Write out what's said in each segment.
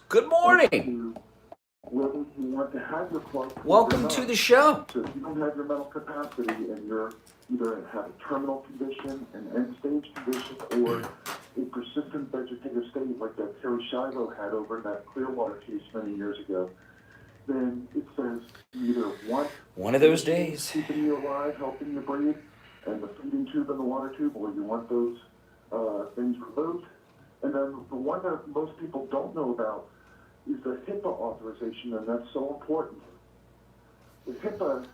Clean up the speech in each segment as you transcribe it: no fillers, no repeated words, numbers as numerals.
Good morning. Whether you want to have your plug pulled Welcome to the show. So if you don't have your mental capacity and you're either have a terminal condition, an end-stage condition, or a persistent vegetative state like that Terry Schiavo had over in that Clearwater case many years ago, then it says you either want one of those days keeping you alive, helping you breathe, and the feeding tube and the water tube, or you want those things removed. And then the one that most people don't know about is the HIPAA authorization, and that's so important. The HIPAA,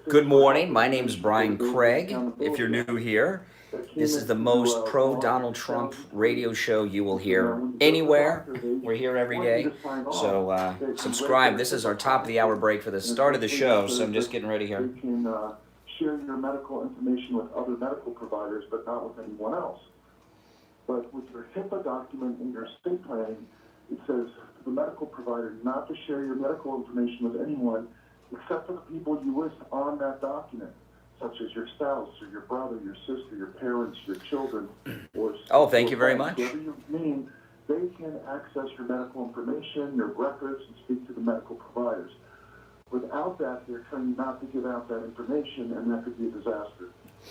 Good morning. My name is Brian Craig. If you're new here, this is the most pro-Donald Trump radio show you will hear anywhere. We're here every day. So subscribe. This is our top of the hour break for the start of the show, so I'm just getting ready here. You can share your medical information with other medical providers, but not with anyone else. But with your HIPAA document in your estate planning, it says to the medical provider not to share your medical information with anyone except for the people you list on that document, such as your spouse or your brother, your sister, your parents, your children, or thank you very much. Whatever you mean, they can access your medical information, your records, and speak to the medical providers. Without that, they're trying not to give out that information, and that could be a disaster.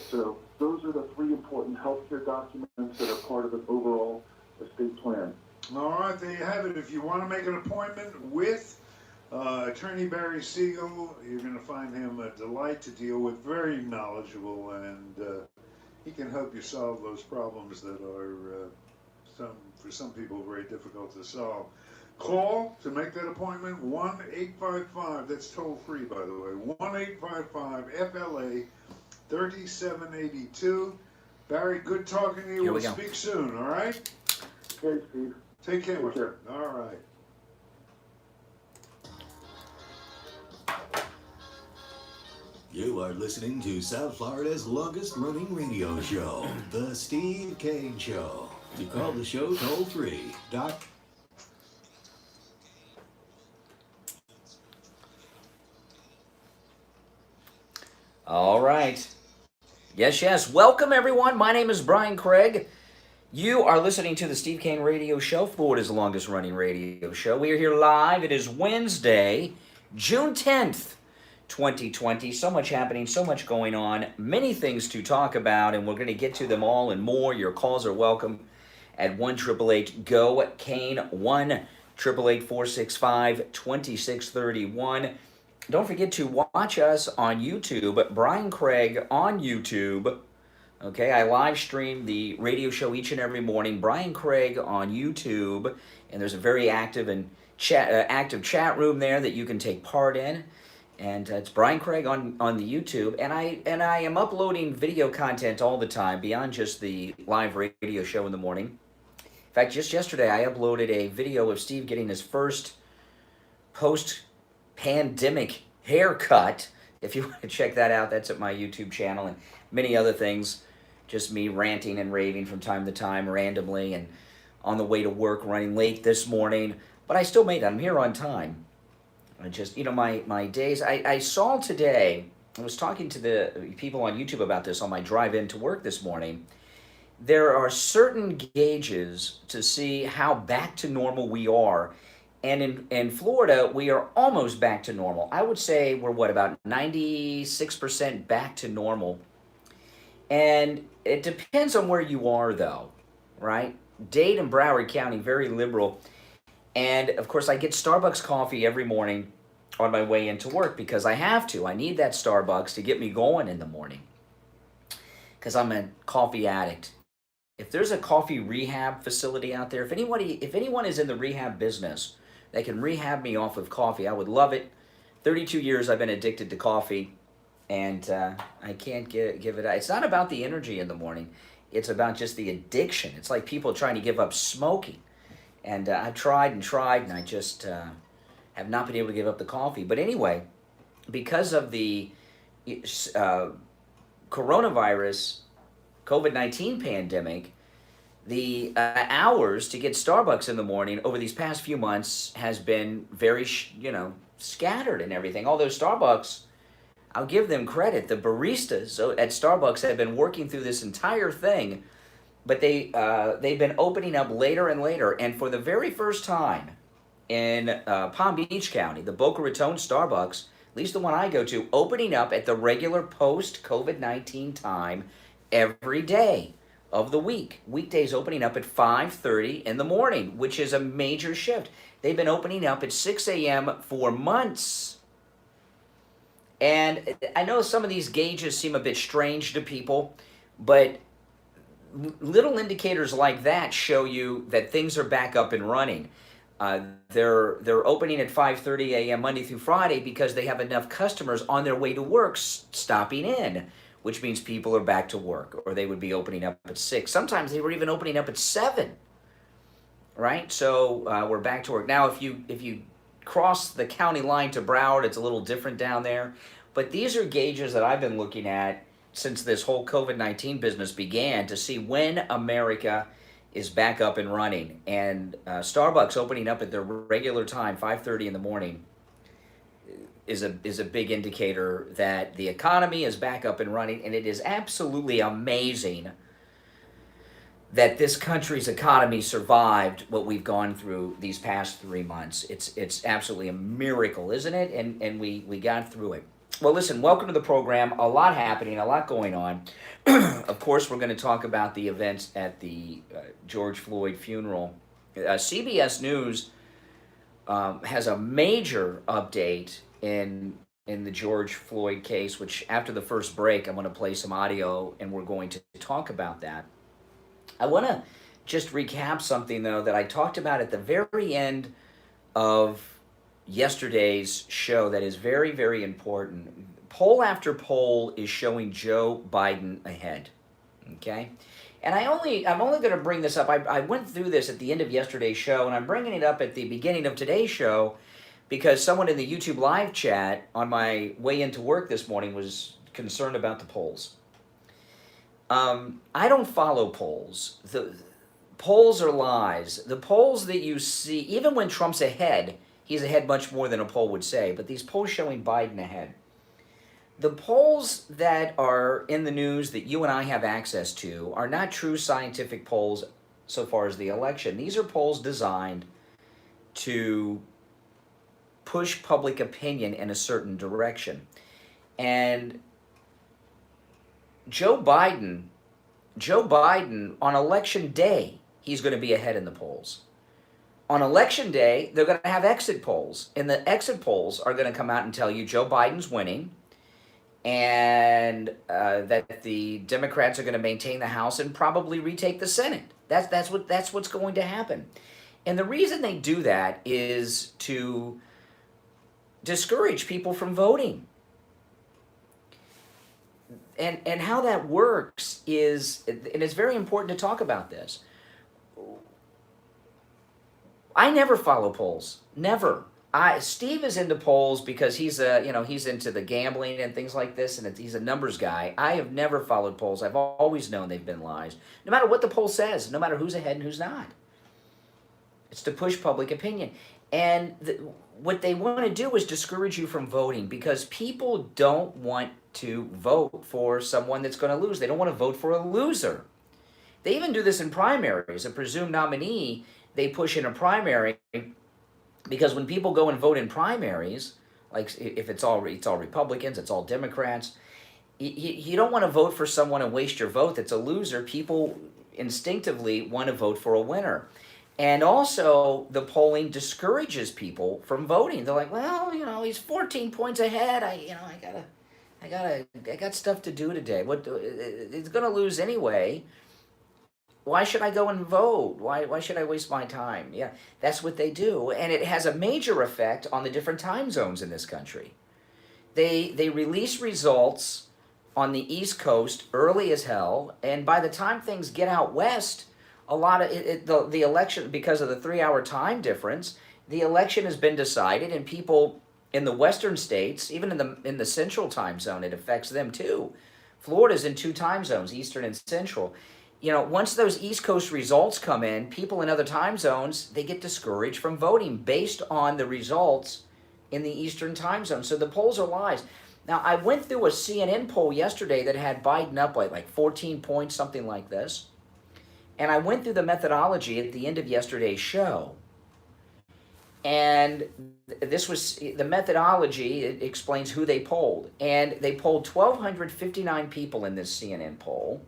So those are the three important healthcare documents that are part of an overall estate plan. All right, there you have it. If you want to make an appointment with Attorney Barry Siegel, you're going to find him a delight to deal with, very knowledgeable, and he can help you solve those problems that are, for some people, very difficult to solve. Call to make that appointment, 1-855, that's toll free, by the way, 1-855-FLA 3782. Barry, good talking to you. We'll speak soon, all right? Okay, Steve. Take care, my friend. All right. You are listening to South Florida's longest running radio show, The Steve Kane Show. To call the show toll free, All right. Yes. Welcome, everyone. My name is Brian Craig. You are listening to the Steve Kane Radio Show, Florida's longest running radio show. We are here live. It is Wednesday, June 10th, 2020. So much happening, so much going on, many things to talk about, and we're going to get to them all and more. Your calls are welcome at 1-888-GO-KANE, 1-888-465-2631. Don't forget to watch us on YouTube, Brian Craig on YouTube. Okay, I live stream the radio show each and every morning, Brian Craig on YouTube, and there's a very active chat room there that you can take part in. And it's Brian Craig on the YouTube, and I am uploading video content all the time beyond just the live radio show in the morning. In fact, just yesterday I uploaded a video of Steve getting his first post-pandemic haircut. If you want to check that out, that's at my YouTube channel, and many other things. Just me ranting and raving from time to time randomly, and on the way to work, running late this morning. But I still made it. I'm here on time. I just, my days. I saw today, I was talking to the people on YouTube about this on my drive in to work this morning. There are certain gauges to see how back to normal we are. And in Florida, we are almost back to normal. I would say we're, about 96% back to normal. And it depends on where you are, though, right? Dade and Broward County, very liberal. And, of course, I get Starbucks coffee every morning on my way into work because I have to. I need that Starbucks to get me going in the morning because I'm a coffee addict. If there's a coffee rehab facility out there, if anyone is in the rehab business that can rehab me off of coffee, I would love it. 32 years I've been addicted to coffee, and I can't give it. It's not about the energy in the morning. It's about just the addiction. It's like people trying to give up smoking. And I've tried, and I just have not been able to give up the coffee. But anyway, because of the coronavirus, COVID-19 pandemic, the hours to get Starbucks in the morning over these past few months has been very, scattered and everything. Although Starbucks, I'll give them credit. The baristas at Starbucks have been working through this entire thing but they've been opening up later and later, and for the very first time in Palm Beach County, the Boca Raton Starbucks, at least the one I go to, opening up at the regular post-COVID-19 time every day of the week. Weekdays opening up at 5:30 in the morning, which is a major shift. They've been opening up at 6 a.m. for months. And I know some of these gauges seem a bit strange to people, but little indicators like that show you that things are back up and running. They're opening at 5:30 a.m. Monday through Friday because they have enough customers on their way to work stopping in, which means people are back to work, or they would be opening up at 6. Sometimes they were even opening up at 7, right? So we're back to work. Now, if you cross the county line to Broward, it's a little different down there. But these are gauges that I've been looking at since this whole COVID-19 business began to see when America is back up and running. And Starbucks opening up at their regular time, 5:30 in the morning, is a big indicator that the economy is back up and running. And it is absolutely amazing that this country's economy survived what we've gone through these past 3 months. It's absolutely a miracle, isn't it? And we got through it. Well, listen, welcome to the program. A lot happening, a lot going on. Of course, we're going to talk about the events at the George Floyd funeral. CBS News has a major update in the George Floyd case, which after the first break, I'm going to play some audio and we're going to talk about that. I want to just recap something, though, that I talked about at the very end of yesterday's show that is very, very important. Poll after poll is showing Joe Biden ahead, okay? And I'm only going to bring this up. I went through this at the end of yesterday's show, and I'm bringing it up at the beginning of today's show because someone in the YouTube live chat on my way into work this morning was concerned about the polls. I don't follow polls. The polls are lies. The polls that you see, even when Trump's ahead, he's ahead much more than a poll would say, but these polls showing Biden ahead. The polls that are in the news that you and I have access to are not true scientific polls so far as the election. These are polls designed to push public opinion in a certain direction. And Joe Biden, on election day, he's going to be ahead in the polls. On election day, they're going to have exit polls, and the exit polls are going to come out and tell you Joe Biden's winning, and that the Democrats are going to maintain the House and probably retake the Senate. That's what's going to happen. And the reason they do that is to discourage people from voting. And how that works is, and it's very important to talk about this. I never follow polls. Never. Steve is into polls because he's into the gambling and things like this, and he's a numbers guy. I have never followed polls. I've always known they've been lies. No matter what the poll says, no matter who's ahead and who's not. It's to push public opinion. And what they want to do is discourage you from voting because people don't want to vote for someone that's going to lose. They don't want to vote for a loser. They even do this in primaries. A presumed nominee, they push in a primary because when people go and vote in primaries, like if it's all Republicans, it's all Democrats, you don't want to vote for someone and waste your vote that's a loser. People instinctively want to vote for a winner. And also, the polling discourages people from voting. They're like, well, he's 14 points ahead. I got stuff to do today. It's going to lose anyway. Why should I go and vote? Why should I waste my time? Yeah, that's what they do. And it has a major effect on the different time zones in this country. They release results on the East Coast early as hell, and by the time things get out west, a lot of the election, because of the 3-hour time difference, the election has been decided, and people in the western states, even in the central time zone, it affects them too. Florida's in 2 time zones, Eastern and Central. Once those East Coast results come in, people in other time zones, they get discouraged from voting based on the results in the Eastern time zone. So the polls are lies. Now, I went through a CNN poll yesterday that had Biden up like 14 points, something like this. And I went through the methodology at the end of yesterday's show. And this was the methodology. It explains who they polled. And they polled 1,259 people in this CNN poll.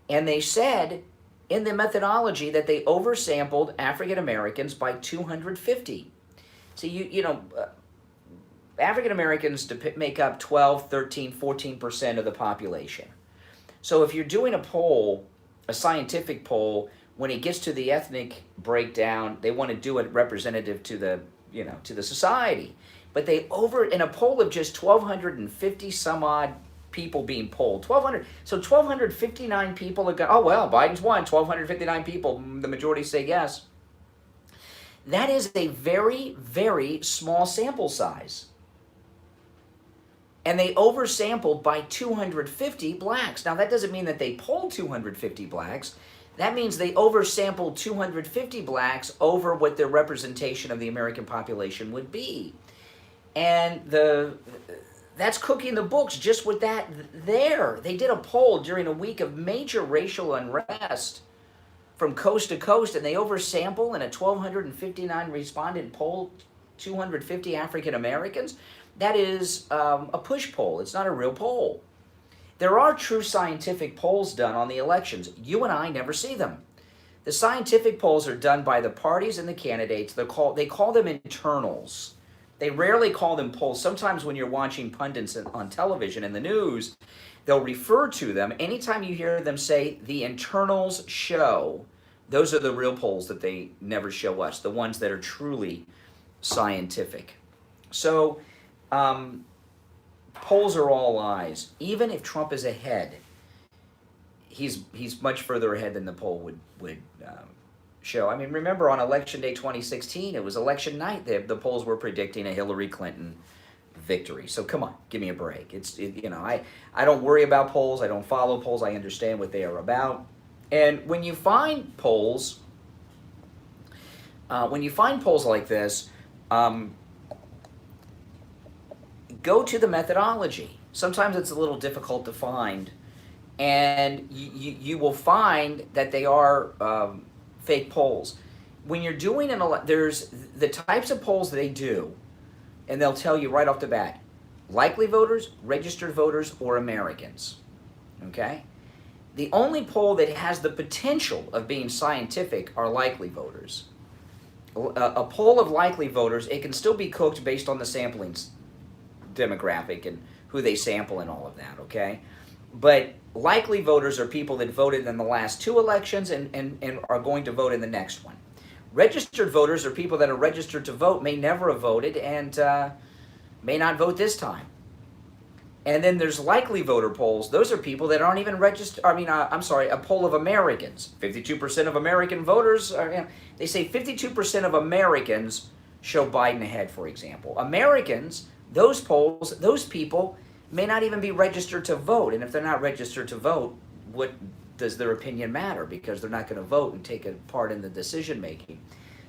And they said in the methodology that they oversampled African Americans by 250. So, African Americans make up 12, 13, 14% of the population. So if you're doing a poll, a scientific poll, when it gets to the ethnic breakdown, they want to do it representative to the, to the society. But in a poll of just 1,250 some odd people being polled, 1,200, so 1,259 people have gone, oh, well, Biden's won, 1,259 people, the majority say yes. That is a very, very small sample size. And they oversampled by 250 blacks. Now, that doesn't mean that they polled 250 blacks. That means they oversampled 250 blacks over what their representation of the American population would be. And that's cooking the books just with that there. They did a poll during a week of major racial unrest from coast to coast, and they oversample in a 1,259 respondent poll 250 African Americans. That is a push poll. It's not a real poll. There are true scientific polls done on the elections. You and I never see them. The scientific polls are done by the parties and the candidates. They call them internals. They rarely call them polls. Sometimes when you're watching pundits on television and the news, they'll refer to them. Anytime you hear them say the internals show, those are the real polls that they never show us, the ones that are truly scientific. So, polls are all lies. Even if Trump is ahead, he's much further ahead than the poll would show. I mean, remember on Election Day 2016, it was election night. The polls were predicting a Hillary Clinton victory. So come on, give me a break. I don't worry about polls. I don't follow polls. I understand what they are about. And when you find polls like this, go to the methodology. Sometimes it's a little difficult to find, and you will find that they are fake polls. When you're doing there's the types of polls they do, and they'll tell you right off the bat, likely voters, registered voters, or Americans. Okay? The only poll that has the potential of being scientific are likely voters. A poll of likely voters, it can still be cooked based on the sampling demographic and who they sample and all of that, okay? But likely voters are people that voted in the last two elections and are going to vote in the next one. Registered voters are people that are registered to vote, may never have voted, and may not vote this time. And then there's likely voter polls. Those are people that aren't even registered. A poll of Americans. 52% of American voters, they say 52% of Americans show Biden ahead, for example. Americans, those polls, those people may not even be registered to vote. And if they're not registered to vote, what does their opinion matter? Because they're not going to vote and take a part in the decision making.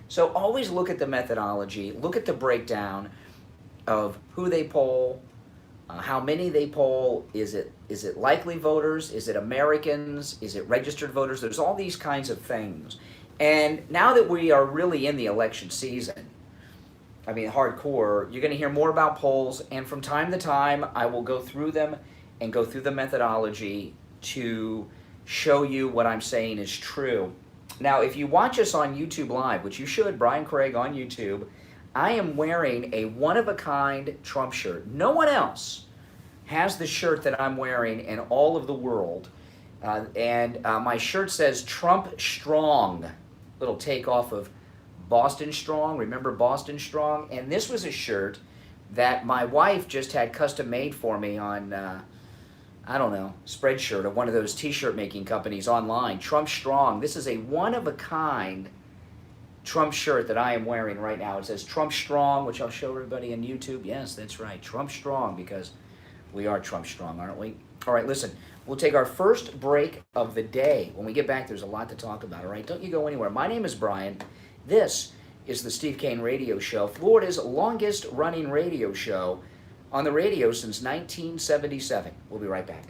So always look at the methodology, look at the breakdown of who they poll, how many they poll. Is it likely voters? Is it Americans? Is it registered voters? There's all these kinds of things. And now that we are really in the election season, hardcore, you're going to hear more about polls, and from time to time, I will go through them and go through the methodology to show you what I'm saying is true. Now, if you watch us on YouTube Live, which you should, Brian Craig on YouTube, I am wearing a one-of-a-kind Trump shirt. No one else has the shirt that I'm wearing in all of the world. And my shirt says Trump Strong, little takeoff of Boston Strong. Remember Boston Strong? And this was a shirt that my wife just had custom made for me on, Spreadshirt, or one of those t-shirt making companies online. Trump Strong. This is a one-of-a-kind Trump shirt that I am wearing right now. It says Trump Strong, which I'll show everybody on YouTube. Yes, that's right, Trump Strong, because we are Trump Strong, aren't we? All right, listen, we'll take our first break of the day. When we get back, there's a lot to talk about, all right? Don't you go anywhere. My name is Brian. This is the Steve Kane Radio Show, Florida's longest-running radio show on the radio since 1977. We'll be right back.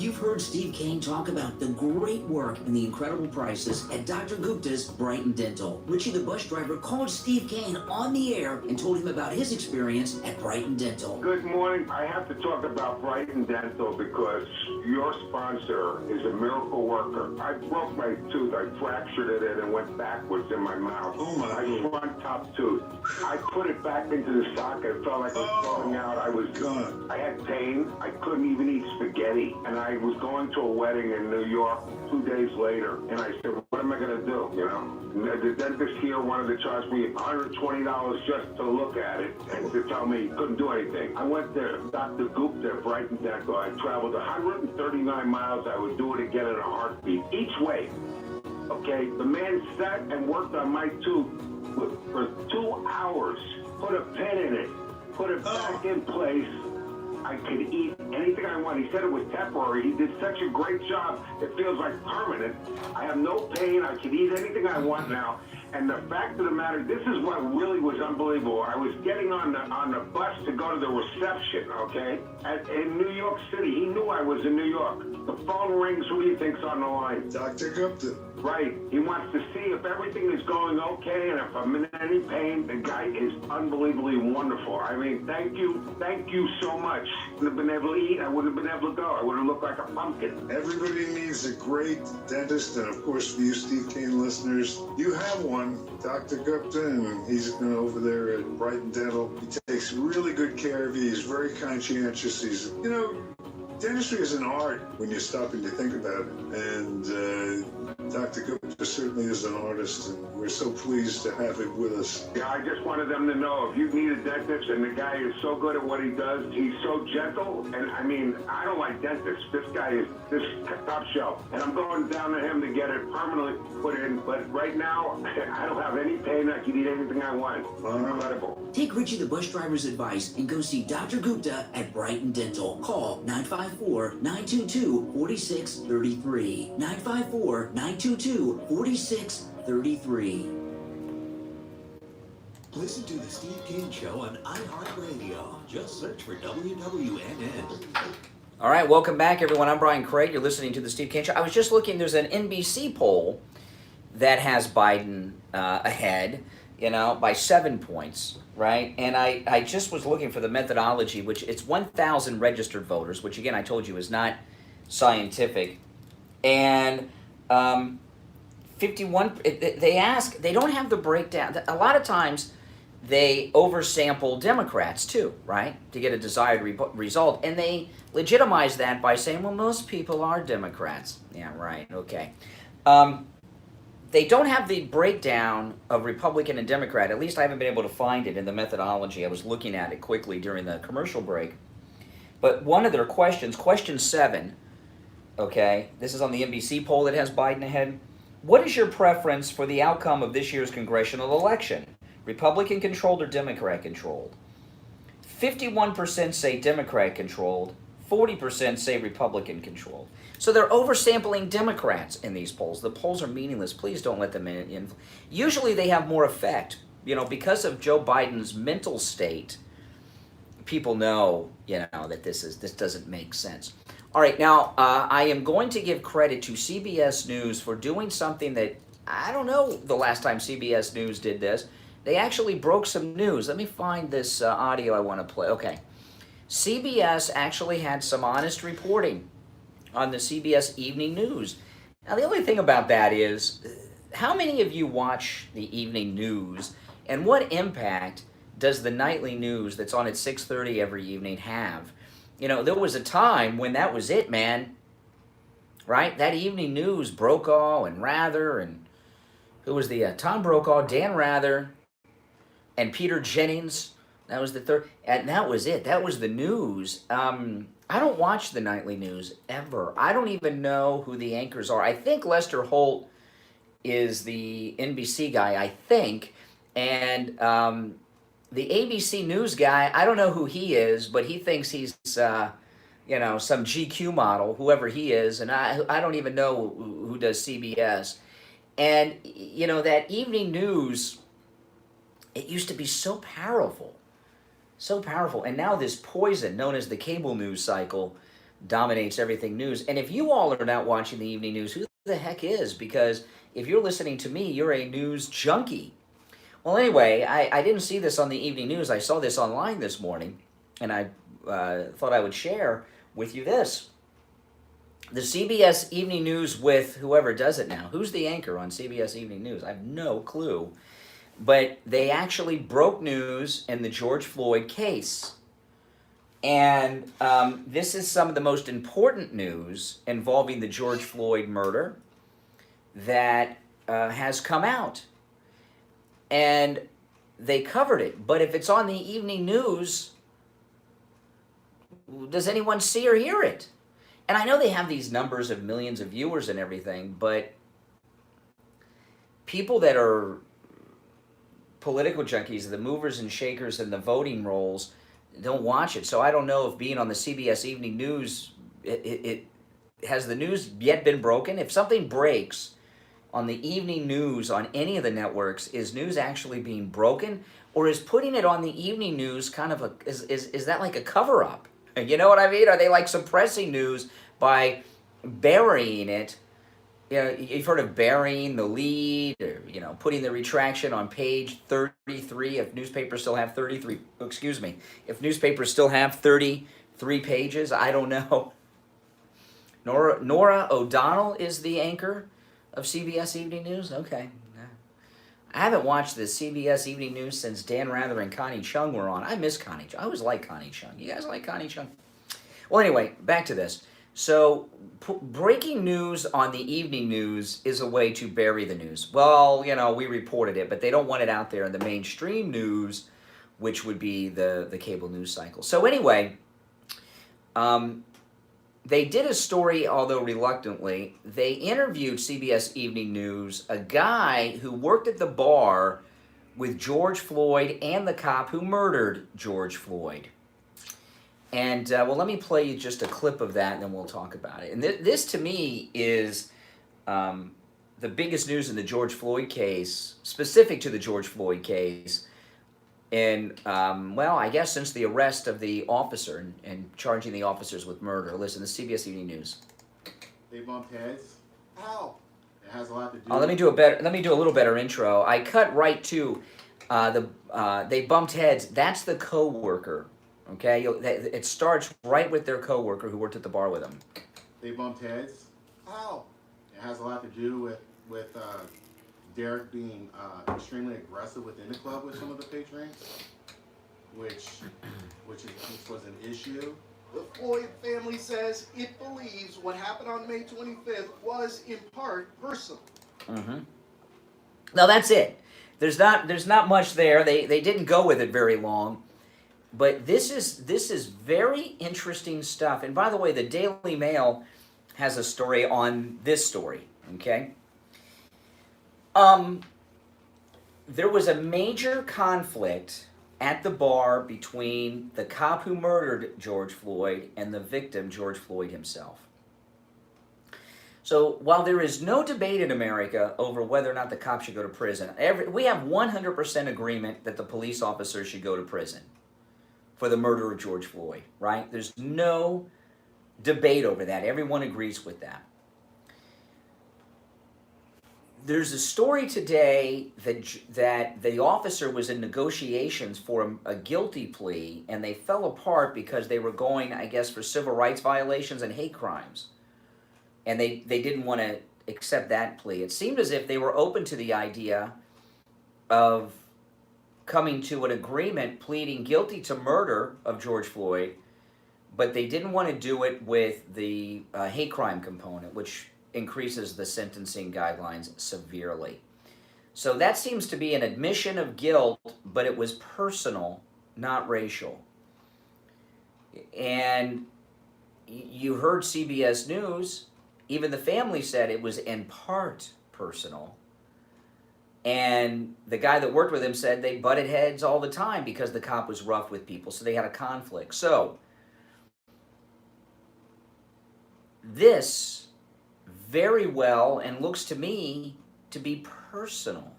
You've heard Steve Kane talk about the great work and the incredible prices at Dr. Gupta's Brighton Dental. Richie the bus driver called Steve Kane on the air and told him about his experience at Brighton Dental. Good morning. I have to talk about Brighton Dental because your sponsor is a miracle worker. I broke my tooth. I fractured it and went backwards in my mouth. Oh, my My front top tooth. I put it back into the socket. It felt like it was falling out. I had pain. I couldn't even eat spaghetti. And I was going to a wedding in New York 2 days later. And I said, what am I going to do? You know, the dentist here wanted to charge me $120 just to look at it and to tell me he couldn't do anything. I went to Dr. Gupta at Brighton Dental. I traveled 139 miles. I would do it again in a heartbeat, each way. Okay, the man sat and worked on my tooth for 2 hours, put a pin in it, put it back in place. I could eat anything I want. He said it was temporary. He did such a great job. It feels like permanent. I have no pain. I can eat anything I want now. And the fact of the matter, this is what really was unbelievable. I was getting on the bus to go to the reception, okay, in New York City. He knew I was in New York. The phone rings. Who do you think's on the line? Dr. Gupta. Right. He wants to see if everything is going okay and if I'm in any pain. The guy is unbelievably wonderful. I mean, thank you so much. I wouldn't have been able to eat. I wouldn't have been able to go. I would have looked like a pumpkin. Everybody needs a great dentist, and of course, for you Steve Kane listeners, you have one, Dr. Gupta, and he's over there at Brighton Dental. He takes really good care of you. He's very conscientious. He's, you know, dentistry is an art when you stop and you think about it. And Dr. Gupta certainly is an artist, and we're so pleased to have him with us. Yeah, I just wanted them to know if you need a dentist, and the guy is so good at what he does, he's so gentle, and I mean, I don't like dentists. This guy is this top shelf, and I'm going down to him to get it permanently put in, but right now, I don't have any pain. I can eat anything I want. Incredible. Take Richie the bus driver's advice and go see Dr. Gupta at Brighton Dental. Call 954-922-4633. 954-922-4633. Listen to the Steve Kane Show on iHeartRadio. Just search for WWNN. All right, welcome back, everyone. I'm Brian Craig. You're listening to the Steve Kane Show. I was just looking. There's an NBC poll that has Biden ahead, you know, by 7 points, right? And I just was looking for the methodology, which it's 1,000 registered voters, which, again, I told you is not scientific. And 51, they don't have the breakdown. A lot of times they oversample Democrats too, right, to get a desired result. And they legitimize that by saying, well, most people are Democrats. Yeah, right, okay. They don't have the breakdown of Republican and Democrat. At least I haven't been able to find it in the methodology. I was looking at it quickly during the commercial break. But one of their questions, question 7, okay, this is on the NBC poll that has Biden ahead. What is your preference for the outcome of this year's congressional election? Republican-controlled or Democrat-controlled? 51% say Democrat-controlled, 40% say Republican-controlled. So they're oversampling Democrats in these polls. The polls are meaningless. Please don't let them in. Usually they have more effect. You know, because of Joe Biden's mental state, people know, you know, that this doesn't make sense. All right, now I am going to give credit to CBS News for doing something that I don't know the last time CBS News did this. They actually broke some news. Let me find this audio I want to play. Okay. CBS actually had some honest reporting on the CBS Evening News. Now, the only thing about that is, how many of you watch the evening news, and what impact does the nightly news that's on at 6:30 every evening have? You know, there was a time when that was it, man. Right? That evening news, Brokaw and Rather, and who was the Tom Brokaw, Dan Rather, and Peter Jennings. That was the third, and that was it. That was the news. I don't watch the nightly news ever. I don't even know who the anchors are. I think Lester Holt is the NBC guy, I think, and the ABC News guy, I don't know who he is, but he thinks he's, you know, some GQ model, whoever he is, and I don't even know who does CBS. And, you know, that evening news, it used to be so powerful, and now this poison known as the cable news cycle, dominates everything news. And if you all are not watching the evening news, who the heck is? Because if you're listening to me, you're a news junkie. Well, anyway, I didn't see this on the evening news. I saw this online this morning, and I thought I would share with you this. The CBS Evening News with whoever does it now. Who's the anchor on CBS Evening News? I have no clue. But they actually broke news in the George Floyd case. And this is some of the most important news involving the George Floyd murder that has come out. And they covered it. But if it's on the evening news, does anyone see or hear it? And I know they have these numbers of millions of viewers and everything, but people that are political junkies, the movers and shakers and the voting rolls, don't watch it. So I don't know if being on the CBS Evening News, it has the news yet been broken? If something breaks on the evening news on any of the networks, is news actually being broken? Or is putting it on the evening news kind of is that like a cover-up? You know what I mean? Are they like suppressing news by burying it? You know, you've heard of burying the lead, or, you know, putting the retraction on page 33 if newspapers still have 33, excuse me, if newspapers still have 33 pages, I don't know. Nora O'Donnell is the anchor of CBS Evening News? Okay. I haven't watched the CBS Evening News since Dan Rather and Connie Chung were on. I miss Connie Chung. I always like Connie Chung. You guys like Connie Chung? Well, anyway, back to this. So, breaking news on the evening news is a way to bury the news. Well, you know, we reported it, but they don't want it out there in the mainstream news, which would be the cable news cycle. So anyway, they did a story, although reluctantly. They interviewed CBS Evening News, a guy who worked at the bar with George Floyd and the cop who murdered George Floyd. And, well, let me play you just a clip of that, and then we'll talk about it. And this, to me, is the biggest news in the George Floyd case, specific to the George Floyd case, and, well, I guess since the arrest of the officer and charging the officers with murder. Listen, the CBS Evening News. They bumped heads. How? It has a lot to do. Let me do a little better intro. I cut right to they bumped heads. That's the coworker. Okay, it starts right with their coworker who worked at the bar with them. They bumped heads. How? It has a lot to do with Derek being extremely aggressive within the club with some of the patrons, which was an issue. The Floyd family says it believes what happened on May 25th was in part personal. Mm-hmm. Now that's it. There's not much there. They didn't go with it very long. But this is very interesting stuff. And by the way, the Daily Mail has a story on this story, okay? There was a major conflict at the bar between the cop who murdered George Floyd and the victim, George Floyd himself. So while there is no debate in America over whether or not the cop should go to prison, we have 100% agreement that the police officer should go to prison for the murder of George Floyd, right? There's no debate over that. Everyone agrees with that. There's a story today that the officer was in negotiations for a guilty plea, and they fell apart because they were going, I guess, for civil rights violations and hate crimes. And they didn't want to accept that plea. It seemed as if they were open to the idea of coming to an agreement, pleading guilty to murder of George Floyd, but they didn't want to do it with the hate crime component, which increases the sentencing guidelines severely. So that seems to be an admission of guilt, but it was personal, not racial. And you heard CBS News, even the family said it was in part personal. And the guy that worked with him said they butted heads all the time because the cop was rough with people, so they had a conflict. So, this very well, and looks to me to be personal,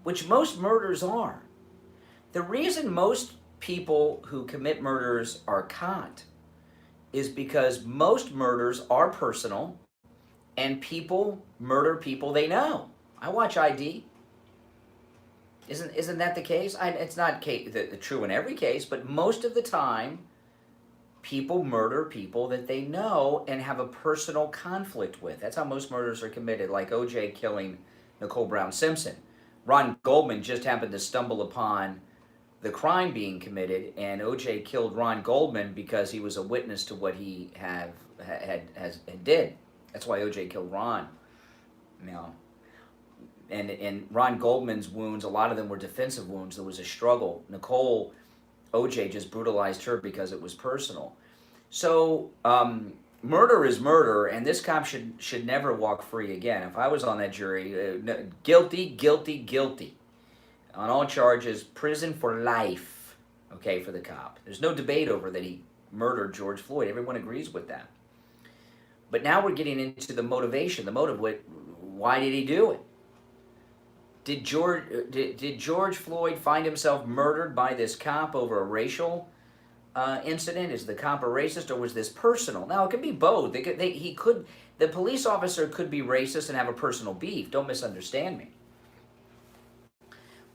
which most murders are. The reason most people who commit murders are caught is because most murders are personal, and people murder people they know. I watch ID. Isn't that the case? It's not true in every case, but most of the time, people murder people that they know and have a personal conflict with. That's how most murders are committed, like O.J. killing Nicole Brown Simpson. Ron Goldman just happened to stumble upon the crime being committed, and O.J. killed Ron Goldman because he was a witness to what he did. That's why O.J. killed Ron. Now, and Ron Goldman's wounds, a lot of them were defensive wounds. There was a struggle. Nicole, O.J. just brutalized her because it was personal. So murder is murder, and this cop should never walk free again. If I was on that jury, guilty, guilty, guilty. On all charges, prison for life, okay, for the cop. There's no debate over that he murdered George Floyd. Everyone agrees with that. But now we're getting into the motivation, the motive. Why did he do it? Did George Floyd find himself murdered by this cop over a racial incident? Is the cop a racist, or was this personal? Now, it could be both. The police officer could be racist and have a personal beef. Don't misunderstand me.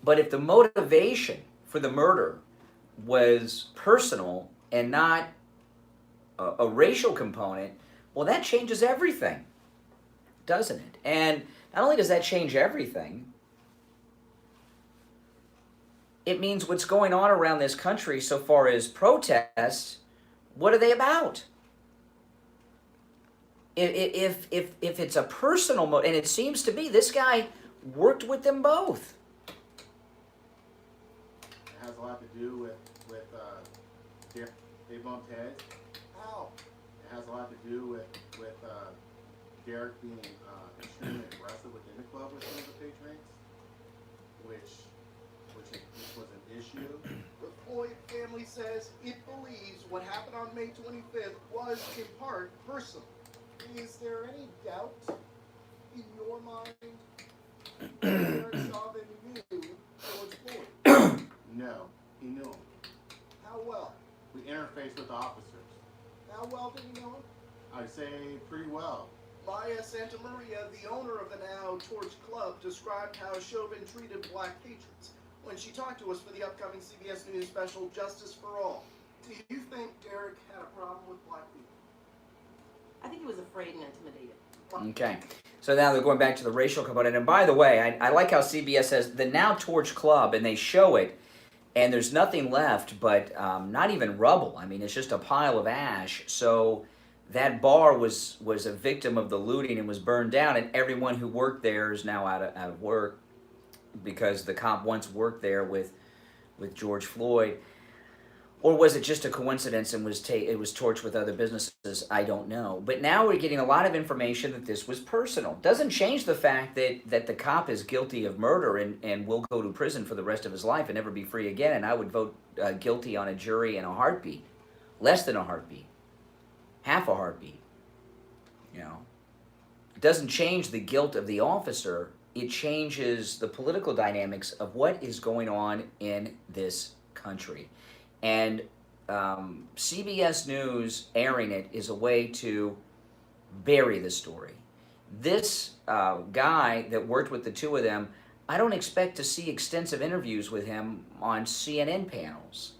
But if the motivation for the murder was personal and not a racial component, well, that changes everything, doesn't it? And not only does that change everything, it means what's going on around this country so far as protests, what are they about? If it's a personal motive, and it seems to be, this guy worked with them both. It has a lot to do with they bumped heads. How? It has a lot to do with Derek being extremely aggressive within the club with some of the patrons, which was an issue. The Floyd family says it believes what happened on May 25th was in part personal. Is there any doubt in your mind that Derek Chauvin knew George Floyd? No, he knew him. How well? We interfaced with the officers. How well did he know him? I'd say pretty well. Maya Santa Maria, the owner of the now Torch Club, described how Chauvin treated black patrons when she talked to us for the upcoming CBS News special, Justice for All. Do you think Derek had a problem with black people? I think he was afraid and intimidated. Okay. So now they're going back to the racial component. And by the way, I like how CBS says the now Torch Club, and they show it, and there's nothing left but not even rubble. I mean, it's just a pile of ash. So that bar was a victim of the looting and was burned down, and everyone who worked there is now out of work because the cop once worked there with George Floyd. Or was it just a coincidence and it was torched with other businesses? I don't know. But now we're getting a lot of information that this was personal. Doesn't change the fact that the cop is guilty of murder and will go to prison for the rest of his life and never be free again. And I would vote guilty on a jury in a heartbeat. Less than a heartbeat. Half a heartbeat. You know. It doesn't change the guilt of the officer. It changes the political dynamics of what is going on in this country. And CBS News airing it is a way to bury the story. This guy that worked with the two of them, I don't expect to see extensive interviews with him on CNN panels.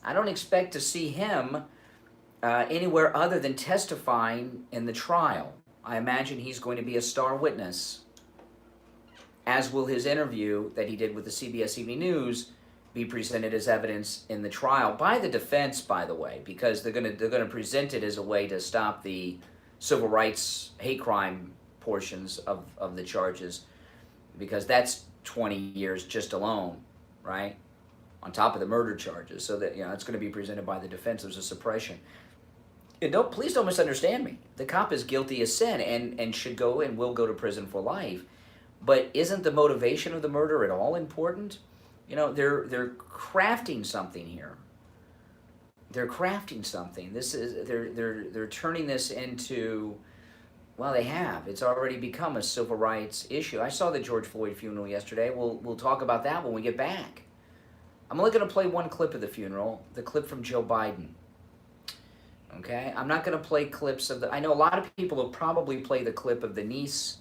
I don't expect to see him anywhere other than testifying in the trial. I imagine he's going to be a star witness, as will his interview that he did with the CBS Evening News be presented as evidence in the trial by the defense, by the way, because they're gonna present it as a way to stop the civil rights hate crime portions of the charges, because that's 20 years just alone, right? On top of the murder charges, so that it's going to be presented by the defense as a suppression. And please don't misunderstand me. The cop is guilty as sin and should go and will go to prison for life. But isn't the motivation of the murder at all important? They're crafting something here. They're crafting something. They're turning this into, well, they have. It's already become a civil rights issue. I saw the George Floyd funeral yesterday. We'll talk about that when we get back. I'm only going to play one clip of the funeral, the clip from Joe Biden. Okay? I'm not going to play clips of the... I know a lot of people will probably play the clip of the niece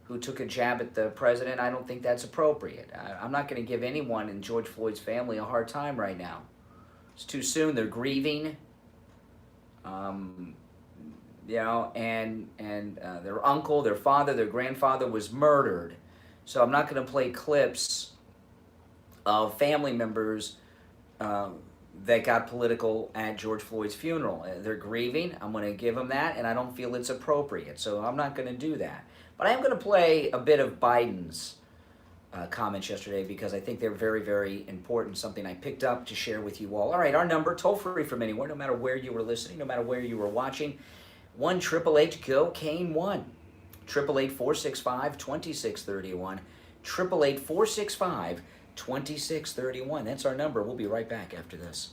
who took a jab at the president. I don't think that's appropriate. I'm not going to give anyone in George Floyd's family a hard time right now. It's too soon. They're grieving. You know, and their uncle, their father, their grandfather was murdered. So I'm not going to play clips of family members that got political at George Floyd's funeral. They're grieving. I'm going to give them that, and I don't feel it's appropriate. So I'm not going to do that. But I am going to play a bit of Biden's comments yesterday because I think they're very, very important, something I picked up to share with you all. All right, our number, toll-free from anywhere, no matter where you were listening, no matter where you were watching, 1-888-GO-CANE-1, 888-465-2631, 888-465-2631. That's our number. We'll be right back after this.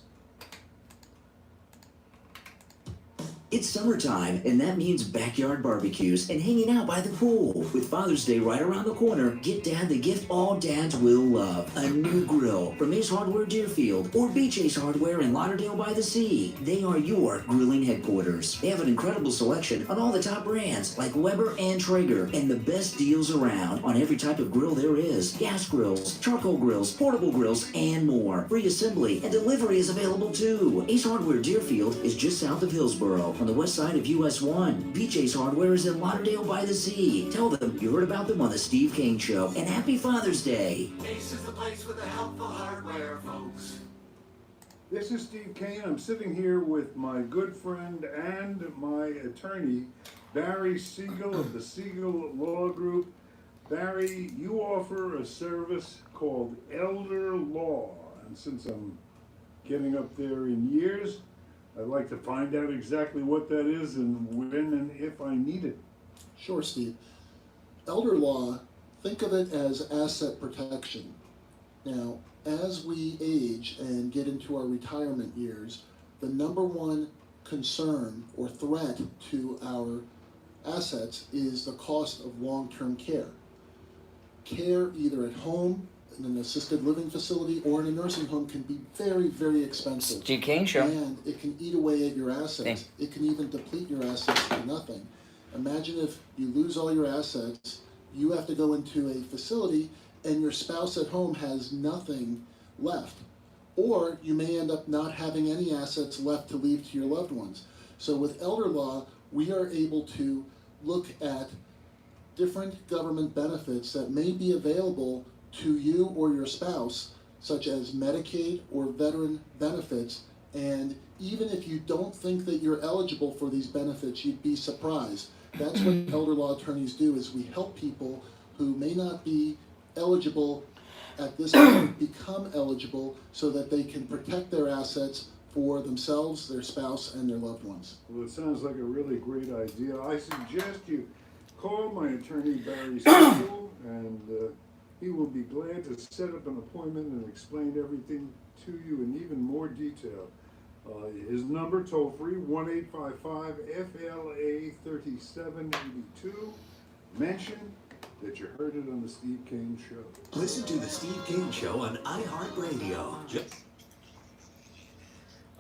It's summertime, and that means backyard barbecues and hanging out by the pool. With Father's Day right around the corner, get Dad the gift all dads will love. A new grill from Ace Hardware Deerfield or Beach Ace Hardware in Lauderdale by the Sea. They are your grilling headquarters. They have an incredible selection on all the top brands like Weber and Traeger, and the best deals around on every type of grill there is. Gas grills, charcoal grills, portable grills, and more. Free assembly and delivery is available too. Ace Hardware Deerfield is just south of Hillsboro, on the west side of US 1. Beach Ace Hardware is in Lauderdale by the Sea. Tell them you heard about them on the Steve Kane Show. And happy Father's Day. Ace is the place with the helpful hardware, folks. This is Steve Kane. I'm sitting here with my good friend and my attorney, Barry Siegel of the Siegel Law Group. Barry, you offer a service called Elder Law. And since I'm getting up there in years, I'd like to find out exactly what that is and when and if I need it. Sure, Steve. Elder law, think of it as asset protection. Now, as we age and get into our retirement years, the number one concern or threat to our assets is the cost of long-term care. Care either at home, in an assisted living facility, or in a nursing home can be very, very expensive. Steve Kane Show. And it can eat away at your assets. Thanks. It can even deplete your assets to nothing. Imagine if you lose all your assets, you have to go into a facility and your spouse at home has nothing left. Or you may end up not having any assets left to leave to your loved ones. So with Elder Law, we are able to look at different government benefits that may be available to you or your spouse, such as Medicaid or veteran benefits, and even if you don't think that you're eligible for these benefits, you'd be surprised. That's what elder law attorneys do, is we help people who may not be eligible at this point become eligible so that they can protect their assets for themselves, their spouse, and their loved ones. Well, it sounds like a really great idea. I suggest you call my attorney, Barry Siegel, and he will be glad to set up an appointment and explain everything to you in even more detail. His number, toll free, 1-855-FLA-3782. Mention that you heard it on the Steve Kane Show. Listen to the Steve Kane Show on iHeartRadio.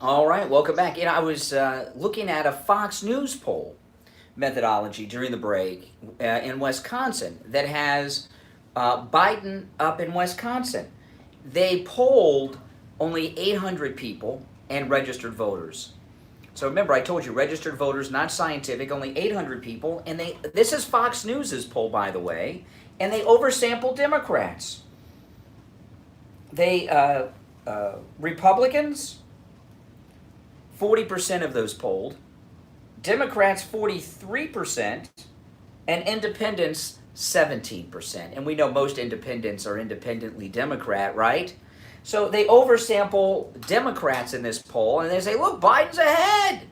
All right, welcome back. You know, I was looking at a Fox News poll methodology during the break in Wisconsin that has Biden up in Wisconsin. They polled only 800 people and registered voters. So remember, I told you, registered voters, not scientific, only 800 people. And this is Fox News' poll, by the way, and they oversampled Democrats. They, Republicans, 40% of those polled, Democrats 43%, and independents 17%. And we know most independents are independently Democrat, right? So they oversample Democrats in this poll, and they say, look, Biden's ahead.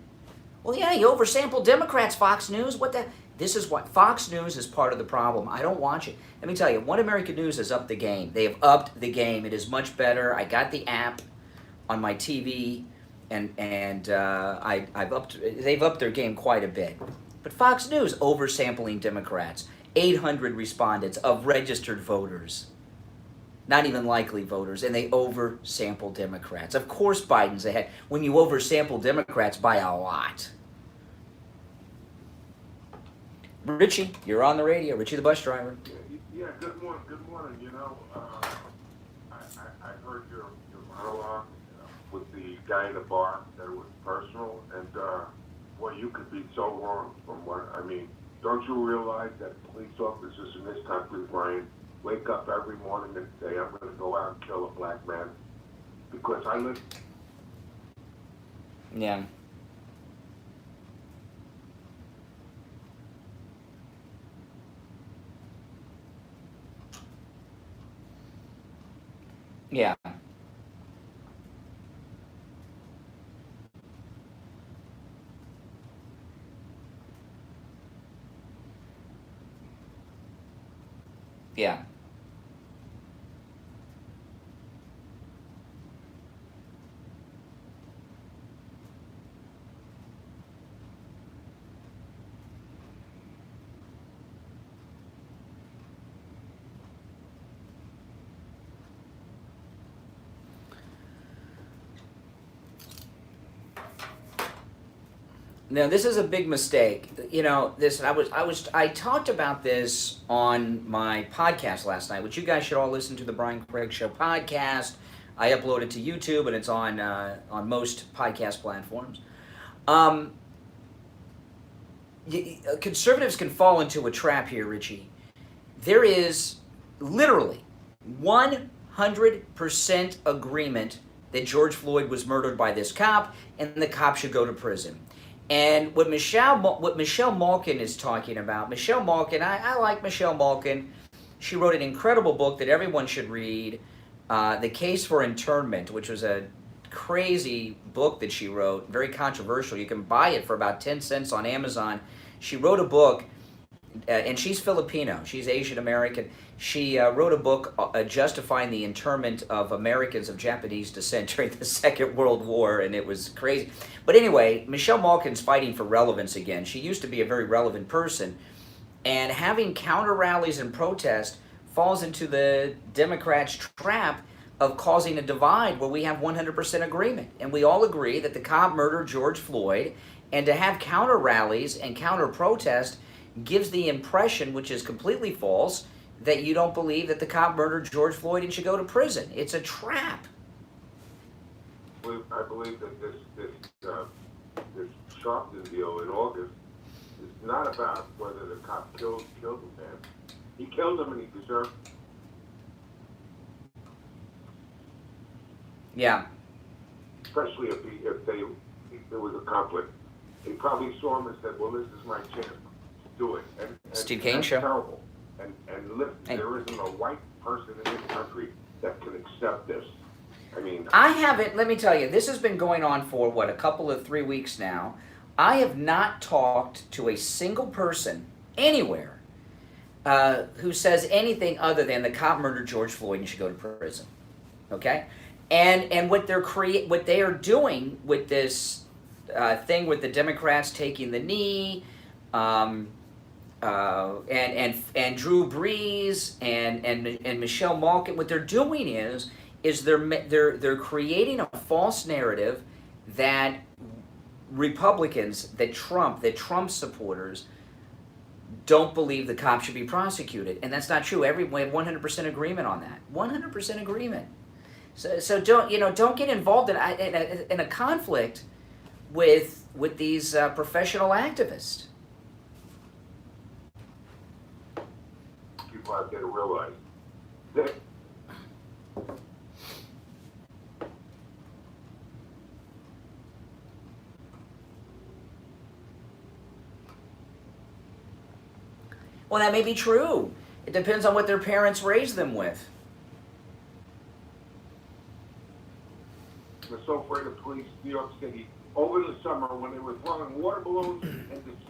Well, yeah, you oversample Democrats, Fox News. What the? This is what Fox News is part of the problem. I don't watch it. Let me tell you, One American News has upped the game. They have upped the game. It is much better. I got the app on my TV, and they've upped their game quite a bit. But Fox News oversampling Democrats, 800 respondents of registered voters. not even likely voters, and they oversample Democrats. Of course Biden's ahead when you oversample Democrats by a lot. Richie, you're on the radio. Richie the bus driver. Yeah, good morning. Good morning. You know, I heard your monologue with the guy in the bar that it was personal, and boy, you could be so wrong from what I mean. Don't you realize that police officers in this country, Brian, wake up every morning and say, "I'm going to go out and kill a black man," because I live. Yeah. Yeah. Yeah. Now this is a big mistake. You know, I talked about this on my podcast last night, which you guys should all listen to, the Brian Craig Show podcast. I upload it to YouTube, and it's on most podcast platforms. Conservatives can fall into a trap here, Richie. There is literally 100% agreement that George Floyd was murdered by this cop, and the cop should go to prison. And what Michelle Malkin is talking about, Michelle Malkin, I like Michelle Malkin. She wrote an incredible book that everyone should read, The Case for Internment, which was a crazy book that she wrote, very controversial. You can buy it for about 10 cents on Amazon. She wrote a book, and she's Filipino, she's Asian American. She wrote a book justifying the internment of Americans of Japanese descent during the Second World War, and it was crazy. But anyway, Michelle Malkin's fighting for relevance again. She used to be a very relevant person, and having counter rallies and protest falls into the Democrats' trap of causing a divide where we have 100% agreement. And we all agree that the cop murdered George Floyd, and to have counter rallies and counter protest gives the impression, which is completely false, that you don't believe that the cop murdered George Floyd and should go to prison. It's a trap. I believe that this Sharpton deal in August is not about whether the cop killed the man. He killed him and he deserved it. Yeah. Especially if there was a conflict. He probably saw him and said, "Well, this is my chance to do it." And Steve Kane that's Show. Terrible. And listen, there isn't a white person in this country that can accept this. I mean, I haven't, let me tell you, this has been going on for, what, a couple of 3 weeks now. I have not talked to a single person anywhere who says anything other than the cop murdered George Floyd and should go to prison. Okay? And what they are doing with this thing with the Democrats taking the knee, and Drew Brees and Michelle Malkin, what they're doing is they're creating a false narrative that Republicans, that Trump supporters don't believe the cops should be prosecuted, and that's not true. We have 100% agreement on that. 100% agreement. So don't get involved in a conflict with these professional activists. people out there to realize that well, that may be true. It depends on what their parents raised them with. they're so afraid of police in New York City over the summer when they were throwing water balloons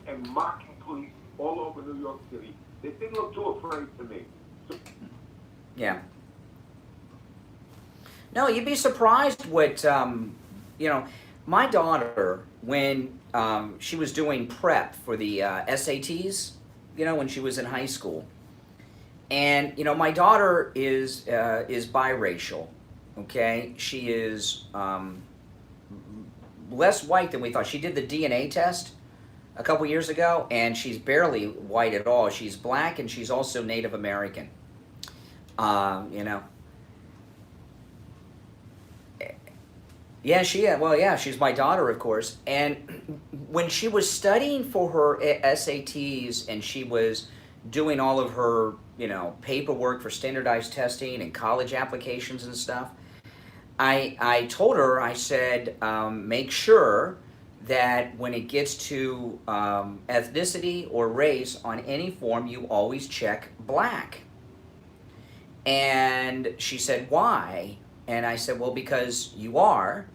and mocking police all over New York City. They didn't look too afraid to me. Yeah. No, you'd be surprised what, my daughter, when she was doing prep for the SATs, when she was in high school, And you know, my daughter is biracial. Okay, she is less white than we thought. She did the DNA test a couple years ago, and she's barely white at all. She's black, and she's also Native American. You know. Yeah, she's my daughter, of course. And when she was studying for her SATs and she was doing all of her, you know, paperwork for standardized testing and college applications and stuff, I told her, I said, make sure that when it gets to ethnicity or race on any form, you always check black. And she said, why? And I said, well, because you are.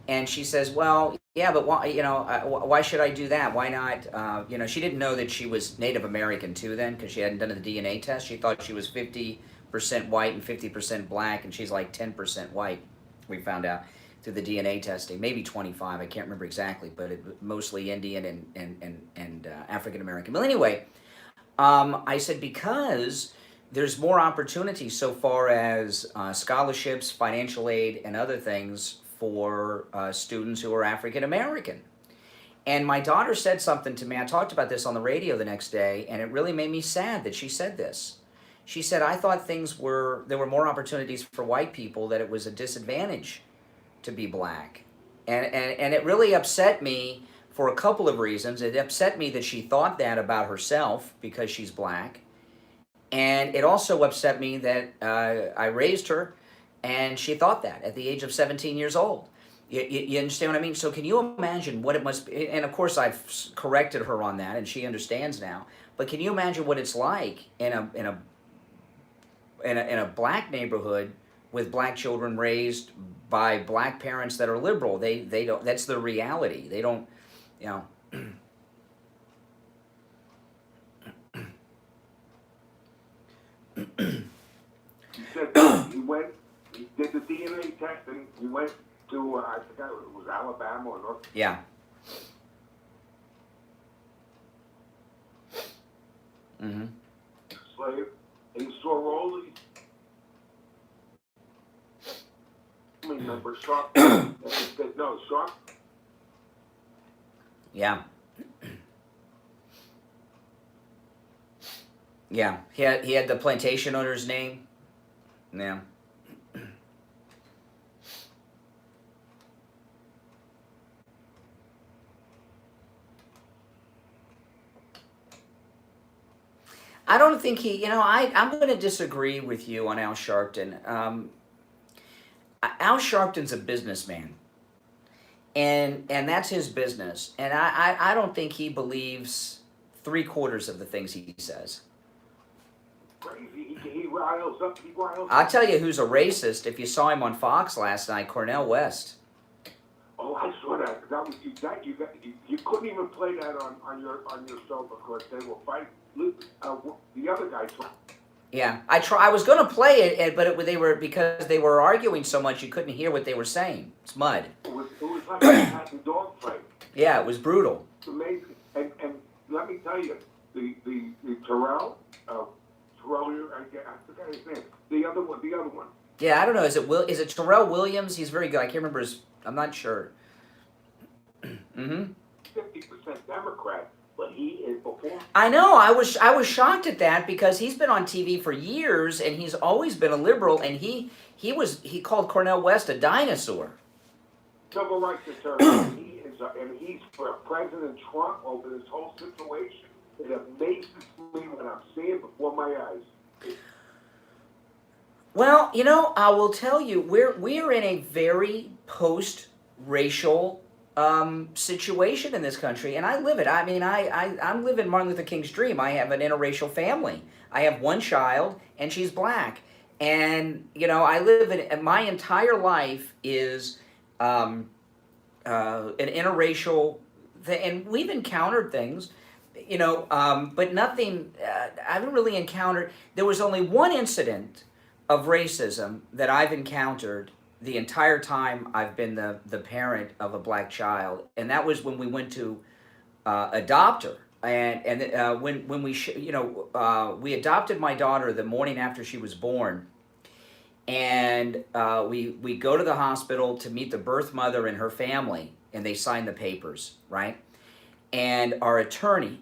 And she says, well, yeah, but why, you know, why should I do that? Why not? You know, she didn't know that she was Native American too then, because she hadn't done the DNA test. She thought she was 50% white and 50% black, and she's like 10% white, we found out through the DNA testing. Maybe 25, I can't remember exactly, but mostly Indian and African American. But anyway, I said, because there's more opportunity so far as scholarships, financial aid, and other things for students who are African American. And my daughter said something to me. I talked about this on the radio the next day, and it really made me sad that she said this. She said, I thought there were more opportunities for white people, that it was a disadvantage to be black. And it really upset me for a couple of reasons. It upset me that she thought that about herself because she's black. And it also upset me that I raised her and she thought that at the age of 17 years old. You understand what I mean? So can you imagine what it must be? And of course I've corrected her on that and she understands now. But can you imagine what it's like in a black neighborhood with black children raised by black parents that are liberal? They don't, that's the reality. They don't, you know. He said he did the DNA testing, he went to, I forgot, it was Alabama or North. Yeah. Mm-hmm. Slave, and he saw all these family members, Sharp, and he said, no, Sharp. Yeah. Yeah, he had the plantation owner's name. Yeah. I don't think he, you know, I'm going to disagree with you on Al Sharpton. Al Sharpton's a businessman. And that's his business. And I don't think he believes 3/4 of the things he says. Crazy, he riles up, I'll tell you who's a racist. If you saw him on Fox last night, Cornel West. Oh, I saw that. That was you couldn't even play that on your show because they were fighting. The other guy. Yeah, I was going to play it, but because they were arguing so much, you couldn't hear what they were saying. It's mud. It was like a cat and dog fight. Yeah, it was brutal. It's amazing. And let me tell you, the Terrell, I forgot his name. The other one. Yeah, I don't know. Is it Terrell Williams? He's very good. I can't remember his. I'm not sure. 50% Democrat, but he is before. I know. I was shocked at that because he's been on TV for years and he's always been a liberal. And he called Cornel West a dinosaur. Civil rights attorney. And he's for President Trump over this whole situation. It amazes me when I'm seeing it before my eyes. Well, you know, I will tell you, we're in a very post-racial situation in this country, and I live it. I mean, I'm living Martin Luther King's dream. I have an interracial family. I have one child, and she's black. And, you know, I live in, my entire life is an interracial thing, and we've encountered things, you know, but nothing, I haven't really encountered, there was only one incident of racism that I've encountered the entire time I've been the parent of a black child, and that was when we went to adopt her. And when we we adopted my daughter the morning after she was born, and we go to the hospital to meet the birth mother and her family, and they sign the papers, right? And our attorney,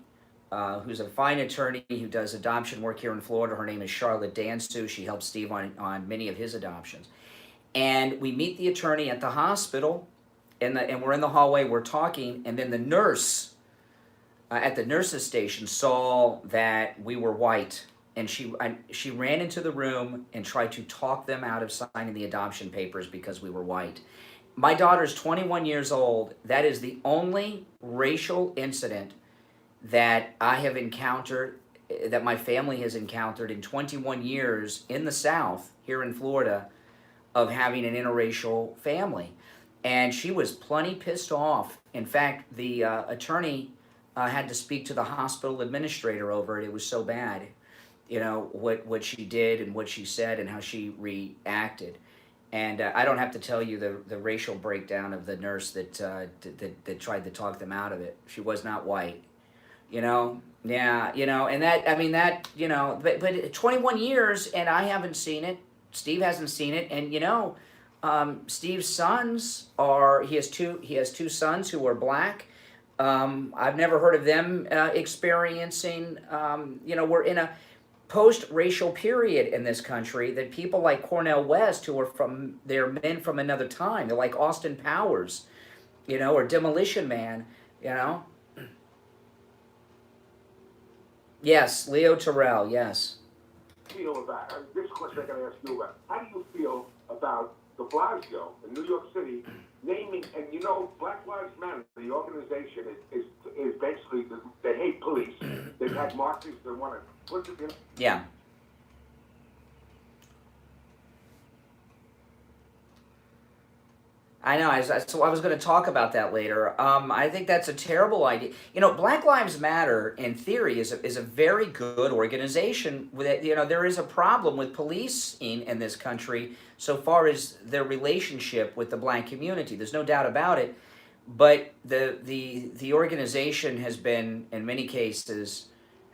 who's a fine attorney who does adoption work here in Florida, her name is Charlotte Dansu. She helps Steve on many of his adoptions. And we meet the attorney at the hospital, and we're in the hallway, we're talking, and then the nurse at the nurse's station saw that we were white, and she ran into the room and tried to talk them out of signing the adoption papers because we were white. My daughter's 21 years old. That is the only racial incident that I have encountered, that my family has encountered in 21 years in the South, here in Florida, of having an interracial family. And she was plenty pissed off. In fact, the attorney had to speak to the hospital administrator over it. It was so bad, what she did and what she said and how she reacted. And I don't have to tell you the racial breakdown of the nurse that tried to talk them out of it. She was not white, Yeah, and but 21 years and I haven't seen it. Steve hasn't seen it, and Steve's sons he has two sons who are black. I've never heard of them experiencing. We're in a post-racial period in this country that people like Cornel West, who are they're men from another time. They're like Austin Powers, or Demolition Man, Yes, Leo Terrell. Yes. Feel about this question I got to ask you about. How do you feel about de Blasio in New York City naming, and Black Lives Matter, the organization is basically, they hate police. They've had marches that want to put it in. Yeah. I know. So I was going to talk about that later. I think that's a terrible idea. Black Lives Matter, in theory, is a very good organization. There is a problem with policing in this country so far as their relationship with the black community. There's no doubt about it. But the organization has been, in many cases,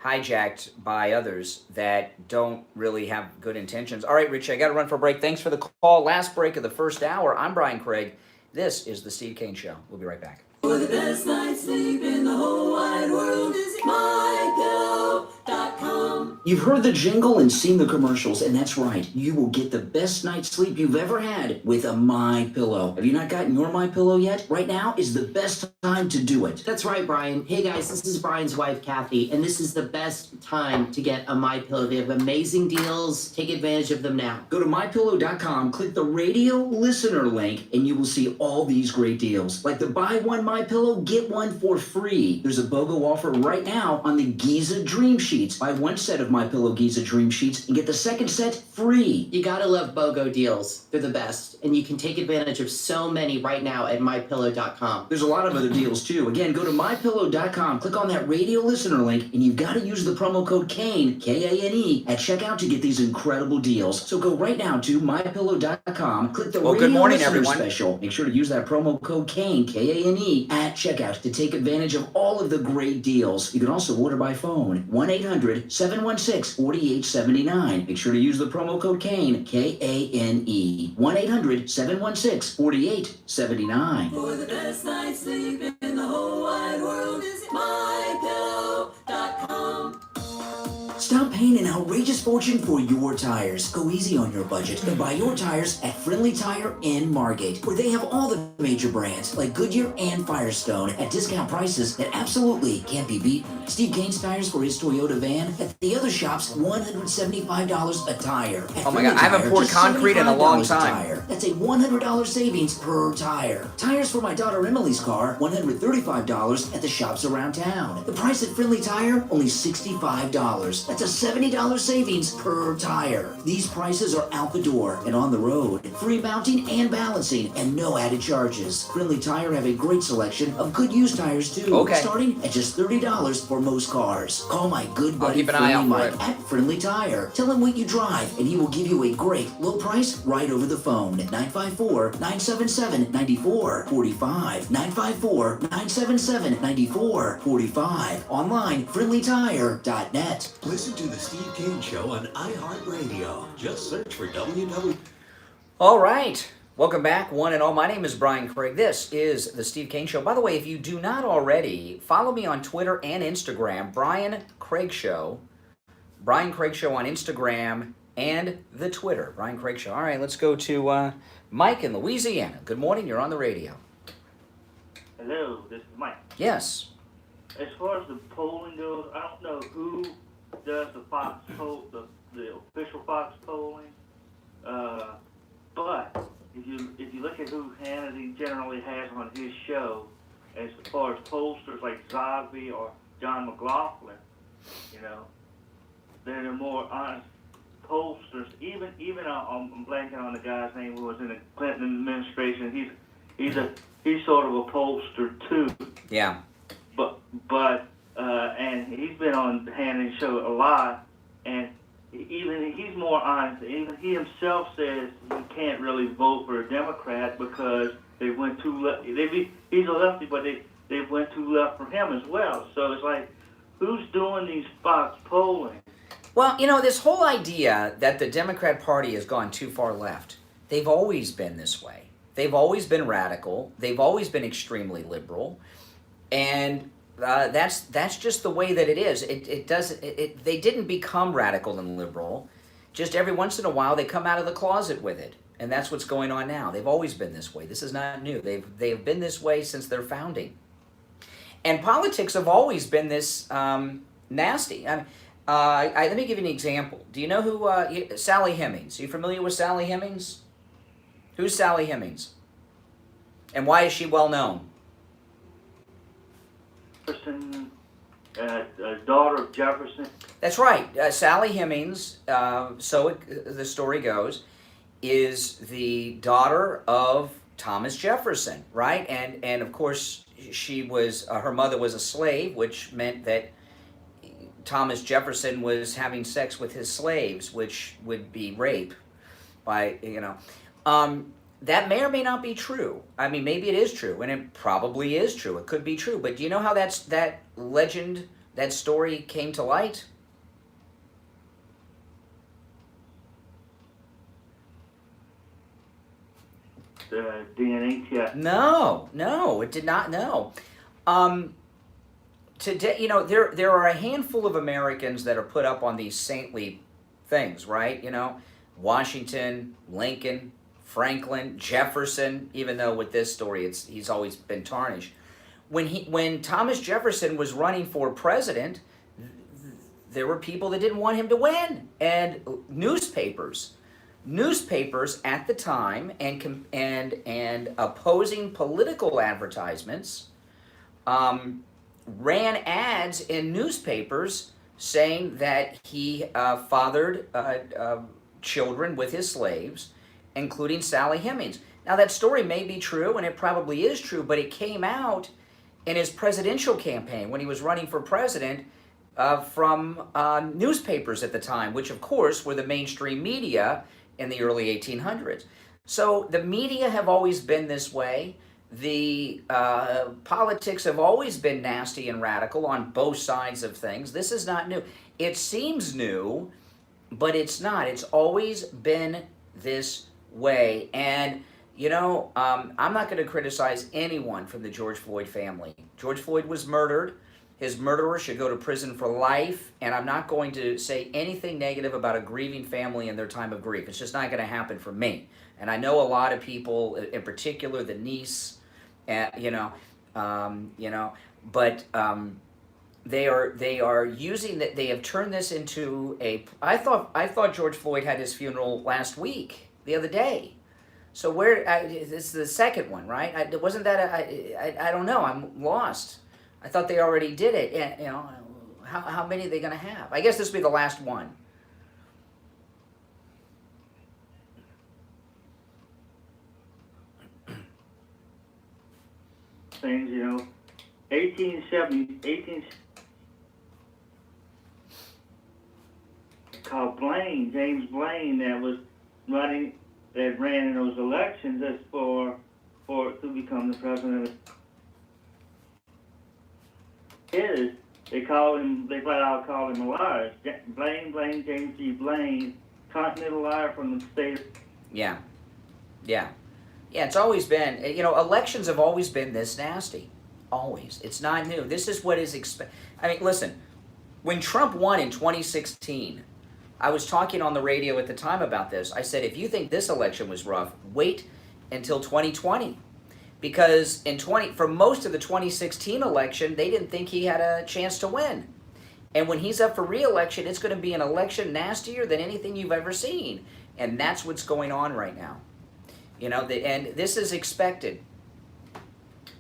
hijacked by others that don't really have good intentions. All right, Rich, I got to run for a break. Thanks for the call. Last break of the first hour. I'm Brian Craig. This is the Steve Kane Show. We'll be right back. For the best night's sleep in the whole wide world, visit mypillow.com. You've heard the jingle and seen the commercials, and that's right. You will get the best night's sleep you've ever had with a MyPillow. Have you not gotten your MyPillow yet? Right now is the best time to do it. That's right, Brian. Hey guys, this is Brian's wife, Kathy, and this is the best time to get a MyPillow. They have amazing deals. Take advantage of them now. Go to mypillow.com, click the radio listener link, and you will see all these great deals. Like the buy one MyPillow, get one for free. There's a BOGO offer right now on the Giza Dream Sheets. Buy one set of MyPillow Giza Dream Sheets and get the second set free. You gotta love BOGO deals. They're the best. And you can take advantage of so many right now at mypillow.com. There's a lot of other deals too. Again, go to mypillow.com, click on that radio listener link, and you've got to use the promo code KANE, K-A-N-E, at checkout to get these incredible deals. So go right now to mypillow.com, click the radio good morning, listener everyone. special. Make sure to use that promo code KANE, K-A-N-E, at checkout to take advantage of all of the great deals. You can also order by phone, 1-800-716-4879. Make sure to use the promo code KANE, K-A-N-E, 1-800-716-4879. For the best night's sleep in the whole wide world, visit mypillow.com. Stop paying an outrageous fortune for your tires. Go easy on your budget and buy your tires at Friendly Tire in Margate, where they have all the major brands like Goodyear and Firestone at discount prices that absolutely can't be beaten. Steve Kane's tires for his Toyota van at the other shops, $175 a tire. At Oh my God, I haven't poured just concrete in a long $75 time. tire. That's a $100 savings per tire. Tires for my daughter Emily's car, $135 at the shops around town. The price at Friendly Tire, only $65. That's a $70 savings per tire. These prices are out the door and on the road. Free mounting and balancing and no added charges. Friendly Tire have a great selection of good used tires too. Okay. Starting at just $30 for most cars. Call my good buddy keep an eye Friendly out for Mike at Friendly Tire. Tell him what you drive and he will give you a great low price right over the phone at 954-977-9445. 954-977-9445. Online, friendlytire.net. Listen to the Steve Kane Show on iHeartRadio. Just search for www. All right. Welcome back, one and all. My name is Brian Craig. This is the Steve Kane Show. By the way, if you do not already, follow me on Twitter and Instagram, Brian Craig Show. Brian Craig Show on Instagram and the Twitter, Brian Craig Show. All right, let's go to Mike in Louisiana. Good morning. You're on the radio. Hello, this is Mike. Yes. As far as the polling goes, I don't know who does the Fox poll, the official Fox polling, but if you look at who Hannity generally has on his show, as far as pollsters like Zogby or John McLaughlin, you know, they're the more honest pollsters. Even I'm blanking on the guy's name who was in the Clinton administration. He's sort of a pollster too. Yeah. But and he's been on Hannity's show a lot, and even he's more honest. Even he himself says he can't really vote for a Democrat because they went too left. He's a lefty, but they went too left for him as well. So it's like, who's doing these Fox polling? Well, you know, this whole idea that the Democrat Party has gone too far left, they've always been this way. They've always been radical. They've always been extremely liberal. And that's just the way that it is. They didn't become radical and liberal. Just every once in a while they come out of the closet with it, and that's what's going on now. They've always been this way. This is not new. They've been this way since their founding. And politics have always been this nasty. I mean, let me give you an example. Do you know who Sally Hemings? Are you familiar with Sally Hemings? Who's Sally Hemings? And why is she well known? Jefferson, daughter of Jefferson. That's right. Sally Hemings, the story goes, is the daughter of Thomas Jefferson, right? And of course, she was her mother was a slave, which meant that Thomas Jefferson was having sex with his slaves, which would be rape. That may or may not be true. I mean, maybe it is true, and it probably is true. It could be true. But do you know how that legend, that story came to light? The DNA test. No, it did not. No. Today, you know, there are a handful of Americans that are put up on these saintly things, right? You know, Washington, Lincoln, Franklin, Jefferson, even though with this story he's always been tarnished. When Thomas Jefferson was running for president, there were people that didn't want him to win, and newspapers at the time and opposing political advertisements ran ads in newspapers saying that he fathered children with his slaves, including Sally Hemings. Now, that story may be true, and it probably is true, but it came out in his presidential campaign when he was running for president from newspapers at the time, which, of course, were the mainstream media in the early 1800s. So the media have always been this way. The politics have always been nasty and radical on both sides of things. This is not new. It seems new, but it's not. It's always been this way. And, you know, I'm not going to criticize anyone from the George Floyd family. George Floyd was murdered. His murderer should go to prison for life. And I'm not going to say anything negative about a grieving family in their time of grief. It's just not going to happen for me. And I know a lot of people, in particular the niece, but they are using that. They have turned this into a. I thought George Floyd had his funeral last week, the other day. So this is the second one, right? Wasn't that I don't know. I'm lost. I thought they already did it. You know, how many are they going to have? I guess this will be the last one. Things, 1870, called James Blaine, that ran in those elections as to become the president. They flat out called him a liar. James G. Blaine, continental liar from the state. Yeah. It's always been, elections have always been this nasty. Always. It's not new. This is what is I mean, listen, when Trump won in 2016, I was talking on the radio at the time about this. I said, if you think this election was rough, wait until 2020. Because for most of the 2016 election, they didn't think he had a chance to win. And when he's up for re-election, it's going to be an election nastier than anything you've ever seen. And that's what's going on right now. And this is expected.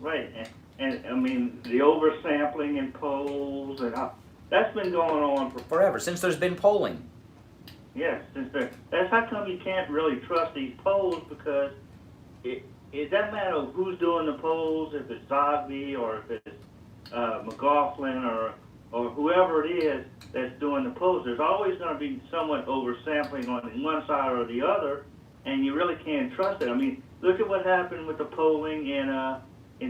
Right. And I mean, the oversampling in polls, that's been going on forever, since there's been polling. Yes, that's how come you can't really trust these polls, because it doesn't matter who's doing the polls, if it's Zogby or if it's McLaughlin or whoever it is that's doing the polls. There's always going to be somewhat oversampling on one side or the other, and you really can't trust it. I mean, look at what happened with the polling in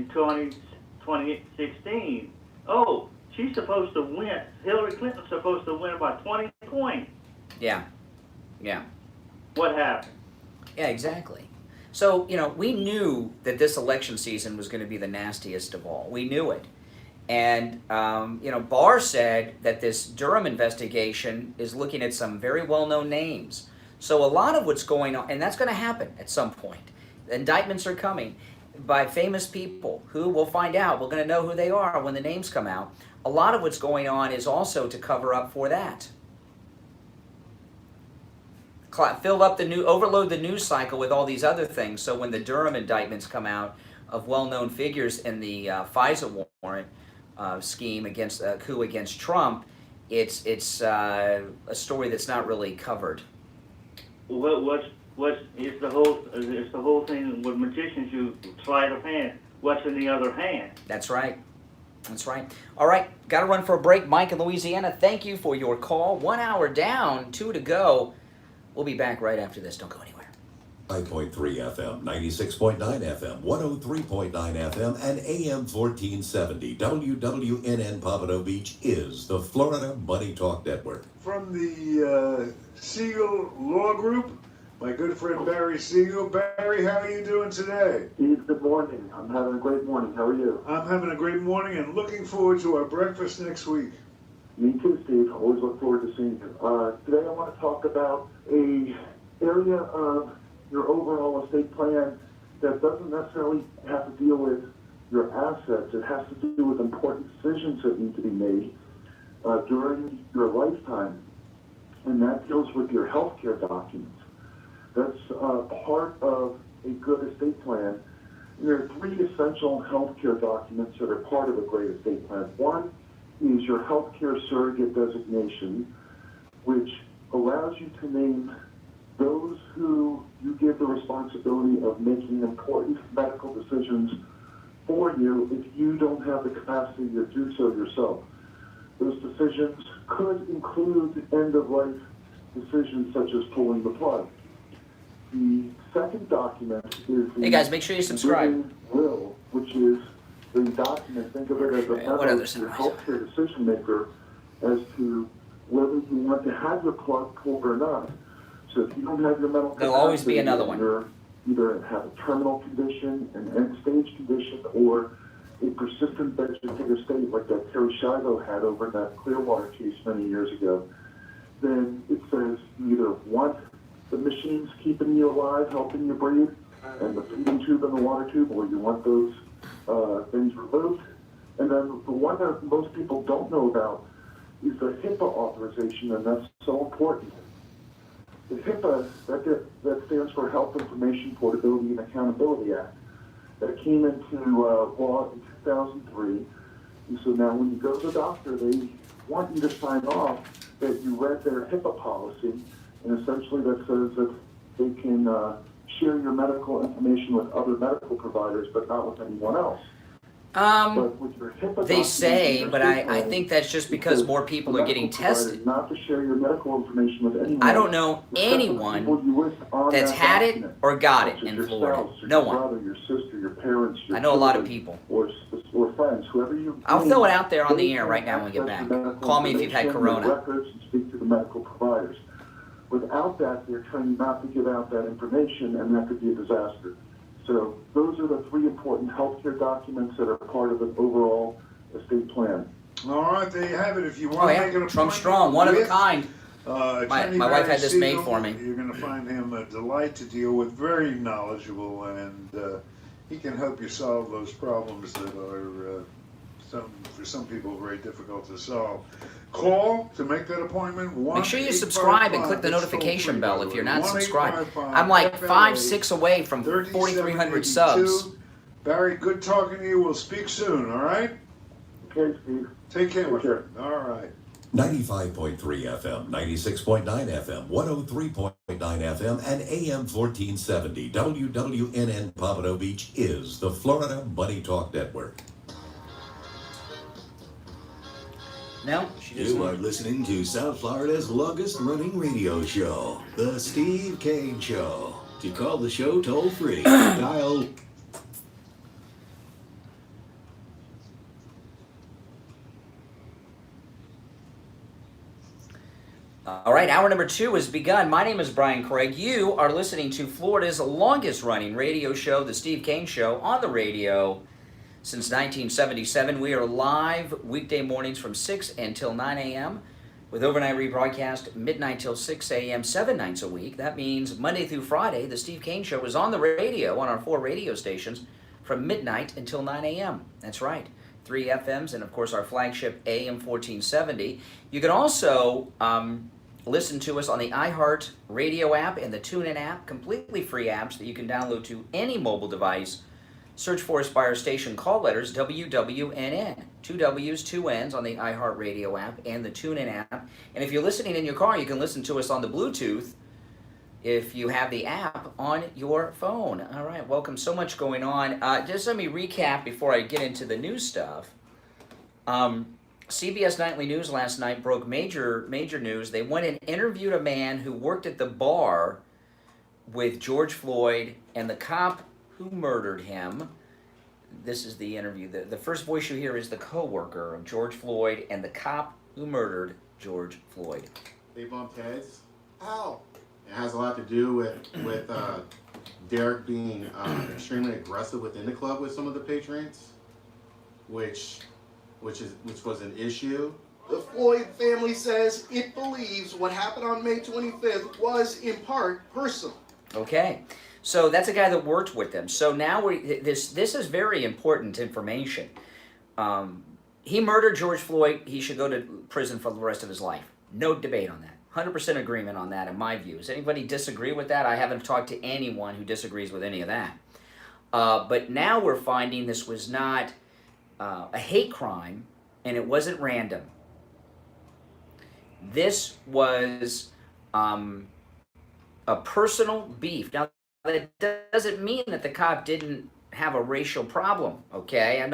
2016. Oh, she's supposed to win. Hillary Clinton's supposed to win by 20 points. Yeah. What happened? Yeah, exactly. So, we knew that this election season was going to be the nastiest of all. We knew it. And, Barr said that this Durham investigation is looking at some very well-known names. So a lot of what's going on, and that's going to happen at some point. Indictments are coming by famous people who we'll find out. We're going to know who they are when the names come out. A lot of what's going on is also to cover up for that. Overload the news cycle with all these other things, so when the Durham indictments come out of well-known figures in the FISA warrant scheme against coup against Trump, it's a story that's not really covered. It's the whole thing with magicians, you sleight of hand. What's in the other hand? That's right. All right, got to run for a break. Mike in Louisiana, thank you for your call. 1 hour down, 2 to go. We'll be back right after this. Don't go anywhere. 5.3 FM, 96.9 FM, 103.9 FM, and AM 1470. WWNN Pompano Beach is the Florida Money Talk Network. From the Siegel Law Group, my good friend Barry Siegel. Barry, how are you doing today? Steve, good morning. I'm having a great morning. How are you? I'm having a great morning and looking forward to our breakfast next week. Me too, Steve. Always look forward to seeing you. Today I want to talk about an area of your overall estate plan that doesn't necessarily have to deal with your assets. It has to do with important decisions that need to be made during your lifetime, and that deals with your health care documents. That's part of a good estate plan. And there are 3 essential health care documents that are part of a great estate plan. One is your health care surrogate designation, which allows you to name those who you give the responsibility of making important medical decisions for you if you don't have the capacity to do so yourself. Those decisions could include end-of-life decisions such as pulling the plug. The second document is the Hey guys, make sure you subscribe. will, which is the document, think of it as a memo to your healthcare decision maker as to whether you want to have your plug pulled or not. So if you don't have your medical capacity, there'll always be another one. You either have a terminal condition, an end-stage condition, or a persistent vegetative state like that Terry Schiavo had over in that Clearwater case many years ago, then it says you either want the machines keeping you alive, helping you breathe, and the feeding tube and the water tube, or you want those things removed. And then the one that most people don't know about is the HIPAA authorization, and that's so important. The HIPAA, that stands for Health Information Portability and Accountability Act, that came into law in 2003. And so now when you go to the doctor, they want you to sign off that you read their HIPAA policy, and essentially that says that they can share your medical information with other medical providers, but not with anyone else. But with your HIPAA They document say, in your but state I plan, think that's just it because says more people the are getting medical provider tested. not to share your medical information with anyone I don't else, know except for the anyone people you list on that's that had it document, or got such it as in your Florida. spouse, or No your one. brother, your sister, your parents, your I know a lot of children, people. or friends, whoever you. I'll throw it out there on they the air can right now when we get access back. your medical Call me if you've had information, your corona. records, and speak to the medical providers. Without that, they're trained not to give out that information, and that could be a disaster. So those are the three important healthcare documents that are part of an overall estate plan. All right, there you have it. If you want Oh to yeah, make an Trump appointment strong, one of a with, kind. Attorney My wife Barry had this made Siegel, for me. You're going to find him a delight to deal with, very knowledgeable, and he can help you solve those problems that are for some people very difficult to solve. Call to make that appointment. Make sure you subscribe and click the notification bell if you're not subscribed. I'm like 5-6 away from 4,300 subs. Barry, good talking to you. We'll speak soon, all right? Okay, Steve. Take care, my Take care. friend. All right. 95.3 FM, 96.9 FM, 103.9 FM, and AM 1470. WWNN Pompano Beach is the Florida Money Talk Network. No, she doesn't. You are listening to South Florida's longest running radio show, The Steve Kane Show. To call the show toll free, dial. All right, hour number 2 has begun. My name is Brian Craig. You are listening to Florida's longest running radio show, The Steve Kane Show, on the radio since 1977. We are live weekday mornings from 6 until 9 a.m. with overnight rebroadcast midnight till 6 a.m. 7 nights a week. That means Monday through Friday, The Steve Kane Show is on the radio on our 4 radio stations from midnight until 9 a.m. That's right. 3 FMs and, of course, our flagship AM 1470. You can also listen to us on the iHeart Radio app and the TuneIn app, completely free apps that you can download to any mobile device. Search for us by our station call letters, WWNN. 2 W's, 2 N's on the iHeart Radio app and the TuneIn app. And if you're listening in your car, you can listen to us on the Bluetooth if you have the app on your phone. All right, welcome. So much going on. Just let me recap before I get into the new stuff. CBS Nightly News last night broke major news. They went and interviewed a man who worked at the bar with George Floyd and the cop who murdered him. This is the interview. The first voice you hear is the co-worker of George Floyd and the cop who murdered George Floyd. They bumped heads. How? It has a lot to do with Derek being extremely aggressive within the club with some of the patrons, which was an issue. The Floyd family says it believes what happened on May 25th was in part personal. Okay, so that's a guy that worked with them. So now this is very important information. He murdered George Floyd. He should go to prison for the rest of his life. No debate on that. 100% agreement on that in my view. Does anybody disagree with that? I haven't talked to anyone who disagrees with any of that. But now we're finding this was not a hate crime, and it wasn't random. This was a personal beef. Now, that doesn't mean that the cop didn't have a racial problem, okay?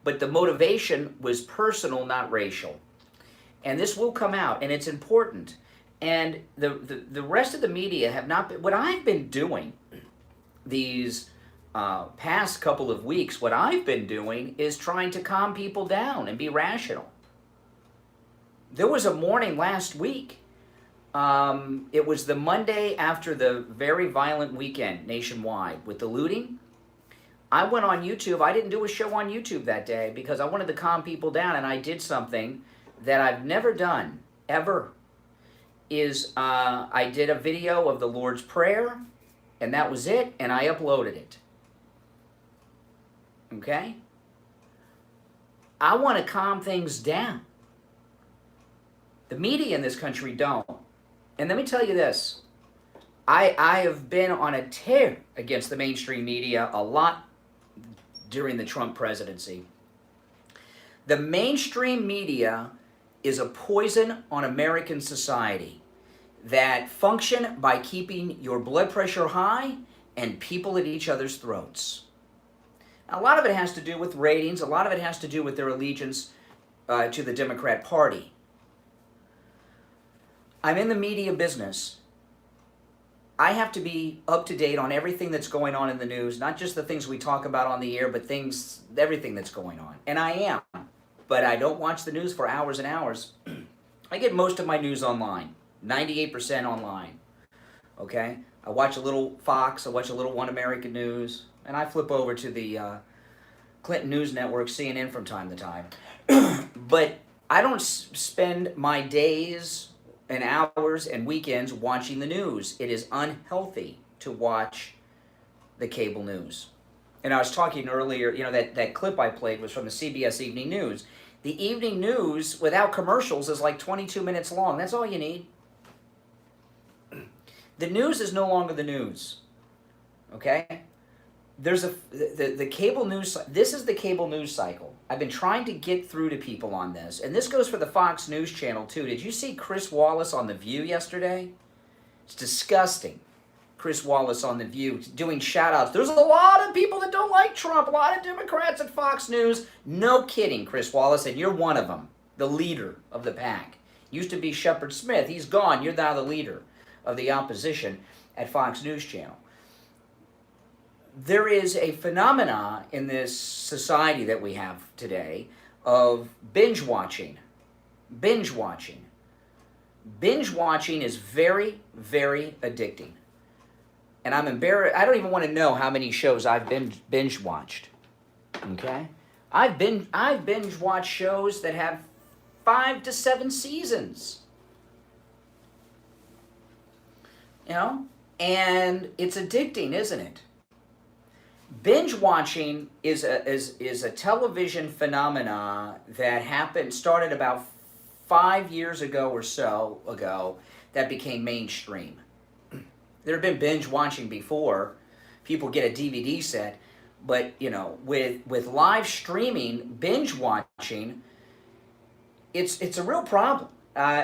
But the motivation was personal, not racial. And this will come out, and it's important. And the rest of the media have not been... What I've been doing these past couple of weeks, what I've been doing is trying to calm people down and be rational. There was a morning last week. It was the Monday after the very violent weekend nationwide with the looting. I went on YouTube. I didn't do a show on YouTube that day because I wanted to calm people down, and I did something that I've never done, ever, is I did a video of the Lord's Prayer, and that was it, and I uploaded it. Okay? I want to calm things down. The media in this country don't. And let me tell you this. I have been on a tear against the mainstream media a lot during the Trump presidency. The mainstream media is a poison on American society that function by keeping your blood pressure high and people at each other's throats. Now, a lot of it has to do with ratings. A lot of it has to do with their allegiance to the Democrat Party. I'm in the media business. I have to be up to date on everything that's going on in the news, not just the things we talk about on the air, but everything that's going on. And I am. But I don't watch the news for hours and hours. I get most of my news online, 98% online. Okay? I watch a little Fox, I watch a little One American News, and I flip over to the Clinton News Network, CNN, from time to time. But I don't spend my days and hours and weekends watching the news. It is unhealthy to watch the cable news. And I was talking earlier, you know, that clip I played was from the CBS Evening News. The evening news without commercials is like 22 minutes long. That's all you need. The news is no longer the news. Okay? There's the cable news. This is the cable news cycle. I've been trying to get through to people on this, and this goes for the Fox News Channel too. Did you see Chris Wallace on The View yesterday? It's disgusting. Chris Wallace on The View doing shout-outs. There's a lot of people that don't like Trump, a lot of Democrats at Fox News. No kidding, Chris Wallace, and you're one of them, the leader of the pack. Used to be Shepard Smith. He's gone. You're now the leader of the opposition at Fox News Channel. There is a phenomena in this society that we have today of binge watching. Binge watching. Binge watching is very, very addicting. And I'm embarrassed. I don't even want to know how many shows I've binge watched. Okay? I've binge watched shows that have 5 to 7 seasons. You know? And it's addicting, isn't it? Binge watching is a television phenomena that started about 5 years ago or so ago, that became mainstream. There have been binge watching before. People get a DVD set, but you know, with live streaming, binge watching, it's a real problem.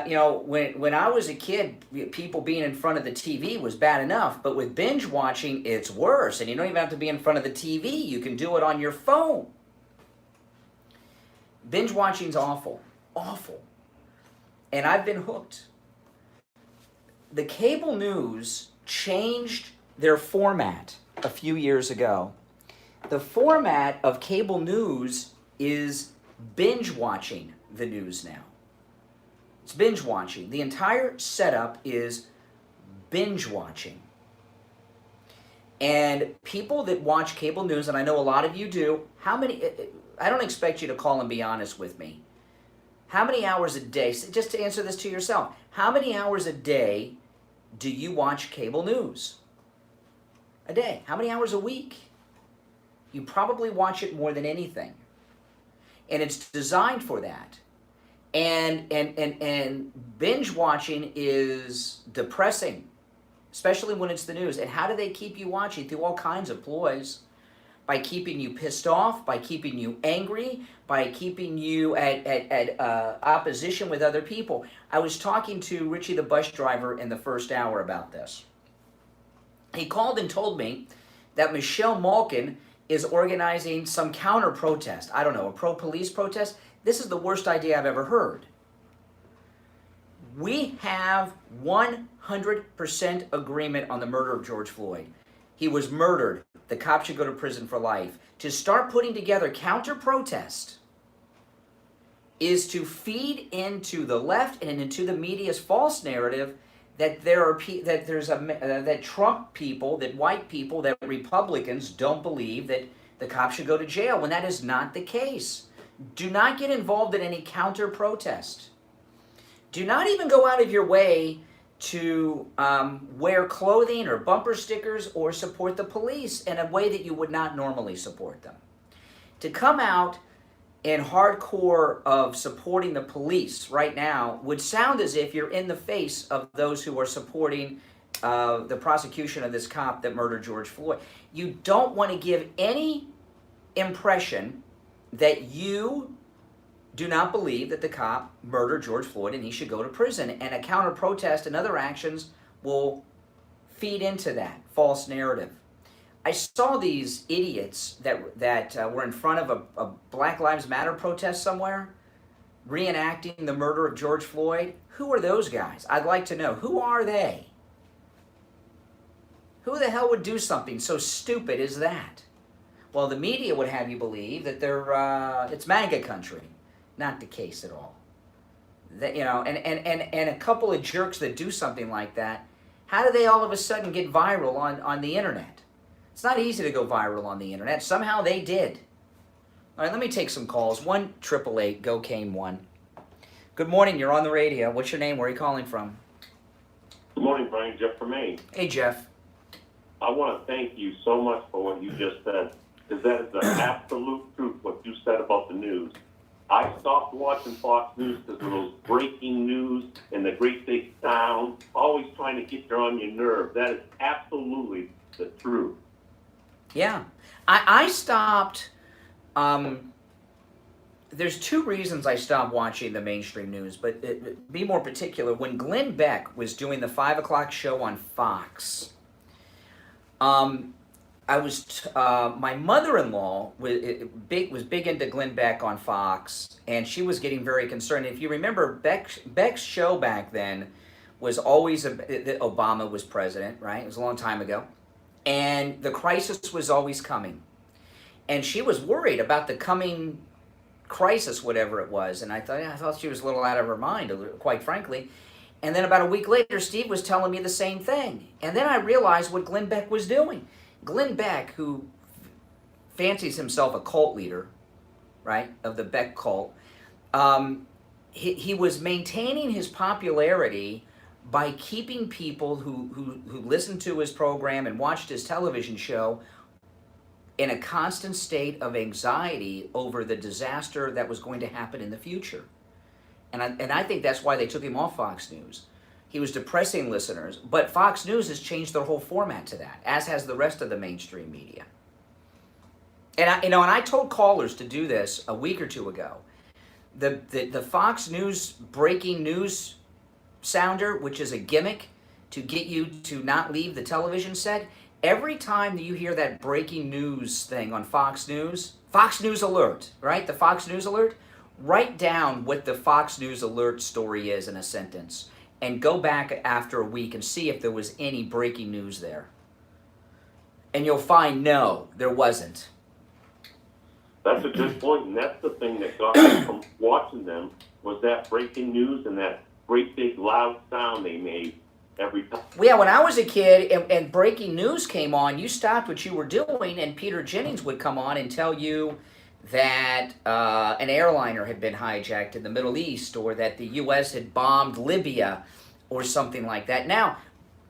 You know, when I was a kid, people being in front of the TV was bad enough, but with binge watching, it's worse. And you don't even have to be in front of the TV. You can do it on your phone. Binge watching's awful. Awful. And I've been hooked. The cable news changed their format a few years ago. The format of cable news is binge watching the news now. It's binge watching. The entire setup is binge watching. And people that watch cable news, and I know a lot of you do, I don't expect you to call and be honest with me. How many hours a day, just to answer this to yourself, how many hours a day do you watch cable news? A day. How many hours a week? You probably watch it more than anything. And it's designed for that. And binge watching is depressing, especially when it's the news. And how do they keep you watching? Through all kinds of ploys. By keeping you pissed off, by keeping you angry, by keeping you at opposition with other people. I was talking to Richie the bus driver in the first hour about this. He called and told me that Michelle Malkin is organizing some counter-protest. I don't know, a pro-police protest? This is the worst idea I've ever heard. We have 100% agreement on the murder of George Floyd. He was murdered. The cop should go to prison for life. To start putting together counter-protest is to feed into the left and into the media's false narrative that that Trump people, that white people, that Republicans don't believe that the cops should go to jail, when that is not the case. Do not get involved in any counter-protest. Do not even go out of your way to wear clothing or bumper stickers or support the police in a way that you would not normally support them. To come out in hardcore of supporting the police right now would sound as if you're in the face of those who are supporting the prosecution of this cop that murdered George Floyd. You don't want to give any impression that you do not believe that the cop murdered George Floyd and he should go to prison. And a counter protest and other actions will feed into that false narrative. I saw these idiots that were in front of a Black Lives Matter protest somewhere, reenacting the murder of George Floyd. Who are those guys? I'd like to know. Who are they? Who the hell would do something so stupid as that? Well, the media would have you believe that it's MAGA country. Not the case at all. That, you know, and a couple of jerks that do something like that, how do they all of a sudden get viral on the internet? It's not easy to go viral on the internet. Somehow they did. All right, let me take some calls. 1-888-GO-CANE-1. Good morning. You're on the radio. What's your name? Where are you calling from? Good morning, Brian. Jeff from Maine. Hey, Jeff. I want to thank you so much for what you just said, because that is the absolute truth, what you said about the news. I stopped watching Fox News because of those breaking news and the great big sound, always trying to get you on your nerve. That is absolutely the truth. Yeah. I stopped... there's two reasons I stopped watching the mainstream news, but be more particular. When Glenn Beck was doing the 5 o'clock show on Fox, my mother-in-law was big into Glenn Beck on Fox, and she was getting very concerned. If you remember, Beck's show back then was always that Obama was president, right? It was a long time ago, and the crisis was always coming, and she was worried about the coming crisis, whatever it was. And I thought she was a little out of her mind, quite frankly. And then about a week later, Steve was telling me the same thing. And then I realized what Glenn Beck was doing. Glenn Beck, who fancies himself a cult leader, right, of the Beck cult, he was maintaining his popularity by keeping people who listened to his program and watched his television show in a constant state of anxiety over the disaster that was going to happen in the future. And I think that's why they took him off Fox News. He was depressing listeners, but Fox News has changed their whole format to that, as has the rest of the mainstream media. And I told callers to do this a week or two ago. The Fox News breaking news sounder, which is a gimmick to get you to not leave the television set, every time that you hear that breaking news thing on Fox News Alert, right? The Fox News Alert, write down what the Fox News Alert story is in a sentence and go back after a week and see if there was any breaking news there. And you'll find no, there wasn't. That's a good point, and that's the thing that got me from watching them, was that breaking news and that great big loud sound they made every time. Yeah, when I was a kid and breaking news came on, you stopped what you were doing and Peter Jennings would come on and tell you that an airliner had been hijacked in the Middle East, or that the U.S. had bombed Libya or something like that. Now,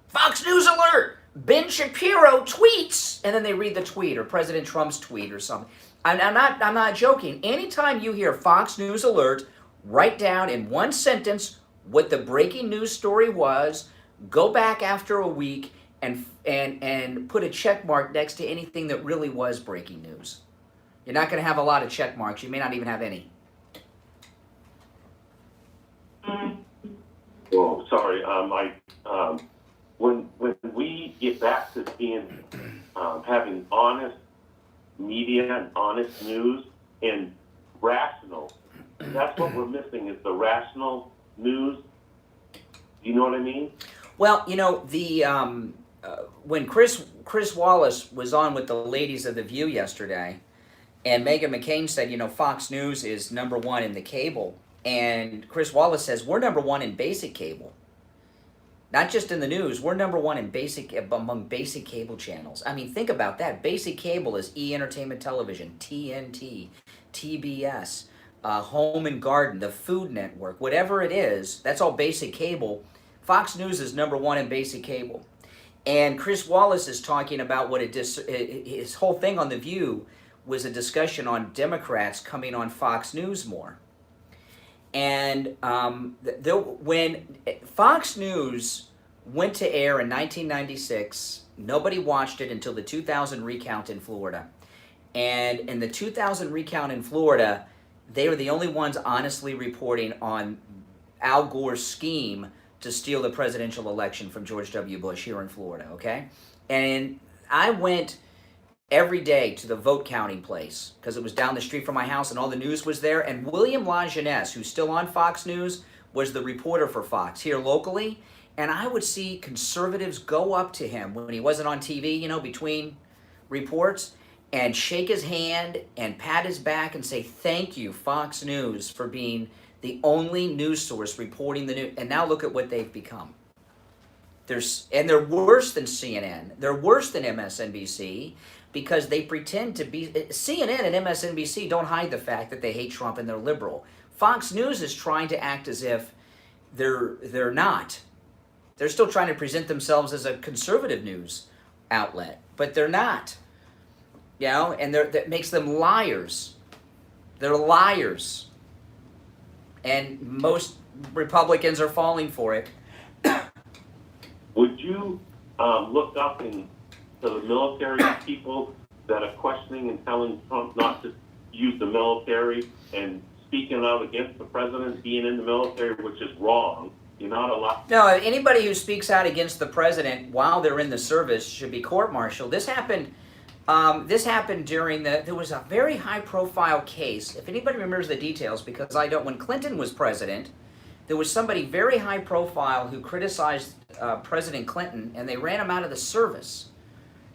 Fox News Alert, Ben Shapiro tweets, and then they read the tweet, or President Trump's tweet or something. I'm not joking. Anytime you hear Fox News Alert, write down in one sentence what the breaking news story was, go back after a week, and put a check mark next to anything that really was breaking news. You're not going to have a lot of check marks. You may not even have any. Well, sorry. When we get back to being having honest media and honest news and rational, that's what we're missing, is the rational news. You know what I mean? Well, you know, when Chris Wallace was on with the ladies of The View yesterday, and Meghan McCain said, you know, Fox News is #1 in the cable, and Chris Wallace says, we're #1 in basic cable. Not just in the news, we're #1 in among basic cable channels. I mean, think about that. Basic cable is E! Entertainment Television, TNT, TBS, Home and Garden, the Food Network, whatever it is, that's all basic cable. Fox News is #1 in basic cable. And Chris Wallace is talking about what his whole thing on The View was a discussion on Democrats coming on Fox News more. And when Fox News went to air in 1996, nobody watched it until the 2000 recount in Florida. And in the 2000 recount in Florida, They were the only ones honestly reporting on Al Gore's scheme to steal the presidential election from George W. Bush here in Florida, okay? And I went every day to the vote counting place because it was down the street from my house and all the news was there. And William LaJeunesse, who's still on Fox News, was the reporter for Fox here locally. And I would see conservatives go up to him when he wasn't on TV, you know, between reports, and shake his hand and pat his back and say, thank you, Fox News, for being the only news source reporting the news. And now look at what they've become. They're worse than CNN. They're worse than MSNBC because they pretend to be. CNN and MSNBC don't hide the fact that they hate Trump and they're liberal. Fox News is trying to act as if they're not. They're still trying to present themselves as a conservative news outlet, but they're not. You know, and that makes them liars. They're liars. And most Republicans are falling for it. Would you look up into the military people that are questioning and telling Trump not to use the military and speaking out against the president being in the military, which is wrong? You're not allowed. No, anybody who speaks out against the president while they're in the service should be court-martialed. This happened during there was a very high-profile case. If anybody remembers the details, because I don't, when Clinton was president, there was somebody very high-profile who criticized President Clinton, and they ran him out of the service.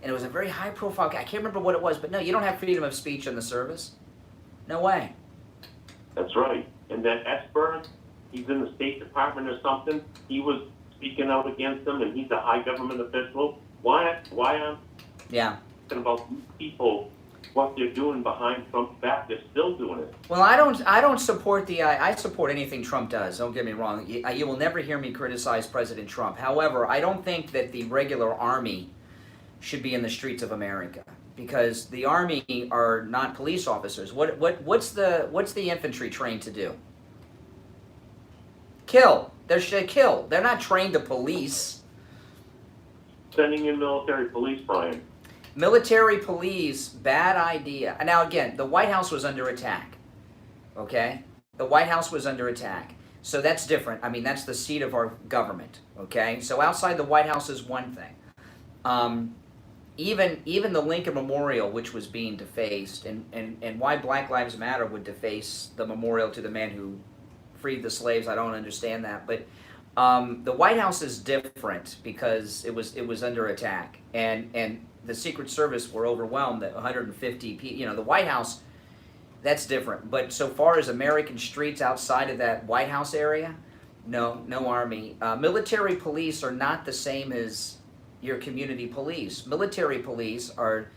And it was a very high-profile case. I can't remember what it was, but no, you don't have freedom of speech in the service. No way. That's right. And that Esper, he's in the State Department or something. He was speaking out against them, and he's a high government official. Why aren't about these people, what they're doing behind Trump's back? They're still doing it. Well, I don't support I support anything Trump does. Don't get me wrong. You will never hear me criticize President Trump. However, I don't think that the regular army should be in the streets of America because the army are not police officers. What's the infantry trained to do? Kill. They're kill. They're not trained to police. Sending in military police, Brian. Military police, bad idea. Now again, the White House was under attack, okay? The White House was under attack. So that's different. I mean, that's the seat of our government, okay? So outside the White House is one thing. Even the Lincoln Memorial, which was being defaced, and why Black Lives Matter would deface the memorial to the man who freed the slaves, I don't understand that. But the White House is different because it was under attack, and the Secret Service were overwhelmed at 150 people. You know, the White House, that's different. But so far as American streets outside of that White House area, no army. Military police are not the same as your community police. Military police are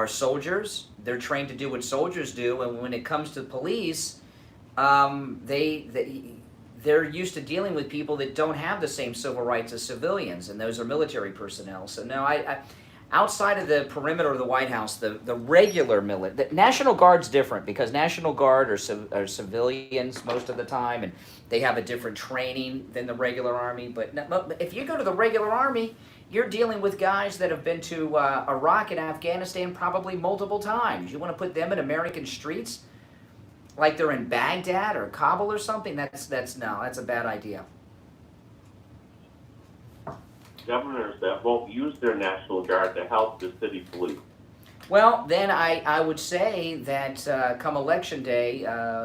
soldiers. They're trained to do what soldiers do, and when it comes to police, they're used to dealing with people that don't have the same civil rights as civilians, and those are military personnel. So no, outside of the perimeter of the White House, the regular military, the National Guard's different because National Guard are civilians most of the time, and they have a different training than the regular Army. But if you go to the regular Army, you're dealing with guys that have been to Iraq and Afghanistan probably multiple times. You want to put them in American streets like they're in Baghdad or Kabul or something? That's a bad idea. Governors that won't use their National Guard to help the city police. Well, then I would say that come election day,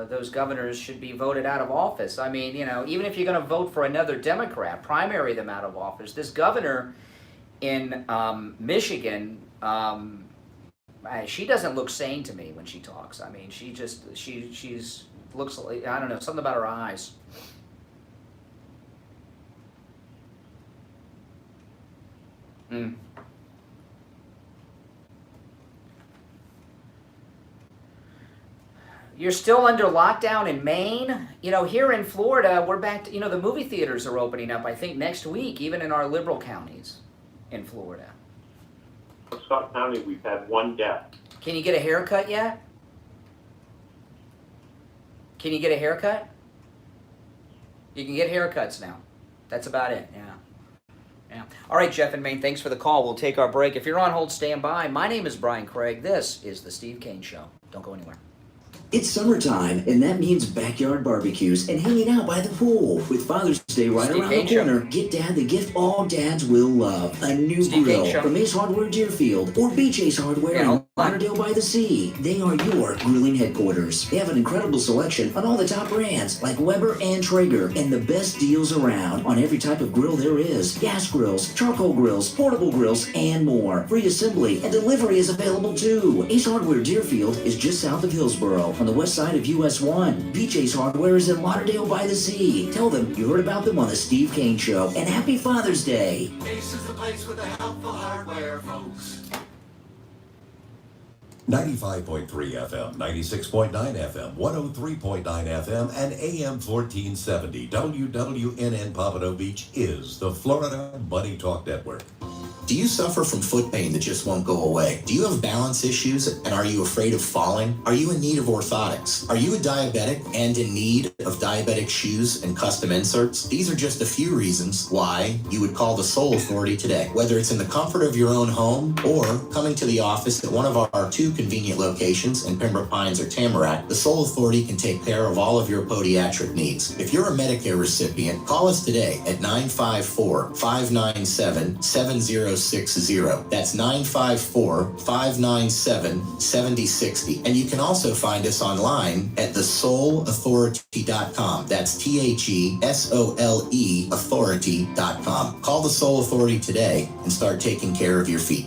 those governors should be voted out of office. I mean, you know, even if you're going to vote for another Democrat, primary them out of office. This governor in Michigan, she doesn't look sane to me when she talks. I mean, she's looks like, I don't know, something about her eyes. You're still under lockdown in Maine? You know, here in Florida, we're back to, you know, the movie theaters are opening up, I think, next week, even in our liberal counties in Florida. In Scott County, we've had one death. Can you get a haircut yet? Can you get a haircut? You can get haircuts now. That's about it, yeah. All right, Jeff in Maine, thanks for the call. We'll take our break. If you're on hold, stand by. My name is Brian Craig. This is The Steve Kane Show. Don't go anywhere. It's summertime, and that means backyard barbecues and hanging out by the pool. With Father's Day right Steve around Kane the corner, get Dad the gift all dads will love. A new Steve Kane grill Show. from Ace Hardware Deerfield or Beach Ace Hardware in Lauderdale by the Sea. They are your grilling headquarters. They have an incredible selection on all the top brands like Weber and Traeger and the best deals around on every type of grill there is. Gas grills, charcoal grills, portable grills, and more. Free assembly and delivery is available too. Ace Hardware Deerfield is just south of Hillsboro on the west side of US 1. Beach Ace Hardware is in Lauderdale by the Sea. Tell them you heard about them on the Steve Kane Show. And happy Father's Day. Ace is the place with the helpful hardware, folks. 95.3 FM, 96.9 FM, 103.9 FM, and AM 1470. WWNN Pompano Beach is the Florida Money Talk Network. Do you suffer from foot pain that just won't go away? Do you have balance issues and are you afraid of falling? Are you in need of orthotics? Are you a diabetic and in need of diabetic shoes and custom inserts? These are just a few reasons why you would call the Soul Authority today. Whether it's in the comfort of your own home or coming to the office at one of our 2 convenient locations in Pembroke Pines or Tamarack, the Soul Authority can take care of all of your podiatric needs. If you're a Medicare recipient, call us today at 954-597-7060. That's 954-597-7060. And you can also find us online at thesoulauthority.com. That's THESOLE authority.com. Call the Soul Authority today and start taking care of your feet.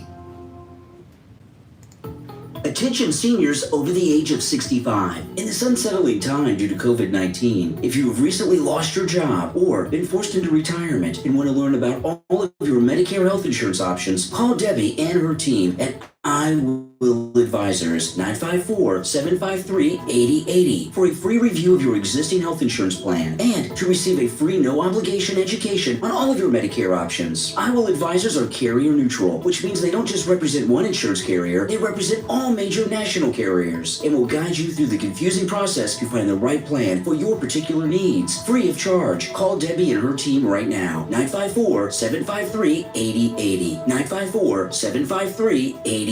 Attention seniors over the age of 65. In this unsettling time due to COVID-19, if you have recently lost your job or been forced into retirement and want to learn about all of your Medicare health insurance options, call Debbie and her team at I Will Advisors, 954-753-8080 for a free review of your existing health insurance plan and to receive a free no-obligation education on all of your Medicare options. I Will Advisors are carrier neutral, which means they don't just represent one insurance carrier, they represent all major national carriers and will guide you through the confusing process to find the right plan for your particular needs. Free of charge. Call Debbie and her team right now, 954-753-8080, 954-753-8080.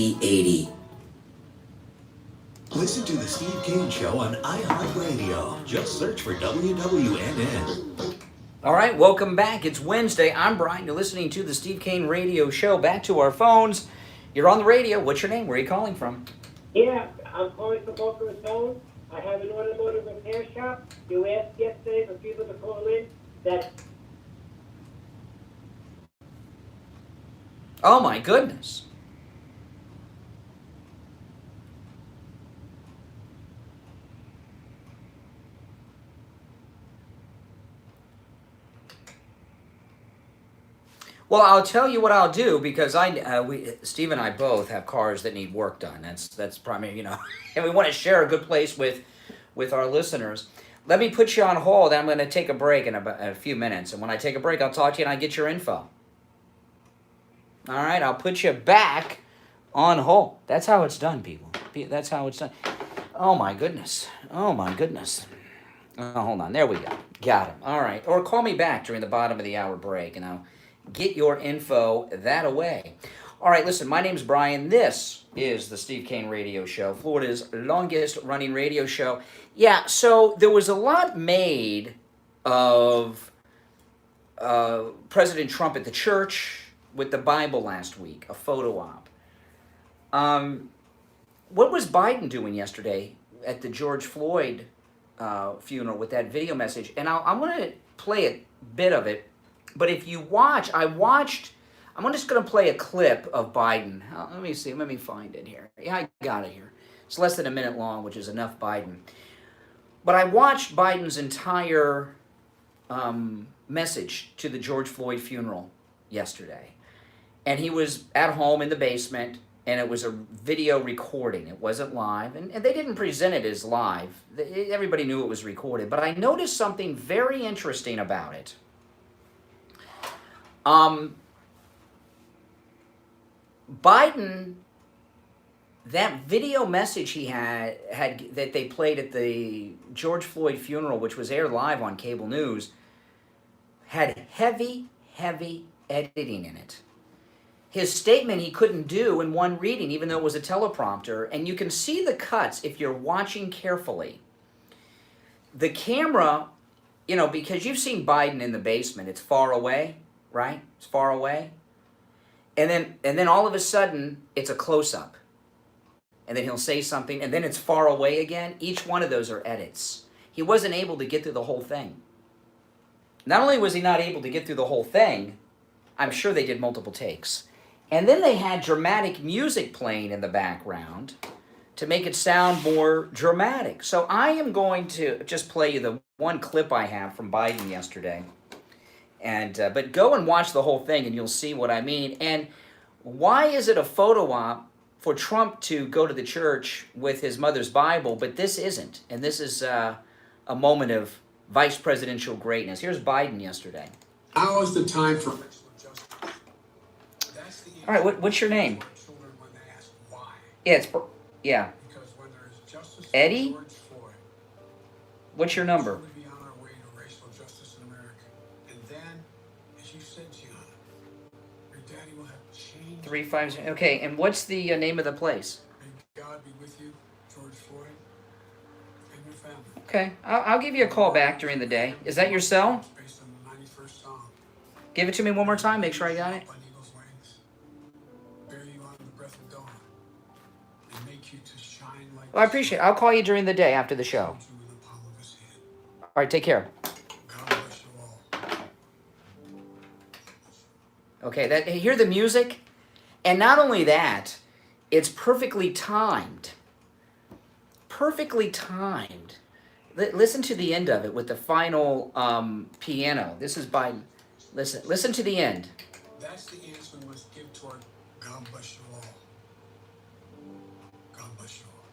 Listen to the Steve Kane Show on iHeartRadio. Just search for WWNN. All right, welcome back. It's Wednesday. I'm Brian. You're listening to the Steve Kane Radio Show. Back to our phones. You're on the radio. What's your name? Where are you calling from? Yeah, I'm calling from Boca Raton. I have an automotive repair shop. You asked yesterday for people to call in. Oh, my goodness. Well, I'll tell you what I'll do because Steve and I both have cars that need work done. That's primary, and we want to share a good place with our listeners. Let me put you on hold. I'm going to take a break in a few minutes, and when I take a break, I'll talk to you and I get your info. All right, I'll put you back on hold. That's how it's done, people. That's how it's done. Oh my goodness. Oh my goodness. Oh, hold on. There we go. Got him. All right. Or call me back during the bottom of the hour break, and I'll get your info that away. All right, listen, my name's Brian. This is the Steve Kane Radio Show, Florida's longest running radio show. Yeah, so there was a lot made of President Trump at the church with the Bible last week, a photo op. What was Biden doing yesterday at the George Floyd funeral with that video message? And I'm going to play a bit of it. But if you watch, I'm just going to play a clip of Biden. Let me see. Let me find it here. Yeah, I got it here. It's less than a minute long, which is enough Biden. But I watched Biden's entire message to the George Floyd funeral yesterday. And he was at home in the basement, and it was a video recording. It wasn't live. And they didn't present it as live. Everybody knew it was recorded. But I noticed something very interesting about it. Biden, that video message he had that they played at the George Floyd funeral, which was aired live on cable news, had heavy editing in it. his statement he couldn't do in one reading, even though it was a teleprompter. And you can see the cuts if you're watching carefully. The camera, you know, because you've seen Biden in the basement, it's far away, right? It's far away. And then all of a sudden, it's a close-up. And then he'll say something, and then it's far away again. Each one of those are edits. He wasn't able to get through the whole thing. Not only was he not able to get through the whole thing, I'm sure they did multiple takes. And then they had dramatic music playing in the background to make it sound more dramatic. So I am going to just play you the one clip I have from Biden yesterday. And but go and watch the whole thing and you'll see what I mean. And why is it a photo op for Trump to go to the church with his mother's Bible, but this isn't? And this is a moment of vice presidential greatness. Here's Biden yesterday. Now is the time for... All right, what's your name? Yeah, yeah. Eddie? What's your number? 350. Okay, and what's the name of the place? May God be with you, George Floyd, and your family. Okay, I'll give you a call back during the day. Is that your cell? Based on the 91st Psalm. Give it to me one more time. Make sure I got it. On eagle's wings, bear you on the breath of dawn, and make you to shine like. Well, I appreciate it. I'll call you during the day after the show. All right, take care. Okay, hear the music? And not only that, it's perfectly timed. Perfectly timed. Listen to the end of it with the final piano. This is Biden. Listen to the end. That's the answer we must give toward God bless you all. God bless you all.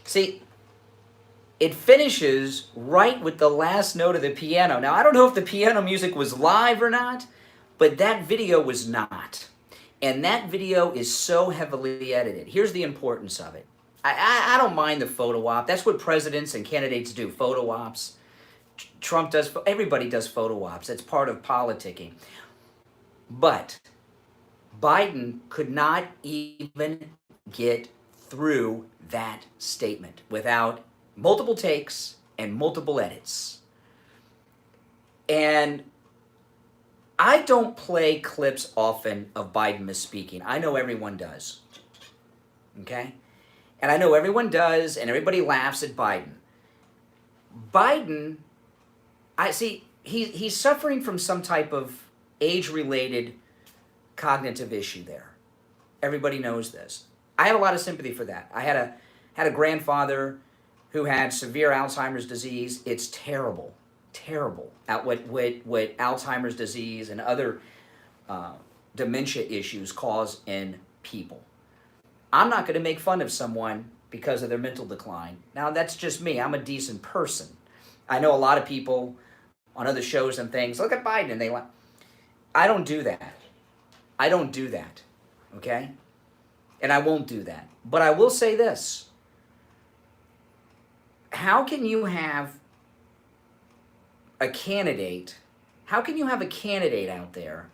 See, it finishes right with the last note of the piano. Now, I don't know if the piano music was live or not, but that video was not. And that video is so heavily edited. Here's the importance of it. I don't mind the photo op. That's what presidents and candidates do, photo ops. Trump does, everybody does photo ops. It's part of politicking. But Biden could not even get through that statement without multiple takes and multiple edits. And I don't play clips often of Biden misspeaking. I know everyone does. Okay? And I know everyone does, and everybody laughs at Biden. Biden, I see, he's suffering from some type of age-related cognitive issue there. Everybody knows this. I have a lot of sympathy for that. I had a grandfather who had severe Alzheimer's disease. It's terrible, terrible at what Alzheimer's disease and other dementia issues cause in people. I'm not going to make fun of someone because of their mental decline. Now, that's just me. I'm a decent person. I know a lot of people on other shows and things, look at Biden, and they like. I don't do that. I don't do that, okay? And I won't do that. But I will say this. How can you have a candidate out there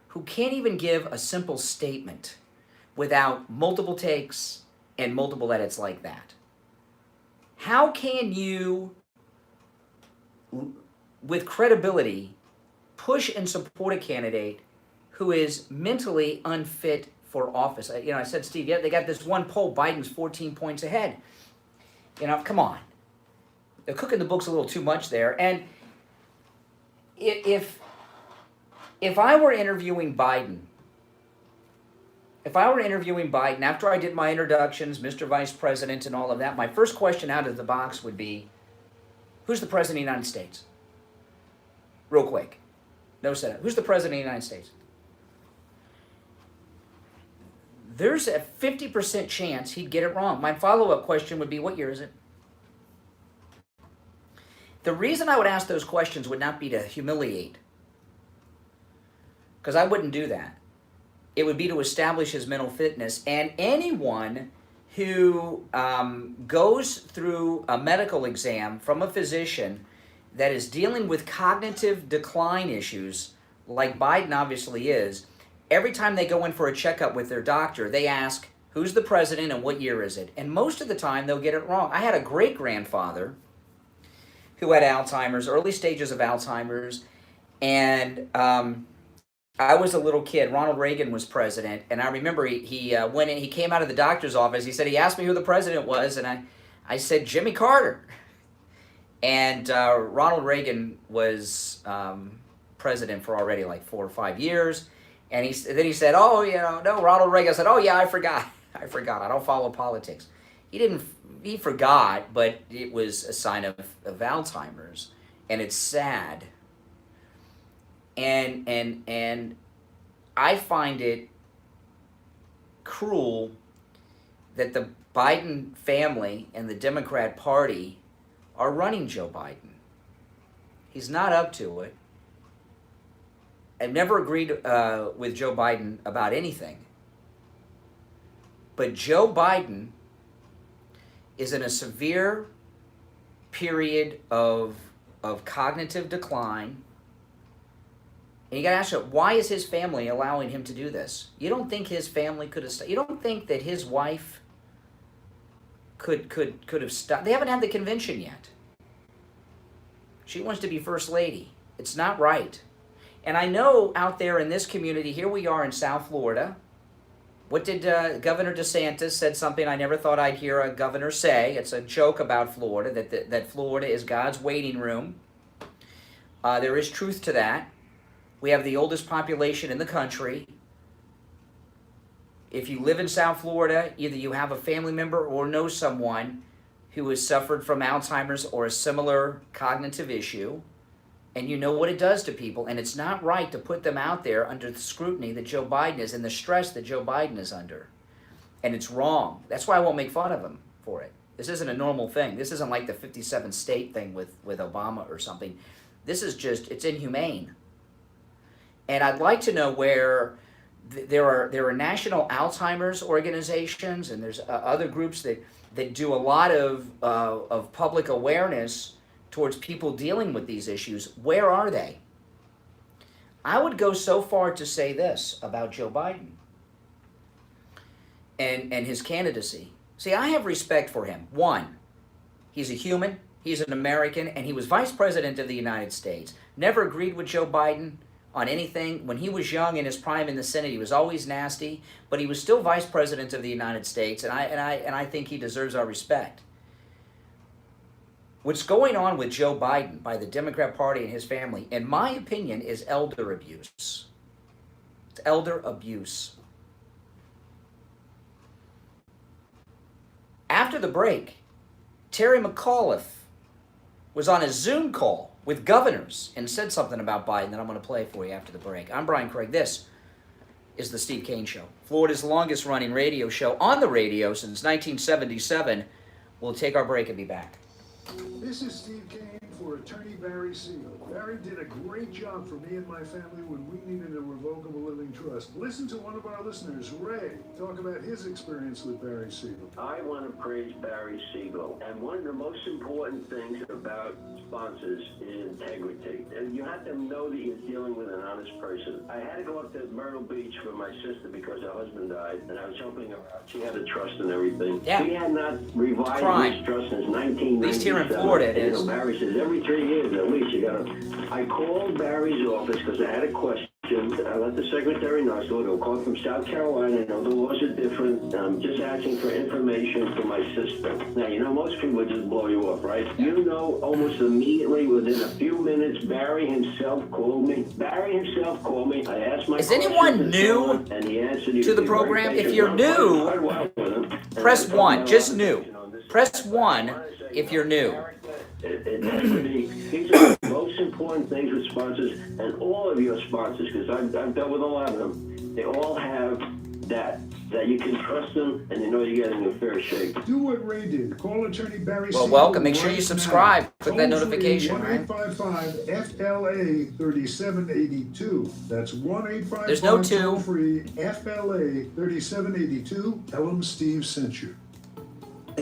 who can't even give a simple statement without multiple takes and multiple edits like that? How can you, with credibility, push and support a candidate who is mentally unfit for office? You know, I said, Steve, yeah, they got this one poll, Biden's 14 points ahead. You know, come on. They're cooking the books a little too much there. And if I were interviewing Biden, after I did my introductions, Mr. Vice President and all of that, my first question out of the box would be, who's the President of the United States? Real quick. No setup. Who's the President of the United States? There's a 50% chance he'd get it wrong. My follow-up question would be, what year is it? The reason I would ask those questions would not be to humiliate, because I wouldn't do that. It would be to establish his mental fitness. And anyone who goes through a medical exam from a physician that is dealing with cognitive decline issues like Biden obviously is, every time they go in for a checkup with their doctor, they ask, who's the president and what year is it? And most of the time, they'll get it wrong. I had a great-grandfather who had Alzheimer's, early stages of Alzheimer's, and I was a little kid. Ronald Reagan was president, and I remember he went in, he came out of the doctor's office. He said, he asked me who the president was, and I said, Jimmy Carter. And Ronald Reagan was president for already like 4 or 5 years. And then he said, oh, no, Ronald Reagan. I said, oh, yeah, I forgot. I don't follow politics. He forgot, but it was a sign of Alzheimer's. And it's sad. And I find it cruel that the Biden family and the Democrat Party are running Joe Biden. He's not up to it. I've never agreed with Joe Biden about anything. But Joe Biden is in a severe period of cognitive decline. And you got to ask yourself, why is his family allowing him to do this? You don't think his family could have stopped? You don't think that his wife could have stopped? They haven't had the convention yet. She wants to be first lady. It's not right. And I know out there in this community, here we are in South Florida. What did Governor DeSantis said something I never thought I'd hear a governor say. It's a joke about Florida, that Florida is God's waiting room. There is truth to that. We have the oldest population in the country. If you live in South Florida, either you have a family member or know someone who has suffered from Alzheimer's or a similar cognitive issue, and you know what it does to people, and it's not right to put them out there under the scrutiny that Joe Biden is and the stress that Joe Biden is under. And it's wrong. That's why I won't make fun of him for it. This isn't a normal thing. This isn't like the 57 state thing with Obama or something. This is just, it's inhumane. And I'd like to know where there are national Alzheimer's organizations, and there's other groups that do a lot of public awareness towards people dealing with these issues. Where are they? I would go so far to say this about Joe Biden and his candidacy. See, I have respect for him. One, he's a human, he's an American, and he was vice president of the United States. Never agreed with Joe Biden on anything. When he was young in his prime in the Senate, he was always nasty, but he was still vice president of the United States, and I think he deserves our respect. What's going on with Joe Biden by the Democrat Party and his family, in my opinion, is elder abuse. It's elder abuse. After the break, Terry McAuliffe was on a Zoom call with governors and said something about Biden that I'm going to play for you after the break. I'm Brian Craig. This is The Steve Kane Show, Florida's longest running radio show on the radio since 1977. We'll take our break and be back. This is Steve Kane for attorney Barry Siegel. Barry did a great job for me and my family when we needed a revocable living trust. Listen to one of our listeners, Ray, talk about his experience with Barry Siegel. I want to praise Barry Siegel. And one of the most important things about sponsors is integrity. And you have to know that you're dealing with an honest person. I had to go up to Myrtle Beach for my sister because her husband died, and I was helping her out. She had a trust and everything. Yeah. He had not revised his trust since 1997. At least here in Florida it is. Barry says every 3 years at least you got to... I called Barry's office because I had a question. I let the secretary know. I said, look, I'm calling from South Carolina. I know the laws are different. I'm just asking for information for my sister. Now, you know, most people would just blow you off, right? You know, almost immediately, within a few minutes, Barry himself called me. I asked my Is anyone new and he answered, to the program? If you're new, press 1. Just new. Press 1 if you're new. These are the most important things with sponsors, and all of your sponsors, because I've dealt with a lot of them, they all have that you can trust them and you know you're getting a fair shake. Do what Ray did. Call attorney Barry Well, Siegel welcome. Make sure you right subscribe. now. Click that notification, right? 1-855-FLA-3782. That's 1-855 There's no 2. free FLA-3782. Tell them Steve sent you.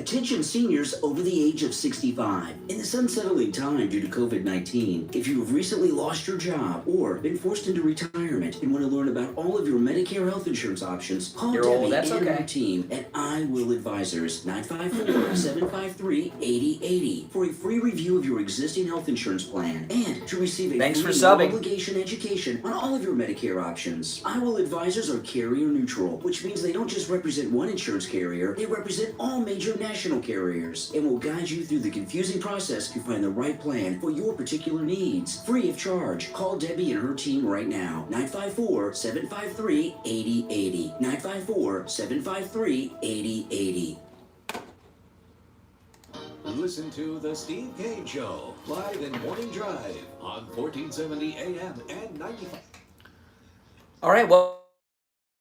Attention seniors over the age of 65. In this unsettling time due to COVID-19, if you have recently lost your job or been forced into retirement and want to learn about all of your Medicare health insurance options, call You're Debbie old, that's and okay. her team at I Will Advisors, 954-753-8080 for a free review of your existing health insurance plan and to receive a Thanks free for subbing. no-obligation education on all of your Medicare options. I Will Advisors are carrier neutral, which means they don't just represent one insurance carrier, they represent all major national carriers and will guide you through the confusing process to find the right plan for your particular needs. Free of charge. Call Debbie and her team right now. 954-753-8080. 954-753-8080. Listen to The Steve Kane Show, live in Morning Drive on 1470 AM and 95. All right, well,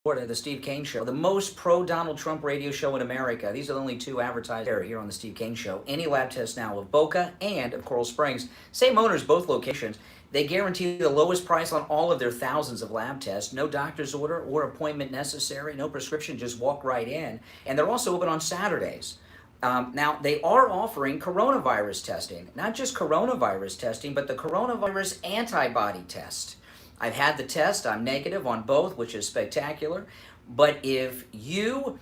the Steve Kane Show, the most pro-Donald Trump radio show in America. These are the only two advertised here on the Steve Kane Show. Any lab test now of Boca and of Coral Springs. Same owners, both locations. They guarantee the lowest price on all of their thousands of lab tests. No doctor's order or appointment necessary. No prescription, just walk right in. And they're also open on Saturdays. Now, they are offering coronavirus testing. Not just coronavirus testing, but the coronavirus antibody test. I've had the test. I'm negative on both, which is spectacular. But if you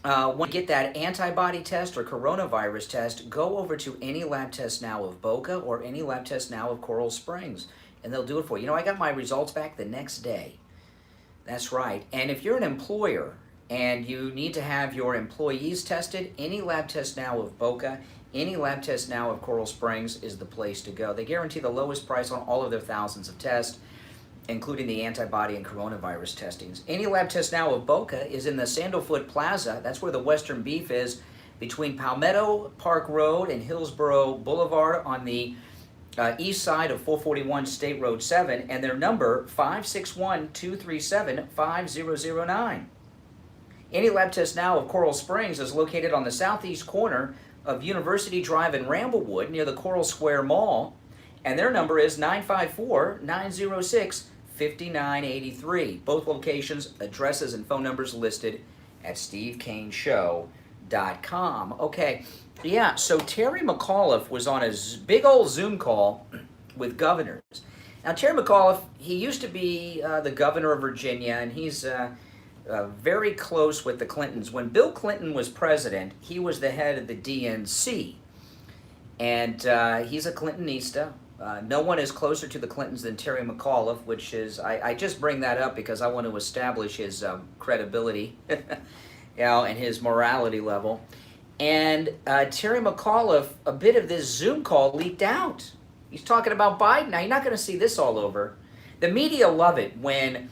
want to get that antibody test or coronavirus test, go over to any lab test now of Boca or any lab test now of Coral Springs, and they'll do it for you. You know, I got my results back the next day. That's right. And if you're an employer and you need to have your employees tested, any lab test now of Boca, any lab test now of Coral Springs is the place to go. They guarantee the lowest price on all of their thousands of tests, including the antibody and coronavirus testings. Any lab test now of Boca is in the Sandalfoot Plaza. That's where the Western Beef is, between Palmetto Park Road and Hillsborough Boulevard on the east side of 441 State Road 7, and their number 561-237-5009. Any lab test now of Coral Springs is located on the southeast corner of University Drive in Ramblewood near the Coral Square Mall, and their number is 954-906-5983. Both locations, addresses, and phone numbers listed at stevekaneshow.com. Okay, yeah, so Terry McAuliffe was on a big old Zoom call with governors. Now, Terry McAuliffe, he used to be the governor of Virginia, and he's very close with the Clintons. When Bill Clinton was president, he was the head of the DNC, and he's a Clintonista. No one is closer to the Clintons than Terry McAuliffe, which is, I just bring that up because I want to establish his credibility, you know, and his morality level. And Terry McAuliffe, a bit of this Zoom call leaked out. He's talking about Biden. Now, you're not going to see this all over. The media love it when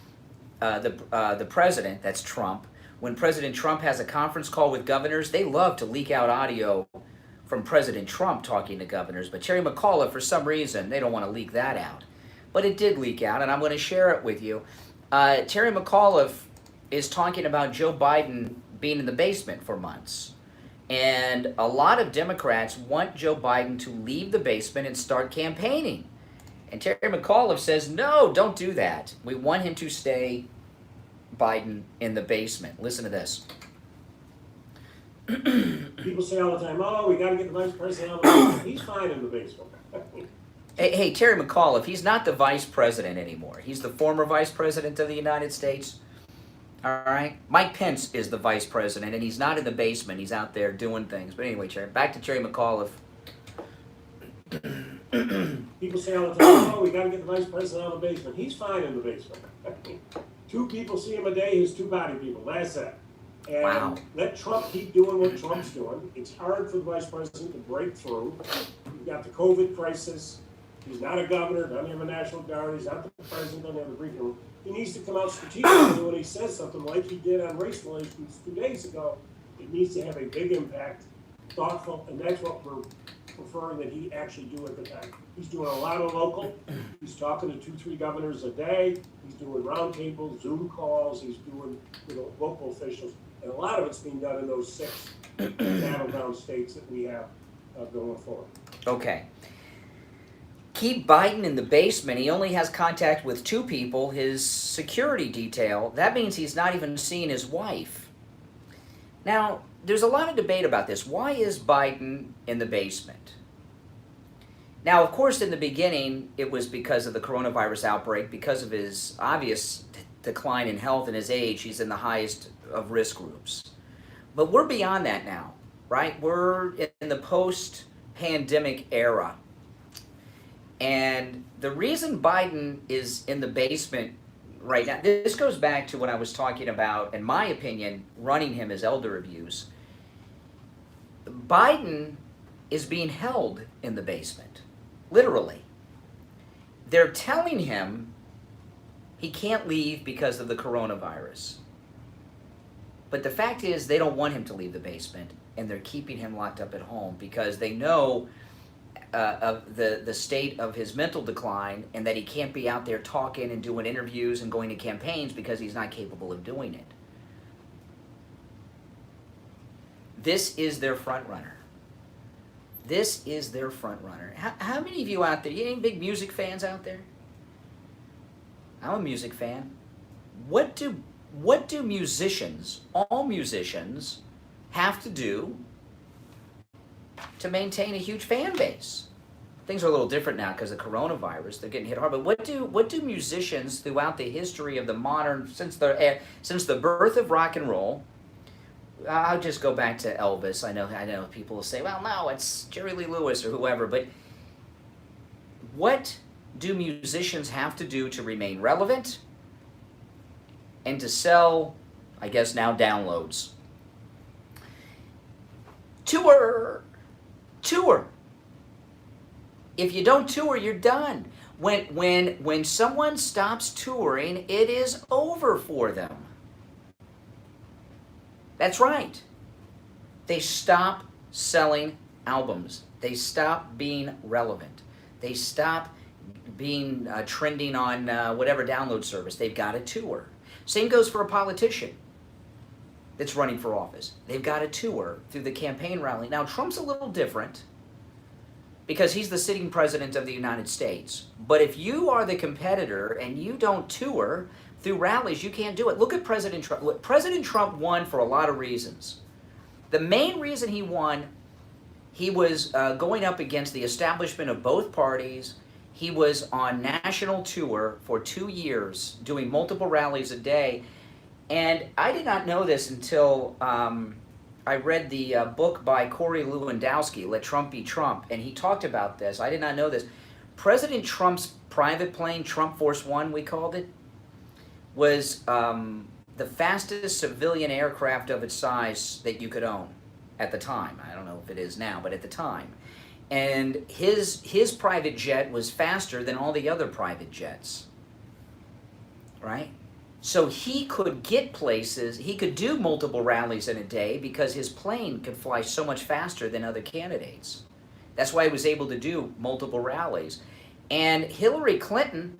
the president, that's Trump, when President Trump has a conference call with governors, they love to leak out audio from President Trump talking to governors. But Terry McAuliffe, for some reason, they don't want to leak that out. But it did leak out, and I'm going to share it with you. Terry McAuliffe is talking about Joe Biden being in the basement for months. And a lot of Democrats want Joe Biden to leave the basement and start campaigning. And Terry McAuliffe says, no, don't do that. We want him to stay, Biden, in the basement. Listen to this. People say all the time, oh, we got to get the vice president out of the basement. He's fine in the basement. Hey, Terry McAuliffe, he's not the vice president anymore. He's the former vice president of the United States. All right? Mike Pence is the vice president, and he's not in the basement. He's out there doing things. But anyway, back to Terry McAuliffe. People say all the time, oh, we got to get the vice president out of the basement. He's fine in the basement. 2 people see him a day, he's 2 body people. That's it. And wow. Let Trump keep doing what Trump's doing. It's hard for the vice president to break through. You've got the COVID crisis. He's not a governor, doesn't have a National Guard. He's not the president, doesn't have a briefing room. He needs to come out strategically when he says something like he did on race relations 2 days ago. It needs to have a big impact, thoughtful, and that's what we're preferring that he actually do at the time. He's doing a lot of local. He's talking to 2-3 governors a day. He's doing roundtables, Zoom calls. He's doing local officials. And a lot of it's being done in those 6 battleground states that we have going forward. Okay. Keep Biden in the basement. He only has contact with 2 people, his security detail. That means he's not even seeing his wife. Now, there's a lot of debate about this. Why is Biden in the basement? Now, of course, in the beginning, it was because of the coronavirus outbreak, because of his obvious decline in health and his age. He's in the highest of risk groups. But we're beyond that now, right? We're in the post-pandemic era. And the reason Biden is in the basement right now, this goes back to what I was talking about, in my opinion, running him as elder abuse. Biden is being held in the basement, literally. They're telling him he can't leave because of the coronavirus. But the fact is, they don't want him to leave the basement, and they're keeping him locked up at home because they know of the state of his mental decline, and that he can't be out there talking and doing interviews and going to campaigns because he's not capable of doing it. This is their front runner. This is their front runner. How many of you out there, you ain't big music fans out there? I'm a music fan. What do musicians, all musicians, have to do to maintain a huge fan base? Things are a little different now because of coronavirus. They're getting hit hard. But what do musicians throughout the history of the modern, since the birth of rock and roll? I'll just go back to Elvis. I know people will say, well, no, it's Jerry Lee Lewis or whoever. But what do musicians have to do to remain relevant and to sell, I guess now, downloads? Tour. If you don't tour, you're done. When someone stops touring, it is over for them. That's right. They stop selling albums. They stop being relevant. They stop being trending on whatever download service. They've got to tour. Same goes for a politician that's running for office. They've got to tour through the campaign rally. Now, Trump's a little different because he's the sitting president of the United States. But if you are the competitor and you don't tour through rallies, you can't do it. Look at President Trump. Look, President Trump won for a lot of reasons. The main reason he won, he was going up against the establishment of both parties. He was on national tour for 2 years, doing multiple rallies a day. And I did not know this until I read the book by Corey Lewandowski, Let Trump Be Trump, and he talked about this. I did not know this. President Trump's private plane, Trump Force One, we called it, was the fastest civilian aircraft of its size that you could own at the time. I don't know if it is now, but at the time. And his private jet was faster than all the other private jets, right? So he could get places, he could do multiple rallies in a day because his plane could fly so much faster than other candidates. That's why he was able to do multiple rallies. And Hillary Clinton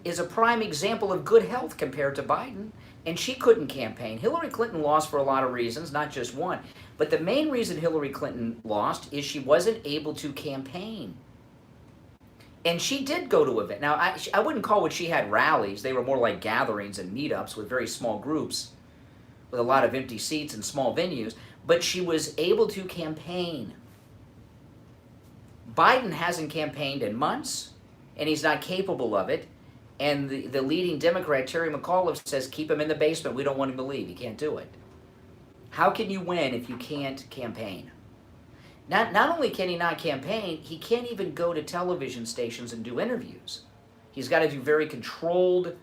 is a prime example of good health compared to Biden, and she couldn't campaign. Hillary Clinton lost for a lot of reasons, not just one. But the main reason Hillary Clinton lost is she wasn't able to campaign. And she did go to events. Now, I wouldn't call what she had rallies. They were more like gatherings and meetups with very small groups with a lot of empty seats and small venues. But she was able to campaign. Biden hasn't campaigned in months, and he's not capable of it. And the leading Democrat, Terry McAuliffe, says keep him in the basement. We don't want him to leave. He can't do it. How can you win if you can't campaign? Not only can he not campaign, he can't even go to television stations and do interviews. He's got to do very controlled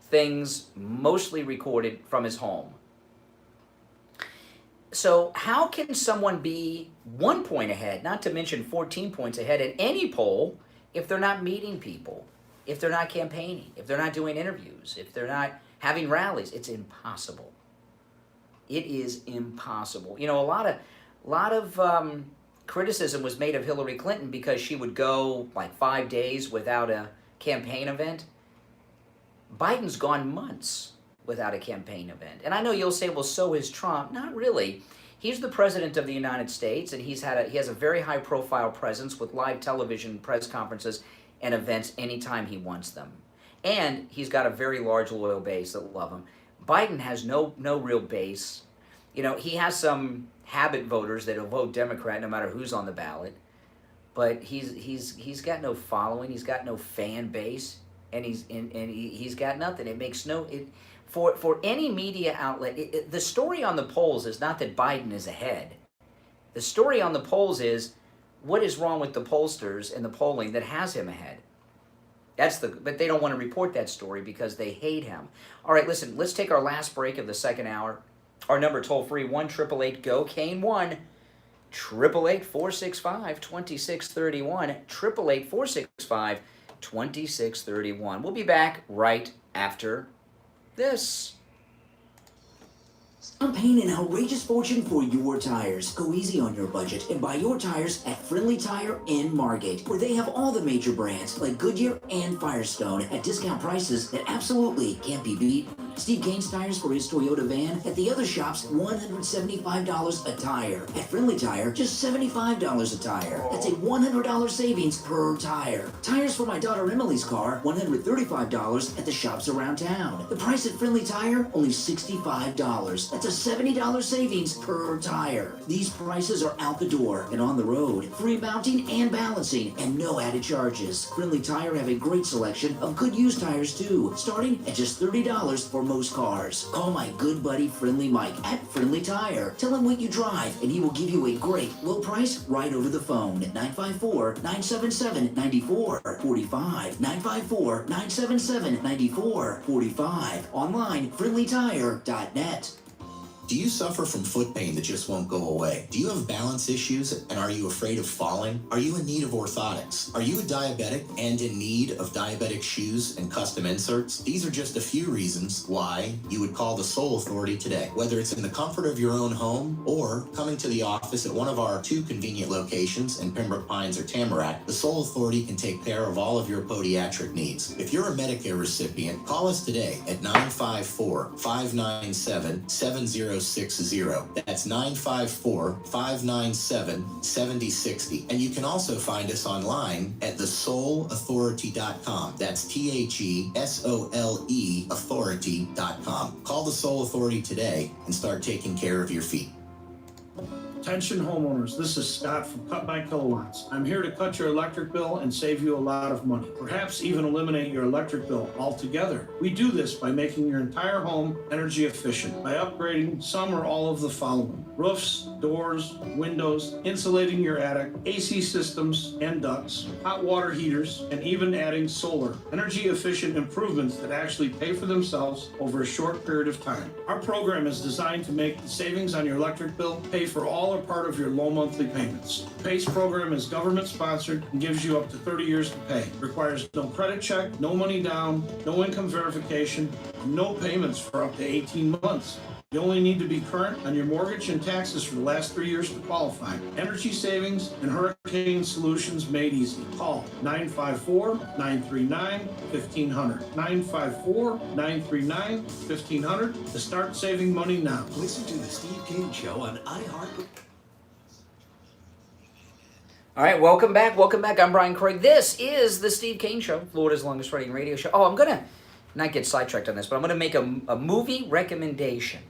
things, mostly recorded from his home. So how can someone be 1 point ahead, not to mention 14 points ahead at any poll, if they're not meeting people, if they're not campaigning, if they're not doing interviews, if they're not having rallies? It's impossible. It is impossible. You know, a lot of criticism was made of Hillary Clinton because she would go like 5 days without a campaign event. Biden's gone months without a campaign event. And I know you'll say, well, so is Trump. Not really. He's the president of the United States, and he has a very high-profile presence with live television press conferences and events anytime he wants them. And he's got a very large loyal base that love him. Biden has no real base. You know, he has some habit voters that'll vote Democrat no matter who's on the ballot, but he's got no following, he's got no fan base, and he's got nothing. It makes no for any media outlet. The story on the polls is not that Biden is ahead. The story on the polls is what is wrong with the pollsters and the polling that has him ahead. But they don't want to report that story because they hate him. All right, listen, let's take our last break of the second hour. Our number toll free 1-888-GO Kane 1-888-465-2631 888-465-2631. We'll be back right after this. I'm paying an outrageous fortune for your tires. Go easy on your budget and buy your tires at Friendly Tire in Margate, where they have all the major brands like Goodyear and Firestone at discount prices that absolutely can't be beat. Steve Kane's tires for his Toyota van at the other shops, $175 a tire. At Friendly Tire, just $75 a tire. That's a $100 savings per tire. Tires for my daughter Emily's car, $135 at the shops around town. The price at Friendly Tire, only $65. That's a $70 savings per tire. These prices are out the door and on the road. Free mounting and balancing and no added charges. Friendly Tire have a great selection of good used tires too, starting at just $30 for most cars. Call my good buddy Friendly Mike at Friendly Tire. Tell him what you drive and he will give you a great low price right over the phone at 954-977-9445. 954-977-9445. Online, friendlytire.net. Do you suffer from foot pain that just won't go away? Do you have balance issues and are you afraid of falling? Are you in need of orthotics? Are you a diabetic and in need of diabetic shoes and custom inserts? These are just a few reasons why you would call the Soul Authority today. Whether it's in the comfort of your own home or coming to the office at one of our 2 convenient locations in Pembroke Pines or Tamarack, the Soul Authority can take care of all of your podiatric needs. If you're a Medicare recipient, call us today at 954-597-7060. That's 954-597-7060. And you can also find us online at thesoulauthority.com. That's THESOLE authority.com. Call the Soul Authority today and start taking care of your feet. Attention homeowners, this is Scott from Cut by Kilowatts. I'm here to cut your electric bill and save you a lot of money, perhaps even eliminate your electric bill altogether. We do this by making your entire home energy efficient, by upgrading some or all of the following: roofs, doors, windows, insulating your attic, AC systems and ducts, hot water heaters, and even adding solar. Energy efficient improvements that actually pay for themselves over a short period of time. Our program is designed to make the savings on your electric bill pay for all or part of your low monthly payments. The PACE program is government sponsored and gives you up to 30 years to pay. Requires no credit check, no money down, no income verification, and no payments for up to 18 months. You only need to be current on your mortgage and taxes for the last 3 years to qualify. Energy savings and hurricane solutions made easy. Call 954-939-1500. 954-939-1500 to start saving money now. Listen to the Steve Kane Show on iHeart. All right, welcome back. Welcome back. I'm Brian Craig. This is the Steve Kane Show, Florida's longest running radio show. Oh, I'm going to not get sidetracked on this, but I'm going to make a movie recommendation.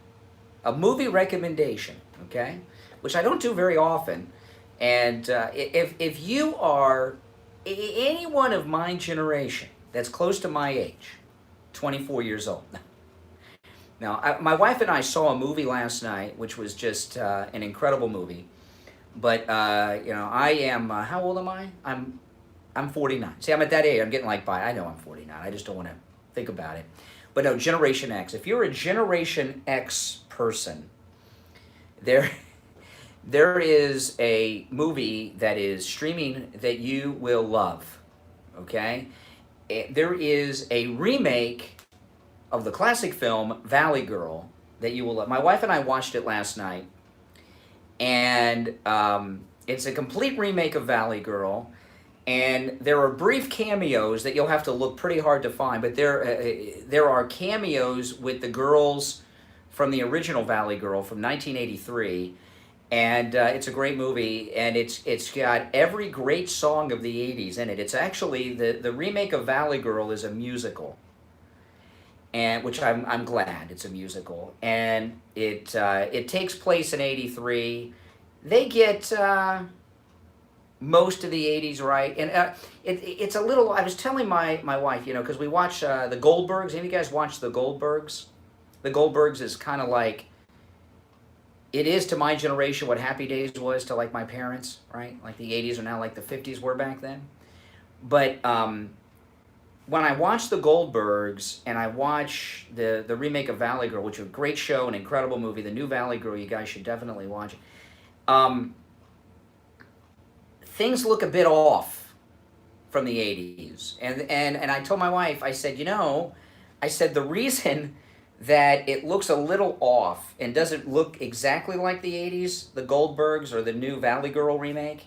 A movie recommendation, okay? Which I don't do very often. And if you are anyone of my generation that's close to my age, 24 years old. Now, my wife and I saw a movie last night, which was just an incredible movie. But, you know, I am, how old am I? I'm 49. See, I'm at that age. I'm getting like by. I know I'm 49. I just don't want to think about it. But no, Generation X. If you're a Generation X person, there is a movie that is streaming that you will love, okay? There is a remake of the classic film Valley Girl that you will love. My wife and I watched it last night, and it's a complete remake of Valley Girl. And there are brief cameos that you'll have to look pretty hard to find, but there are cameos with the girls from the original Valley Girl from 1983, and it's a great movie, and it's got every great song of the 80s in it. It's actually, the remake of Valley Girl is a musical. and which I'm glad it's a musical, and it takes place in '83. They get most of the '80s right, and it's a little. I was telling my wife, you know, because we watch the Goldbergs. Any of you guys watch the Goldbergs? The Goldbergs is kind of like, it is to my generation what Happy Days was to like my parents, right? Like the '80s are now like the '50s were back then. But when I watch the Goldbergs and I watch the remake of Valley Girl, which is a great show, an incredible movie, the new Valley Girl, you guys should definitely watch it. Things look a bit off from the '80s, and I told my wife, I said, you know, I said the reason that it looks a little off and doesn't look exactly like the '80s, the Goldbergs or the new Valley Girl remake,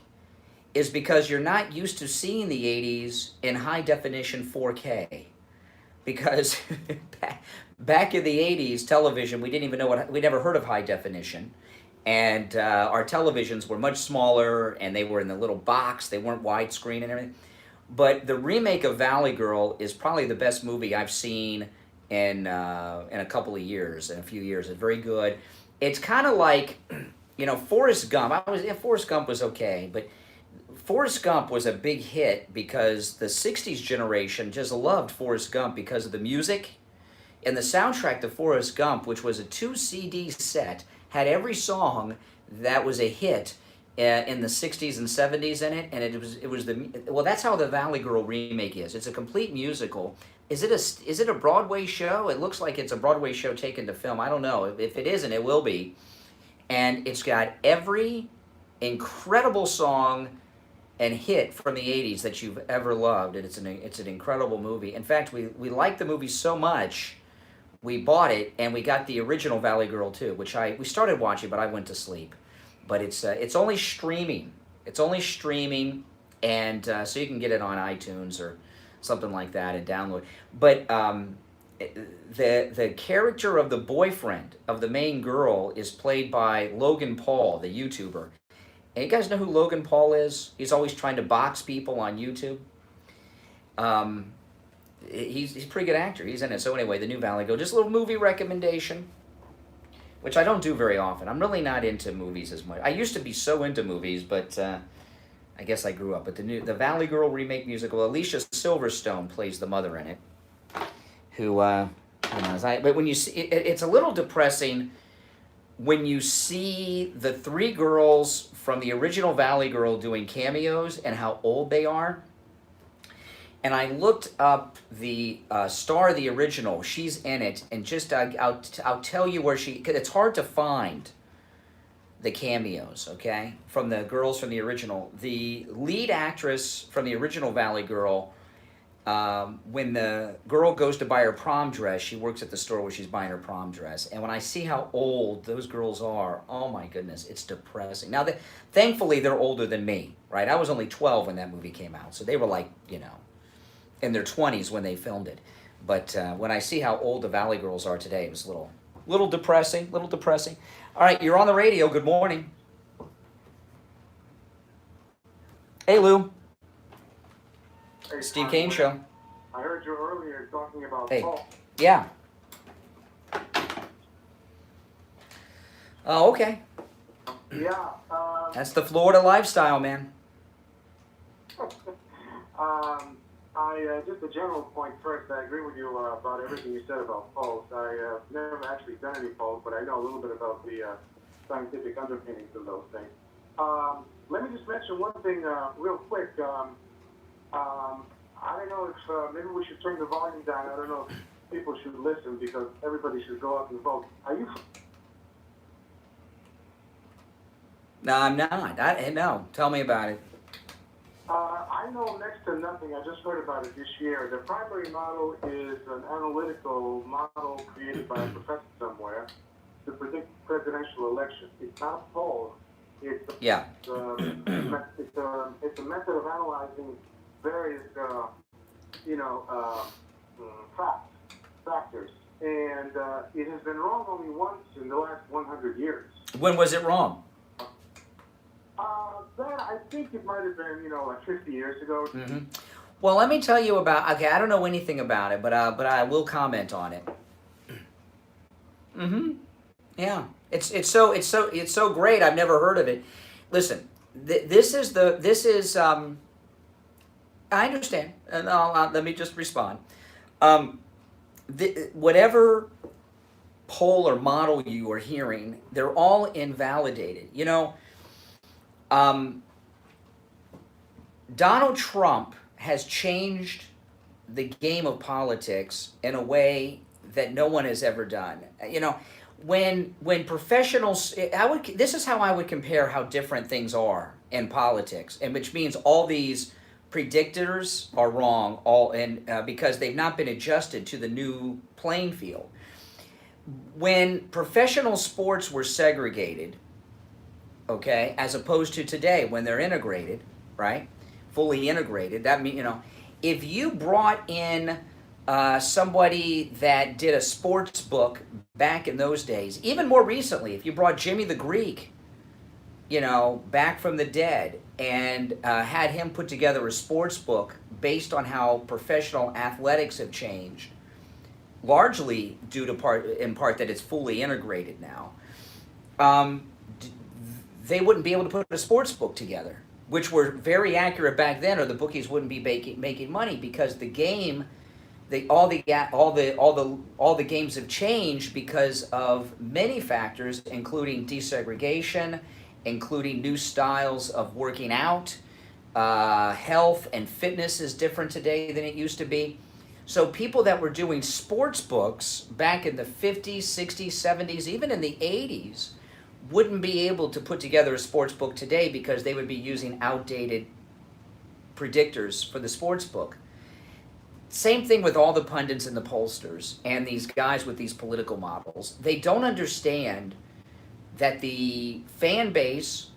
is because you're not used to seeing the '80s in high definition 4K. Because back in the '80s, television, we didn't even know we never heard of high definition. And our televisions were much smaller, and they were in the little box. They weren't widescreen and everything. But the remake of Valley Girl is probably the best movie I've seen in a couple of years, in a few years. It's very good. It's kind of like, you know, Forrest Gump. Forrest Gump was okay, but Forrest Gump was a big hit because the '60s generation just loved Forrest Gump because of the music. And the soundtrack to Forrest Gump, which was a 2-CD set, had every song that was a hit in the '60s and '70s in it, and it was well. That's how the Valley Girl remake is. It's a complete musical. Is it a Broadway show? It looks like it's a Broadway show taken to film. I don't know. If it isn't, it will be. And it's got every incredible song and hit from the '80s that you've ever loved, and it's an incredible movie. In fact, we liked the movie so much, we bought it, and we got the original Valley Girl too, which we started watching, but I went to sleep. But it's only streaming. It's only streaming, and so you can get it on iTunes or something like that and download. But the character of the boyfriend of the main girl is played by Logan Paul, the YouTuber. And you guys know who Logan Paul is? He's always trying to box people on YouTube. He's a pretty good actor. He's in it. So anyway, the new Valley Girl. Just a little movie recommendation, which I don't do very often. I'm really not into movies as much. I used to be so into movies, but I guess I grew up. But the Valley Girl remake musical, Alicia Silverstone plays the mother in it. Who, but when you see, it's a little depressing when you see the three girls from the original Valley Girl doing cameos and how old they are. And I looked up the star of the original. She's in it, and just I'll tell you where she. Cause it's hard to find the cameos, okay, from the girls from the original. The lead actress from the original Valley Girl, when the girl goes to buy her prom dress, she works at the store where she's buying her prom dress. And when I see how old those girls are, oh my goodness, it's depressing. Now, thankfully, they're older than me, right? I was only 12 when that movie came out, so they were like, you know, in their 20s when they filmed it. But when I see how old the Valley Girls are today, it was a little depressing, All right, you're on the radio. Good morning. Hey, Lou. Hey, Steve Kane Show. I heard you earlier talking about Hey. Paul. Yeah. Oh, okay. Yeah. That's the Florida lifestyle, man. Just a general point first. I agree with you about everything you said about polls. I never actually done any polls, but I know a little bit about the scientific underpinnings of those things. Let me just mention one thing real quick. I don't know if maybe we should turn the volume down. I don't know if people should listen because everybody should go out and vote. Are you? No, I'm not. No, tell me about it. I know next to nothing. I just heard about it this year. The primary model is an analytical model created by a professor somewhere to predict presidential elections. It's not a poll. It's a method of analyzing various, factors. And it has been wrong only once in the last 100 years. When was it wrong? That I think it might have been, like 50 years ago. Mm-hmm. Well, let me tell you about. Okay, I don't know anything about it, but I will comment on it. Mm-hmm. Yeah, it's so great. I've never heard of it. Listen, this is. I understand, and let me just respond. Whatever poll or model you are hearing, they're all invalidated. You know, Donald Trump has changed the game of politics in a way that no one has ever done. You know, when professionals, this is how I would compare how different things are in politics, and which means all these predictors are wrong, because they've not been adjusted to the new playing field. When professional sports were segregated, okay, as opposed to today when they're integrated, right, fully integrated, that means, you know, if you brought in somebody that did a sports book back in those days, even more recently, if you brought Jimmy the Greek, you know, back from the dead, and had him put together a sports book based on how professional athletics have changed, largely due to in part that it's fully integrated now, they wouldn't be able to put a sports book together, which were very accurate back then, or the bookies wouldn't be making money, because the game, all the games have changed because of many factors, including desegregation, including new styles of working out. Health and fitness is different today than it used to be. So people that were doing sports books back in the 50s, 60s, 70s, even in the 80s, wouldn't be able to put together a sports book today because they would be using outdated predictors for the sports book. Same thing with all the pundits and the pollsters and these guys with these political models. They don't understand that the fan base,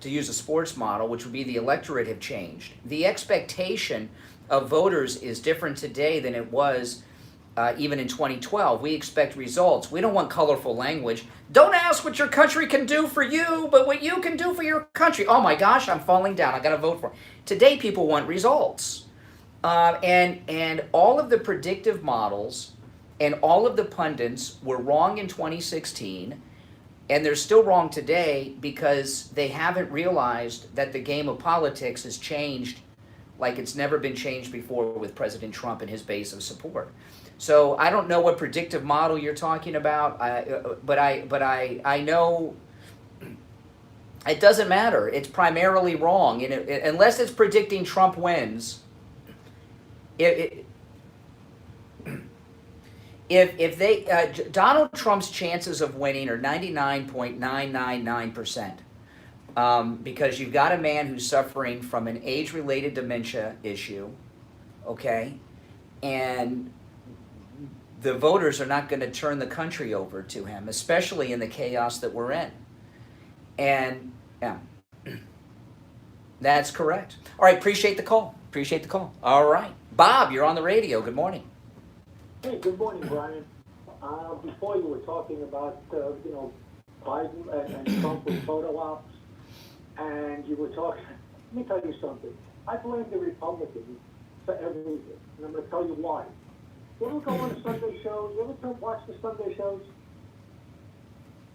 to use a sports model, which would be the electorate, have changed. The expectation of voters is different today than it was even in 2012. We expect results. We don't want colorful language. Don't ask what your country can do for you, but what you can do for your country. Oh my gosh, I'm falling down. I got to vote for it. Today, people want results. And all of the predictive models and all of the pundits were wrong in 2016. And they're still wrong today because they haven't realized that the game of politics has changed like it's never been changed before with President Trump and his base of support. So I don't know what predictive model you're talking about, but I know it doesn't matter. It's primarily wrong, and unless it's predicting Trump wins. If they Donald Trump's chances of winning are 99.999%, because you've got a man who's suffering from an age-related dementia issue, okay, and the voters are not going to turn the country over to him, especially in the chaos that we're in. And yeah, that's correct. All right, appreciate the call. Appreciate the call. All right, Bob, you're on the radio. Good morning. Hey, good morning, Brian. Before you were talking about, Biden and Trump with photo ops, and you were talking, let me tell you something. I blame the Republicans for everything, and I'm going to tell you why. You ever go on the Sunday shows? You ever watch the Sunday shows?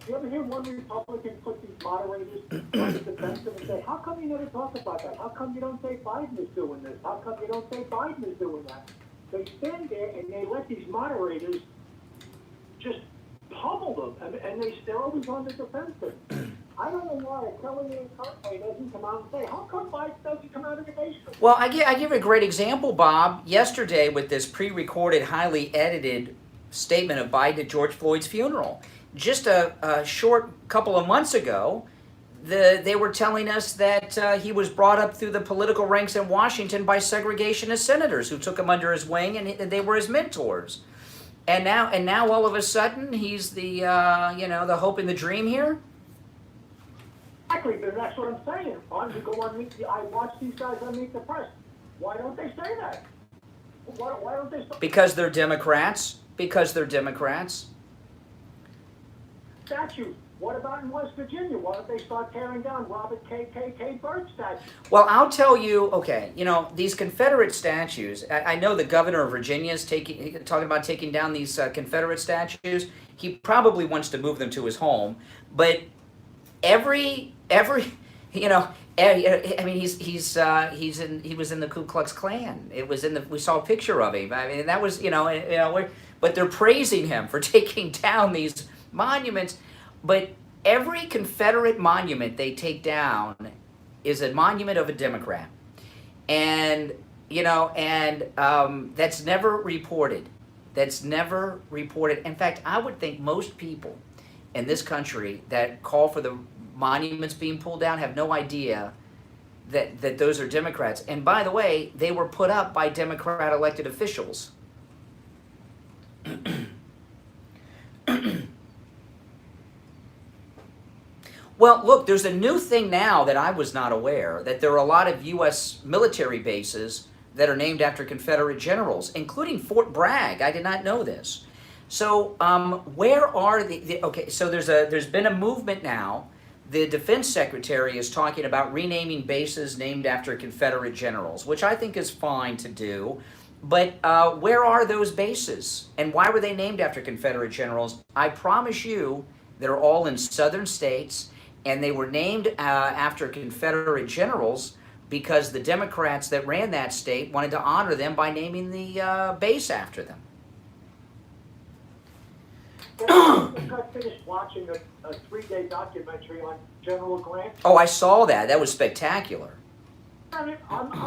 You ever hear one Republican put these moderators on the defensive and say, how come you never talk about that? How come you don't say Biden is doing this? How come you don't say Biden is doing that? They stand there and they let these moderators just pummel them, and they're always on the defensive. I don't know why Kellyanne Conway doesn't come out and say, how come Biden doesn't come out of the basement? Well, I give a great example, Bob. Yesterday, with this pre-recorded, highly edited statement of Biden at George Floyd's funeral. Just a short couple of months ago, they were telling us that he was brought up through the political ranks in Washington by segregationist senators who took him under his wing, and they were his mentors. And now all of a sudden he's the the hope and the dream here. Exactly, that's what I'm saying. I watch these guys on Meet the Press. Why don't they say that? Why don't they? Because they're Democrats. Because they're Democrats. Statute. What about in West Virginia? Why don't they start tearing down Robert K. Byrd statue? Well, I'll tell you, okay, you know, these Confederate statues, I know the governor of Virginia is talking about taking down these Confederate statues. He probably wants to move them to his home, but every you know, I mean, he was in the Ku Klux Klan. It was we saw a picture of him. I mean, that was, but they're praising him for taking down these monuments. But every Confederate monument they take down is a monument of a Democrat, and that's never reported. That's never reported. In fact, I would think most people in this country that call for the monuments being pulled down have no idea that those are Democrats. And by the way, they were put up by Democrat elected officials. Well, look, there's a new thing now that I was not aware, that there are a lot of U.S. military bases that are named after Confederate generals, including Fort Bragg. I did not know this. So where are okay, so there's been a movement now. The Defense Secretary is talking about renaming bases named after Confederate generals, which I think is fine to do. But where are those bases? And why were they named after Confederate generals? I promise you, they're all in southern states, and they were named after Confederate generals because the Democrats that ran that state wanted to honor them by naming the base after them. I just got finished watching a 3-day documentary on General Grant. Oh, I saw that. That was spectacular. I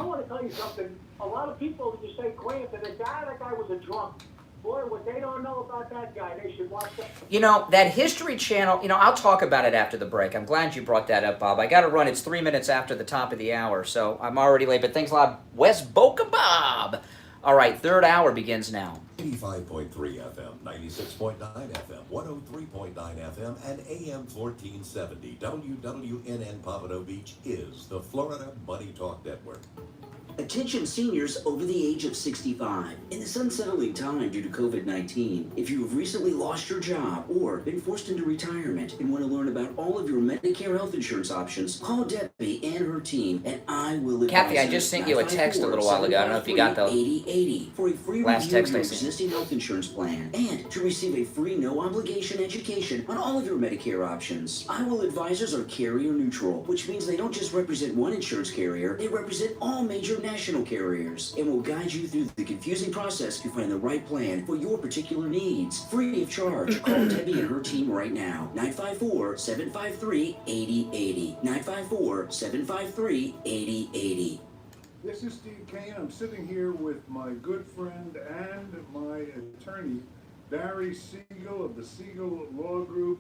want to tell you something. A lot of people, you say Grant, and that guy was a drunk. Boy, what they don't know about that guy, they should watch that. You know, that History Channel, I'll talk about it after the break. I'm glad you brought that up, Bob. I got to run. It's 3 minutes after the top of the hour, so I'm already late. But thanks a lot, Wes Boca Bob. All right, third hour begins now. 85.3 FM, 96.9 FM, 103.9 FM, and AM 1470. WWNN Pompano Beach is the Florida Money Talk Network. Attention seniors over the age of 65. In this unsettling time due to COVID-19, if you have recently lost your job or been forced into retirement and want to learn about all of your Medicare health insurance options, call Debbie and her team and I will advise Kathy, I just sent you a text a little while ago. I don't know if you got the 8080 for a free last review of text your I sent. existing health insurance plan and to receive a free no-obligation education on all of your Medicare options. IWIL advisors are carrier neutral, which means they don't just represent one insurance carrier, they represent all major national carriers and will guide you through the confusing process to find the right plan for your particular needs. Free of charge. Call Debbie and her team right now. 954-753-8080. 954-753-8080. This is Steve Kane. I'm sitting here with my good friend and my attorney, Barry Siegel of the Siegel Law Group.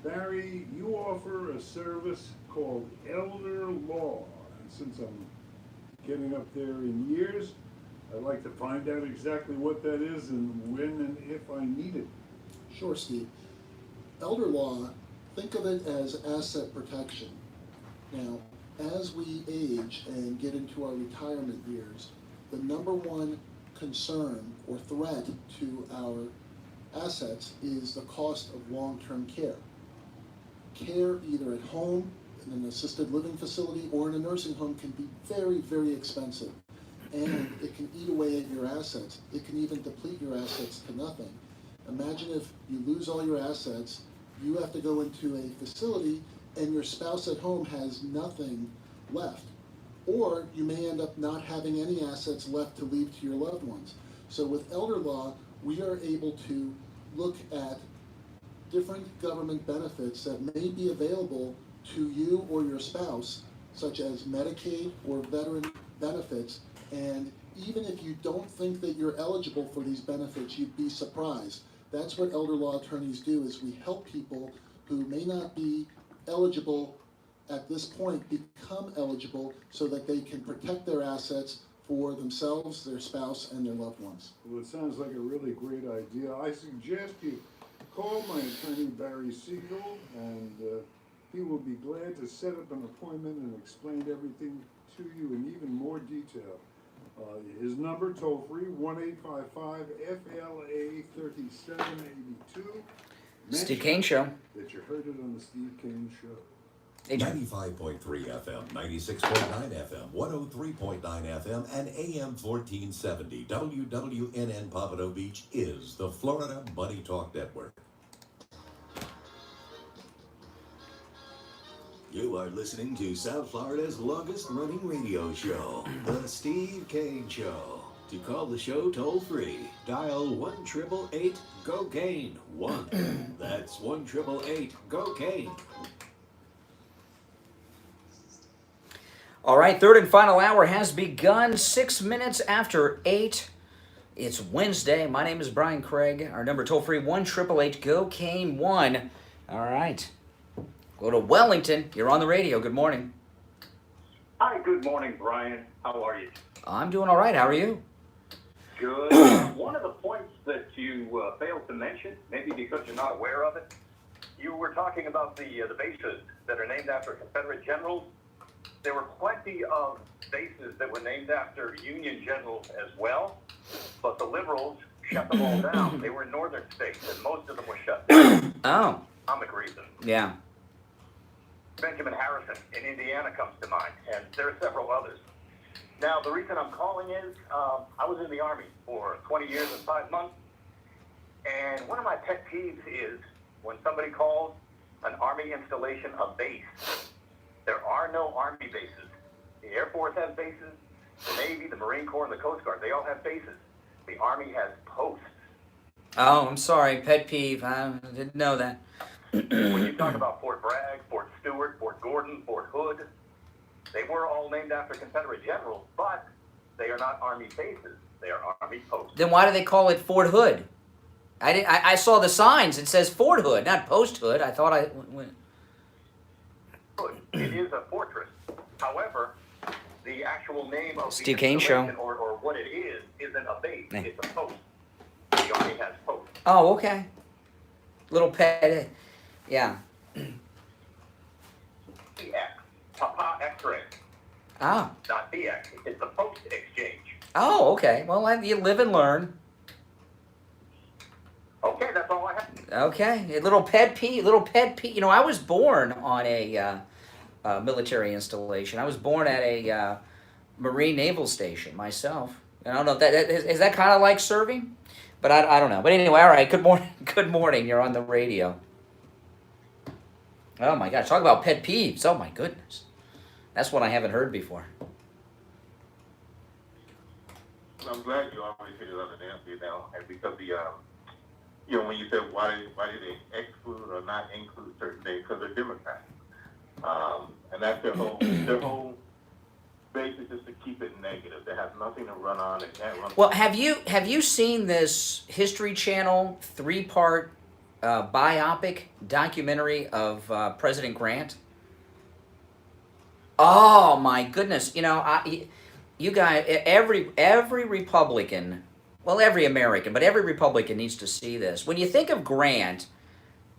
Barry, you offer a service called Elder Law. And since I'm getting up there in years, I'd like to find out exactly what that is and when and if I need it. Sure, Steve. Elder law, think of it as asset protection. Now, as we age and get into our retirement years, the number one concern or threat to our assets is the cost of long-term care. Care either at home, in an assisted living facility, or in a nursing home can be very, very expensive. And it can eat away at your assets. It can even deplete your assets to nothing. Imagine if you lose all your assets, you have to go into a facility and your spouse at home has nothing left. Or you may end up not having any assets left to leave to your loved ones. So with elder law, we are able to look at different government benefits that may be available to you or your spouse, such as Medicaid or veteran benefits. And even if you don't think that you're eligible for these benefits, you'd be surprised. That's what elder law attorneys do, is we help people who may not be eligible at this point become eligible so that they can protect their assets for themselves, their spouse, and their loved ones. Well, it sounds like a really great idea. I suggest you call my attorney, Barry Siegel, and he will be glad to set up an appointment and explain everything to you in even more detail. His number, toll free, 1-855-FLA-3782. Steve Kane Show. That you heard it on the Steve Kane Show. 95.3 FM, 96.9 FM, 103.9 FM, and AM 1470. WWNN Pompano Beach is the Florida Money Talk Network. You are listening to South Florida's longest running radio show, The Steve Kane Show. To call the show toll free, dial 1-888-GO-KANE 1. That's 1-888-GO-KANE. All right, third and final hour has begun. 6 minutes after 8. It's Wednesday. My name is Brian Craig. Our number toll free 1-888-GO-KANE 1. All right. Go to Wellington. You're on the radio. Good morning. Hi, good morning, Brian. How are you? I'm doing all right. How are you? Good. One of the points that you failed to mention, maybe because you're not aware of it, you were talking about the bases that are named after Confederate generals. There were plenty of bases that were named after Union generals as well, but the liberals shut them all down. They were in northern states, and most of them were shut down. Oh. Economic reasons. Yeah. Benjamin Harrison in Indiana comes to mind, and there are several others. Now, the reason I'm calling is I was in the Army for 20 years and 5 months, and one of my pet peeves is when somebody calls an Army installation a base. There are no Army bases. The Air Force has bases, the Navy, the Marine Corps, and the Coast Guard. They all have bases. The Army has posts. Oh, I'm sorry. Pet peeve. I didn't know that. When you talk about Fort Bragg, Fort Stewart, Fort Gordon, Fort Hood, they were all named after Confederate generals, but they are not Army bases. They are Army posts. Then why do they call it Fort Hood? I saw the signs. It says Fort Hood, not Post Hood. I thought I went. It is a fortress. However, the actual name of Steve the Kane Show. installation or what it is isn't a base. It's a post. The Army has posts. Oh, okay. Little pet. Yeah. PX. Papa X-ray. Ah. Not PX. It's a post exchange. Oh, okay. Well, you live and learn. Okay, that's all I have. Okay. A little pet peeve. You know, I was born on a military installation. I was born at a Marine Naval Station myself. I don't know if that is that kind of like serving, but I don't know. But anyway, all right. Good morning. Good morning. You're on the radio. Oh my gosh! Talk about pet peeves. Oh my goodness, that's one I haven't heard before. I'm glad you already figured out an answer now, and because the you know, when you said why did they exclude or not include certain things, because they're Democrats, and that's their whole basis is to keep it negative. They have nothing to run on. They can't run. Well, have you seen this History Channel 3-part biopic documentary of President Grant? Oh my goodness! You know, you guys, every Republican, well, every American, but every Republican needs to see this. When you think of Grant,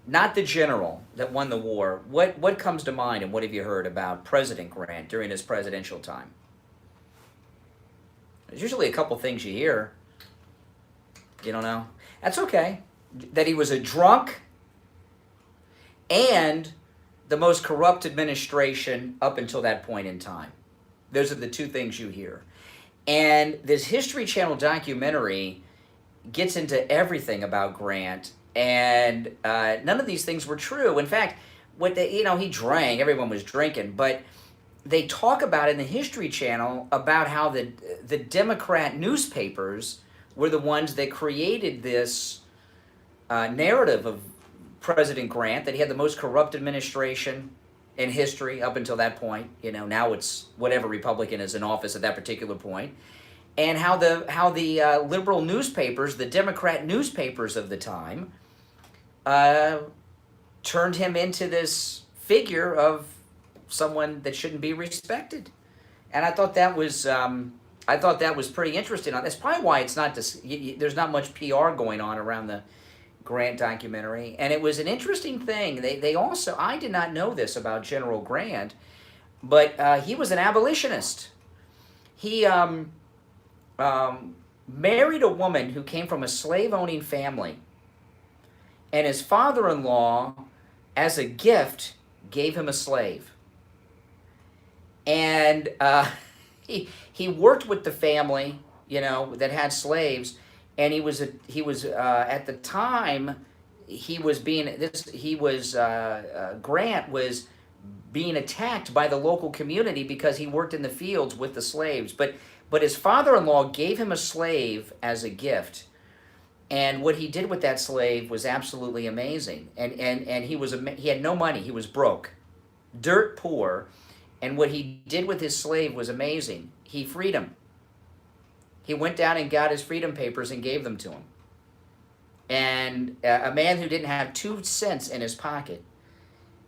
not the general that won the war, what comes to mind, and what have you heard about President Grant during his presidential time? There's usually a couple things you hear. You don't know? That's okay. That he was a drunk and the most corrupt administration up until that point in time. Those are the two things you hear. And this History Channel documentary gets into everything about Grant, and none of these things were true. In fact, he drank, everyone was drinking, but they talk about in the History Channel about how the Democrat newspapers were the ones that created this narrative of President Grant, that he had the most corrupt administration in history up until that point. You know, now it's whatever Republican is in office at that particular point, and how the liberal newspapers, the Democrat newspapers of the time, turned him into this figure of someone that shouldn't be respected. And I thought that was pretty interesting. That's probably why it's not there's not much PR going on around the Grant documentary. And it was an interesting thing. They also, I did not know this about General Grant, but he was an abolitionist. He married a woman who came from a slave-owning family, And his father-in-law, as a gift, gave him a slave. And he worked with the family, you know, that had slaves, and he was at the time Grant was being attacked by the local community because he worked in the fields with the slaves. But his father-in-law gave him a slave as a gift, and what he did with that slave was absolutely amazing. And he had no money. He was broke, dirt poor. And what he did with his slave was amazing. He freed him. He went down and got his freedom papers and gave them to him. And a man who didn't have 2 cents in his pocket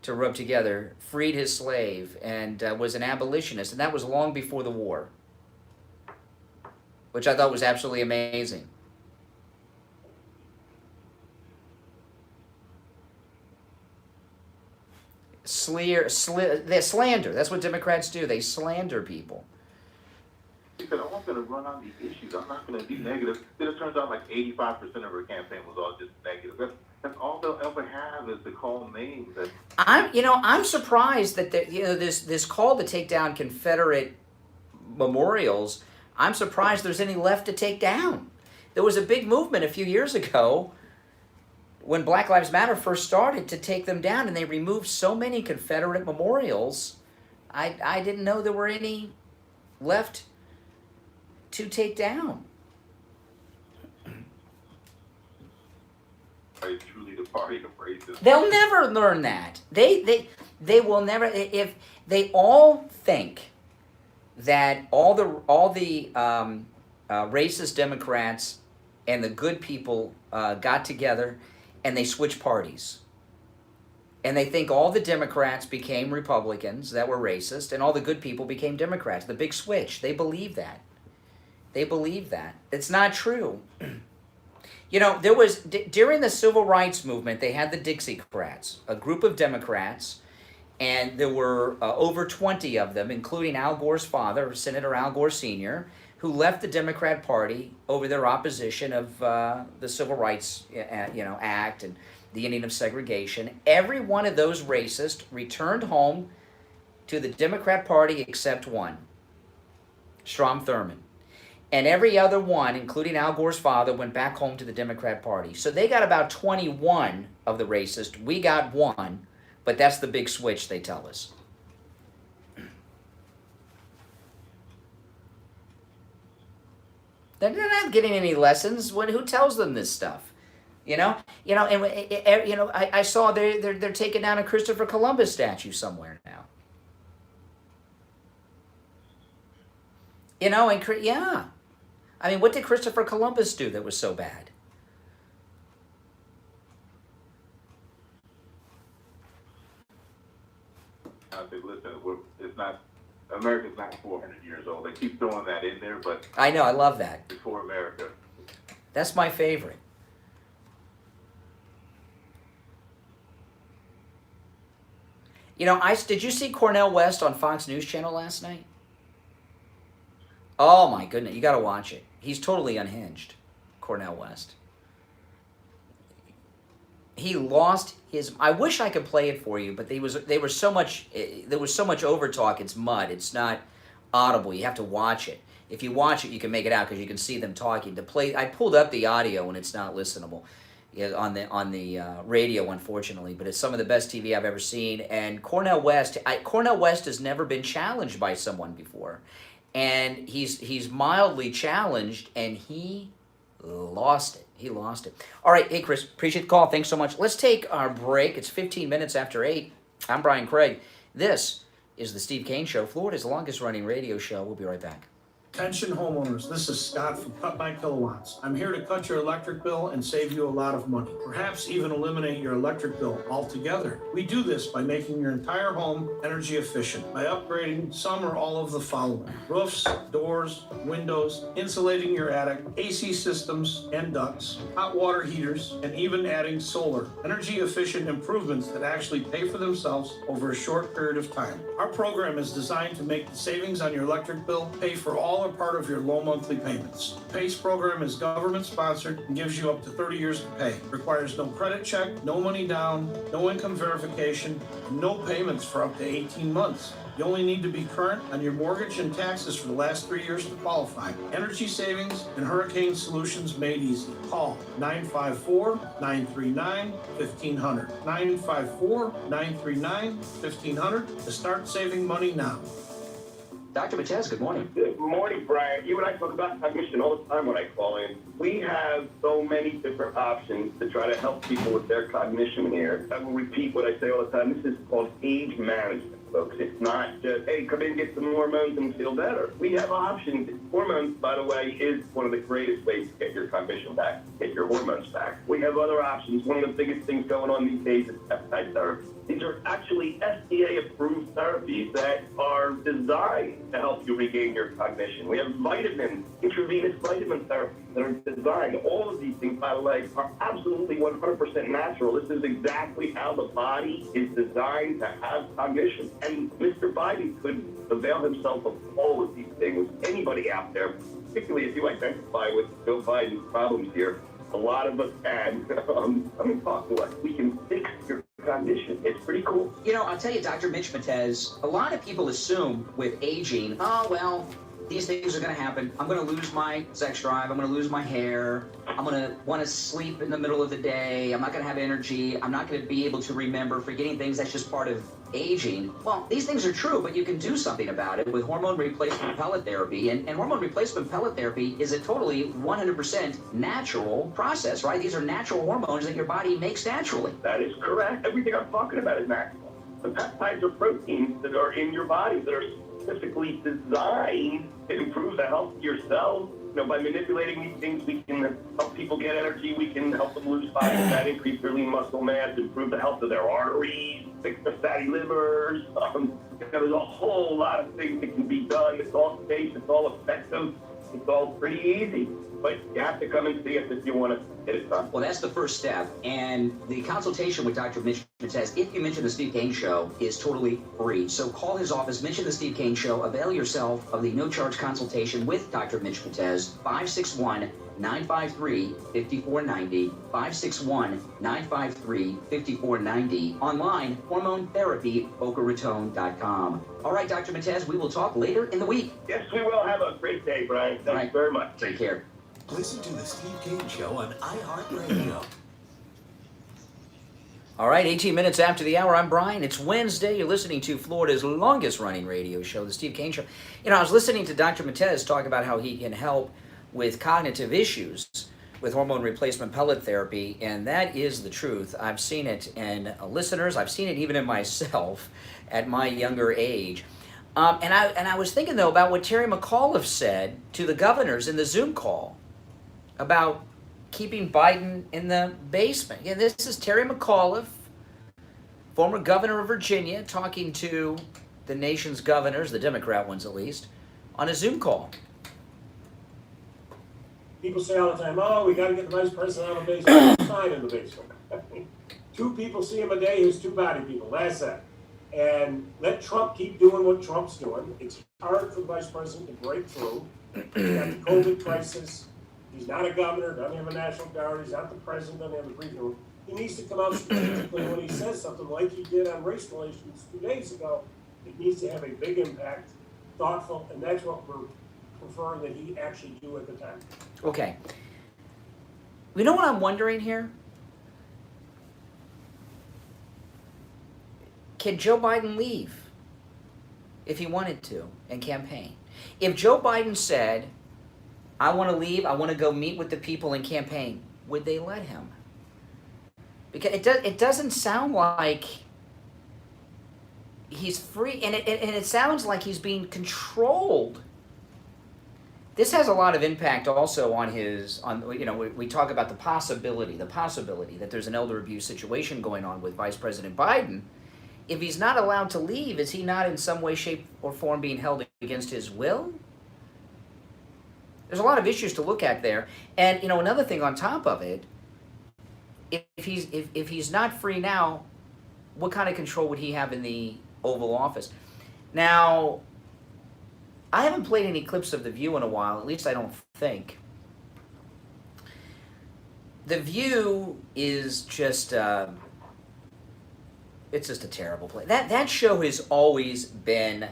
to rub together freed his slave and was an abolitionist. And that was long before the war, which I thought was absolutely amazing. They slander. That's what Democrats do. They slander people. He said, I'm not going to run on these issues. I'm not going to be negative. Then it turns out like 85% of her campaign was all just negative. That's all they'll ever have is to call names. And I'm surprised that this call to take down Confederate memorials. I'm surprised there's any left to take down. There was a big movement a few years ago when Black Lives Matter first started to take them down, and they removed so many Confederate memorials. I didn't know there were any left to take down. are truly the party of racism. They'll never learn that. They will never. If they all think that all the racist Democrats and the good people got together and they switched parties. And they think all the Democrats became Republicans that were racist and all the good people became Democrats. The big switch. They believe that. They believe that. It's not true. You know, there was, during the Civil Rights Movement, they had the Dixiecrats, a group of Democrats, and there were over 20 of them, including Al Gore's father, Senator Al Gore Sr., who left the Democrat Party over their opposition of the Civil Rights Act and the ending of segregation. Every one of those racists returned home to the Democrat Party except one, Strom Thurmond. And every other one, including Al Gore's father, went back home to the Democrat Party. So they got about 21 of the racists. We got one, but that's the big switch, they tell us. They're not getting any lessons. Who tells them this stuff? I saw they're taking down a Christopher Columbus statue somewhere now. Yeah. I mean, what did Christopher Columbus do that was so bad? I say, listen, it's not, America's not 400 years old. They keep throwing that in there, but I know, I love that. Before America. That's my favorite. Did you see Cornel West on Fox News Channel last night? Oh my goodness, you got to watch it. He's totally unhinged, Cornel West. He lost his. I wish I could play it for you, but there was so much overtalk. It's mud. It's not audible. You have to watch it. If you watch it, you can make it out because you can see them talking. I pulled up the audio and it's not listenable on the radio, unfortunately. But it's some of the best TV I've ever seen. And Cornel West has never been challenged by someone before. And he's mildly challenged, and he lost it. He lost it. All right, hey, Chris, appreciate the call. Thanks so much. Let's take our break. It's 15 minutes after 8. I'm Brian Craig. This is the Steve Kane Show, Florida's longest-running radio show. We'll be right back. Attention homeowners, this is Scott from Cut by Kilowatts. I'm here to cut your electric bill and save you a lot of money. Perhaps even eliminate your electric bill altogether. We do this by making your entire home energy efficient, by upgrading some or all of the following: roofs, doors, windows, insulating your attic, AC systems and ducts, hot water heaters, and even adding solar. Energy efficient improvements that actually pay for themselves over a short period of time. Our program is designed to make the savings on your electric bill pay for all smaller part of your low monthly payments. The PACE program is government sponsored and gives you up to 30 years to pay. Requires no credit check, no money down, no income verification, and no payments for up to 18 months. You only need to be current on your mortgage and taxes for the last 3 years to qualify. Energy savings and hurricane solutions made easy. Call 954-939-1500. 954-939-1500 to start saving money now. Dr. Matez, good morning. Good morning, Brian. You and I talk about cognition all the time when I call in. We have so many different options to try to help people with their cognition here. I will repeat what I say all the time. This is called age management, folks. It's not just, hey, come in, get some hormones and feel better. We have options. Hormones, by the way, is one of the greatest ways to get your cognition back, get your hormones back. We have other options. One of the biggest things going on these days is peptide therapy. These are actually FDA-approved therapies that are designed to help you regain your cognition. We have vitamins, intravenous vitamin therapies that are designed. All of these things, by the way, are absolutely 100% natural. This is exactly how the body is designed to have cognition. And Mr. Biden could avail himself of all of these things. Anybody out there, particularly if you identify with Joe Biden's problems here, a lot of us can. Come and talk to us. We can fix your cognition. It's pretty cool. You know, I'll tell you, Dr. Mitch Matez, a lot of people assume with aging, oh, well, these things are going to happen. I'm going to lose my sex drive. I'm going to lose my hair. I'm going to want to sleep in the middle of the day. I'm not going to have energy. I'm not going to be able to remember, forgetting things. That's just part of aging. Well, these things are true, but you can do something about it with hormone replacement pellet therapy. And hormone replacement pellet therapy is a totally 100% natural process, right? These are natural hormones that your body makes naturally. That is correct. Everything I'm talking about is natural. The peptides are proteins that are in your body that are specifically designed to improve the health of your cells. You know, by manipulating these things, we can help people get energy. We can help them lose body fat, increase their lean muscle mass, improve the health of their arteries, fix their fatty livers. There's a whole lot of things that can be done. It's all safe. It's all effective. It's all pretty easy. But you have to come and see us if you want to get it done. Well, that's the first step. And the consultation with Dr. Mitch Matez, if you mention the Steve Kane Show, is totally free. So call his office, mention the Steve Kane Show, avail yourself of the no-charge consultation with Dr. Mitch Matez, 561-953-5490, 561-953-5490, online, hormonetherapy.bocaratone.com. All right, Dr. Matez, we will talk later in the week. Yes, we will. Have a great day, Brian. Thank you very much. Take care. Listen to the Steve Kane Show on iHeartRadio. All right, 18 minutes after the hour, I'm Brian. It's Wednesday. You're listening to Florida's longest-running radio show, The Steve Kane Show. You know, I was listening to Dr. Matez talk about how he can help with cognitive issues with hormone replacement pellet therapy, and that is the truth. I've seen it in listeners. I've seen it even in myself at my younger age. And I was thinking, though, about what Terry McAuliffe said to the governors in the Zoom call about keeping Biden in the basement. Yeah, this is Terry McAuliffe, former governor of Virginia, talking to the nation's governors, the Democrat ones at least, on a Zoom call. People say all the time, oh, we got to get the vice president out of the basement. He's fine in the basement. 2 people see him a day, he's 2 body people. That's it. And let Trump keep doing what Trump's doing. It's hard for the vice president to break through. He's got the COVID crisis. He's not a governor, doesn't have a National Guard, he's not the president, doesn't have a briefing room. He needs to come out strategically when he says something like he did on race relations 2 days ago. It needs to have a big impact, thoughtful, and that's what we're preferring that he actually do at the time. Okay. You know what I'm wondering here? Can Joe Biden leave if he wanted to and campaign? If Joe Biden said, I want to leave, I want to go meet with the people and campaign, would they let him? Because it doesn't sound like he's free, and it sounds like he's being controlled. This has a lot of impact also on we talk about the possibility that there's an elder abuse situation going on with Vice President Biden. If he's not allowed to leave, is he not in some way, shape, or form being held against his will? There's a lot of issues to look at there. And, another thing on top of it, if he's not free now, what kind of control would he have in the Oval Office? Now, I haven't played any clips of The View in a while, at least I don't think. The View is just, it's just a terrible place. That show has always been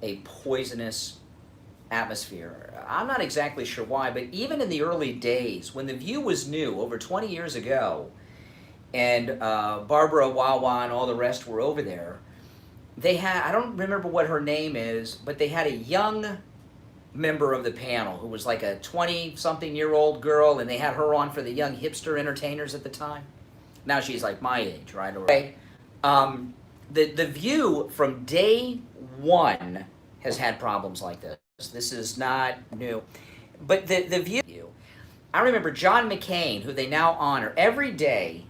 a poisonous atmosphere. I'm not exactly sure why, but even in the early days, when The View was new, over 20 years ago, and Barbara Wawa and all the rest were over there, they had, I don't remember what her name is, but they had a young member of the panel who was like a 20-something-year-old girl, and they had her on for the young hipster entertainers at the time. Now she's like my age, right? The View from day one has had problems like this. This is not new. But the View, I remember John McCain, who they now honor. Every day,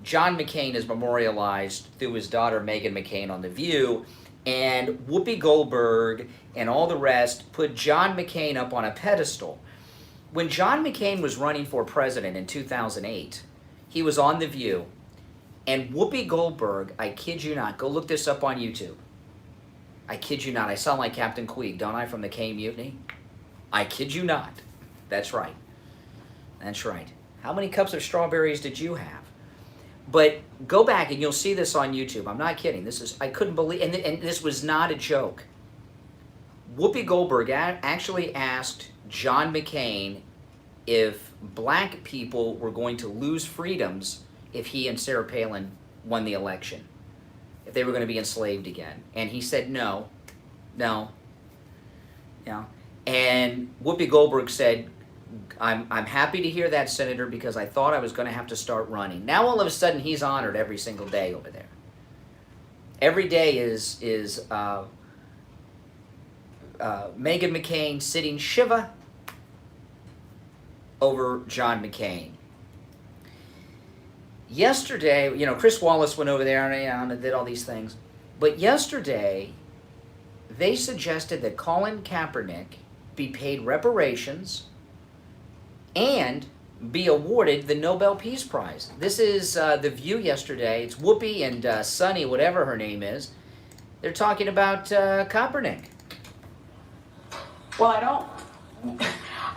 John McCain is memorialized through his daughter Meghan McCain on The View, and Whoopi Goldberg and all the rest put John McCain up on a pedestal. When John McCain was running for president in 2008, he was on The View, and Whoopi Goldberg, I kid you not, go look this up on YouTube. I kid you not, I sound like Captain Queeg, don't I, from the K Mutiny? I kid you not. That's right. That's right. How many cups of strawberries did you have? But go back and you'll see this on YouTube. I'm not kidding. This is, I couldn't believe, and this was not a joke. Whoopi Goldberg actually asked John McCain if black people were going to lose freedoms if he and Sarah Palin won the election, if they were going to be enslaved again. And he said no, no, no. And Whoopi Goldberg said, I'm happy to hear that, Senator, because I thought I was going to have to start running. Now all of a sudden he's honored every single day over there. Every day is Meghan McCain sitting Shiva over John McCain. Yesterday, you know, Chris Wallace went over there and did all these things. But yesterday, they suggested that Colin Kaepernick be paid reparations and be awarded the Nobel Peace Prize. This is The View yesterday. It's Whoopi and Sunny, whatever her name is. They're talking about Kaepernick. Well, I don't.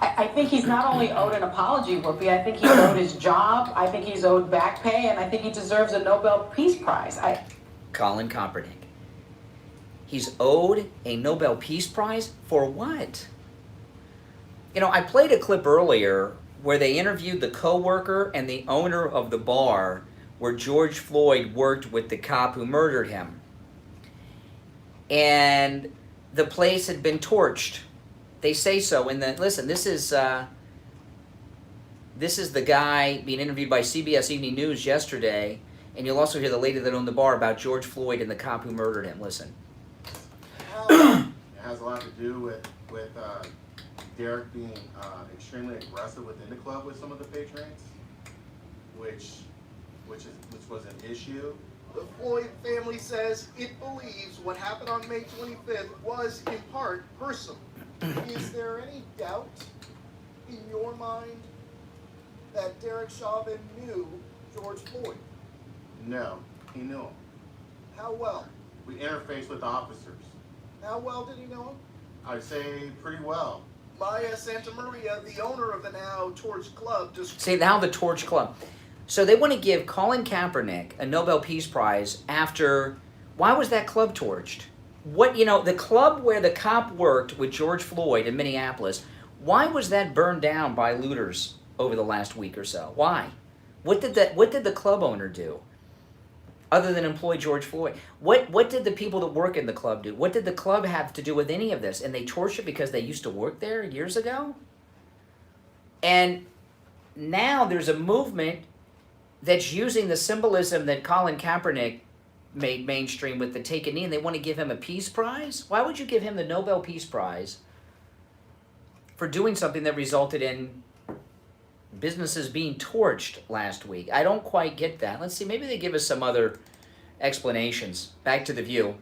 I think he's not only owed an apology, Whoopi. I think he's owed his job. I think he's owed back pay, and I think he deserves a Nobel Peace Prize. Colin Kaepernick. He's owed a Nobel Peace Prize for what? You know, I played a clip earlier where they interviewed the co-worker and the owner of the bar where George Floyd worked with the cop who murdered him. And the place had been torched. They say so in the, listen, this is the guy being interviewed by CBS Evening News yesterday, and you'll also hear the lady that owned the bar about George Floyd and the cop who murdered him. Listen. It has a lot to do with Derek being extremely aggressive within the club with some of the patrons, which was an issue. The Floyd family says it believes what happened on May 25th was in part personal. Is there any doubt in your mind that Derek Chauvin knew George Floyd? No, he knew him. How well? We interfaced with officers. How well did he know him? I'd say pretty well. Maya Santa Maria, the owner of the now Torch Club, just... Say now the Torch Club. So they want to give Colin Kaepernick a Nobel Peace Prize after... Why was that club torched? What, you know, the club where the cop worked with George Floyd in Minneapolis, why was that burned down by looters over the last week or so? Why? What did the club owner do other than employ George Floyd? What did the people that work in the club do? What did the club have to do with any of this? And they torched it because they used to work there years ago? And now there's a movement that's using the symbolism that Colin Kaepernick made mainstream with the Take a Knee, and they want to give him a peace prize? Why would you give him the Nobel Peace Prize for doing something that resulted in businesses being torched last week? I don't quite get that. Let's see, maybe they give us some other explanations. Back to The View.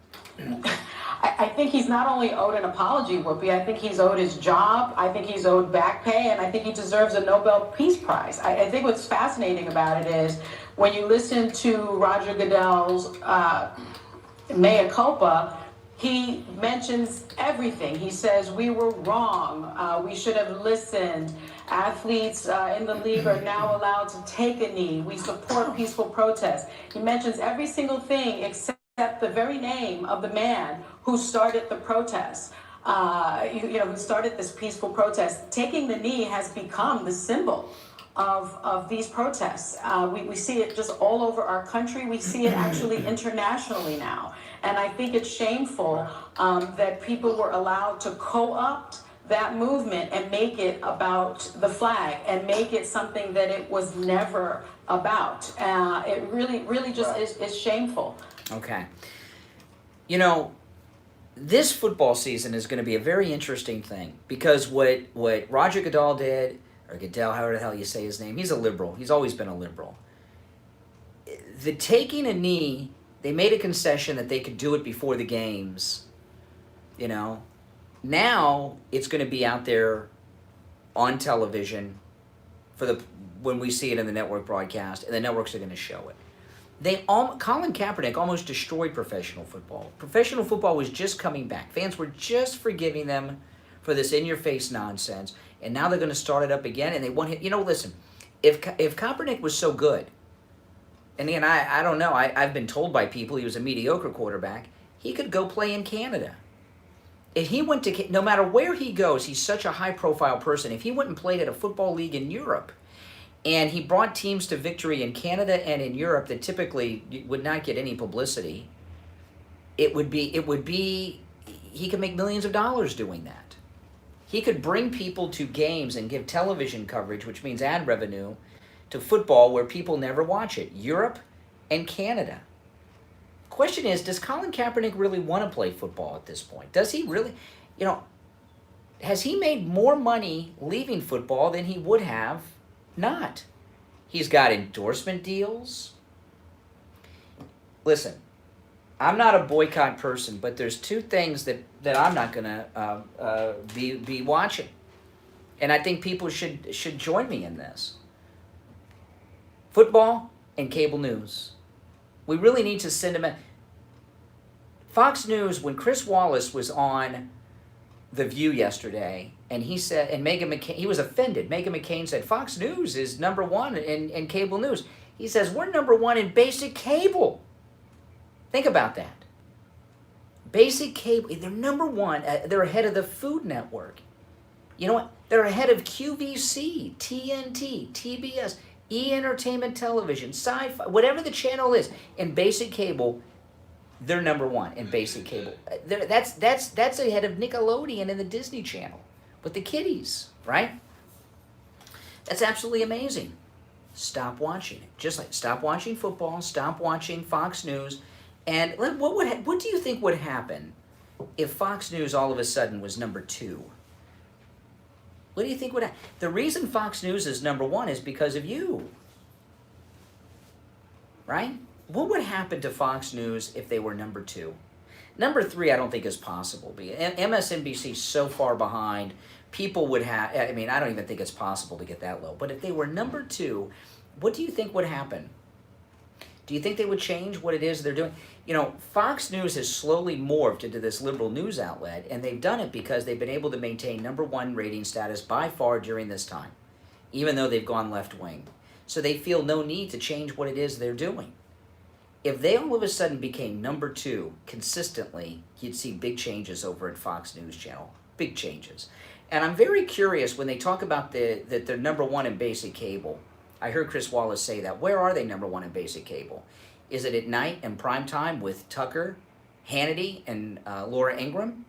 I think he's not only owed an apology, Whoopi. I think he's owed his job. I think he's owed back pay, and I think he deserves a Nobel Peace Prize. I think what's fascinating about it is when you listen to Roger Goodell's mea culpa, He mentions everything. He says we were wrong. We should have listened. Athletes in the league are now allowed to take a knee. We support peaceful protest. He mentions every single thing except the very name of the man who started the protest. Who started this peaceful protest. Taking the knee has become the symbol of these protests. We see it just all over our country. We see it actually internationally now. And I think it's shameful that people were allowed to co-opt that movement and make it about the flag and make it something that it was never about. It really just is shameful. Okay. You know, this football season is going to be a very interesting thing because what Roger Goodell did, or Goodell, however the hell you say his name, he's a liberal. He's always been a liberal. The taking a knee, they made a concession that they could do it before the games, you know. Now it's going to be out there on television when we see it in the network broadcast, and the networks are going to show it. Colin Kaepernick almost destroyed professional football. Professional football was just coming back. Fans were just forgiving them for this in-your-face nonsense, and now they're going to start it up again, and they want him. You know, listen, if Kaepernick was so good, and again, I don't know, I've been told by people he was a mediocre quarterback, he could go play in Canada. If he went to, no matter where he goes, he's such a high-profile person. If he went and played at a football league in Europe, and he brought teams to victory in Canada and in Europe that typically would not get any publicity, it would be, he could make millions of dollars doing that. He could bring people to games and give television coverage, which means ad revenue, to football where people never watch it, Europe and Canada. Question is, does Colin Kaepernick really want to play football at this point? Does he really, has he made more money leaving football than he would have not? He's got endorsement deals. Listen, I'm not a boycott person, but there's two things that I'm not going to be watching. And I think people should join me in this. Football and cable news. We really need to send them a... Fox News, when Chris Wallace was on The View yesterday, and he said, and Meghan McCain, he was offended. Meghan McCain said, Fox News is number one in cable news. He says, we're number one in basic cable. Think about that. Basic cable, they're number one. They're ahead of the Food Network. You know what? They're ahead of QVC, TNT, TBS, E! Entertainment Television, Sci-Fi, whatever the channel is. In basic cable, they're number one in basic cable. That's ahead of Nickelodeon and the Disney Channel with the kiddies, right? That's absolutely amazing. Stop watching it. Just like stop watching football, stop watching Fox News. And what do you think would happen if Fox News all of a sudden was number two? What do you think would happen? The reason Fox News is number one is because of you. Right? What would happen to Fox News if they were number two? Number three, I don't think is possible. MSNBC is so far behind. People would have, I mean, I don't even think it's possible to get that low. But if they were number two, what do you think would happen? Do you think they would change what it is they're doing? You know, Fox News has slowly morphed into this liberal news outlet, and they've done it because they've been able to maintain number one rating status by far during this time, even though they've gone left wing. So they feel no need to change what it is they're doing. If they all of a sudden became number two consistently, you'd see big changes over at Fox News Channel. Big changes. And I'm very curious when they talk about that they're number one in basic cable. I heard Chris Wallace say that. Where are they number one in basic cable? Is it at night and prime time with Tucker, Hannity, and Laura Ingraham?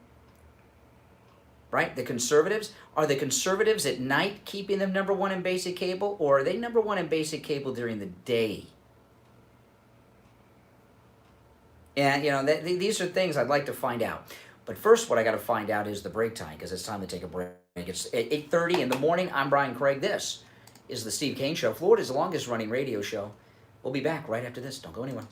Right? The conservatives? Are the conservatives at night keeping them number one in basic cable? Or are they number one in basic cable during the day? And, you know, these are things I'd like to find out. But first, what I got to find out is the break time, because it's time to take a break. It's at 8:30 in the morning. I'm Brian Craig. This is the Steve Kane Show, Florida's longest running radio show. We'll be back right after this. Don't go anywhere.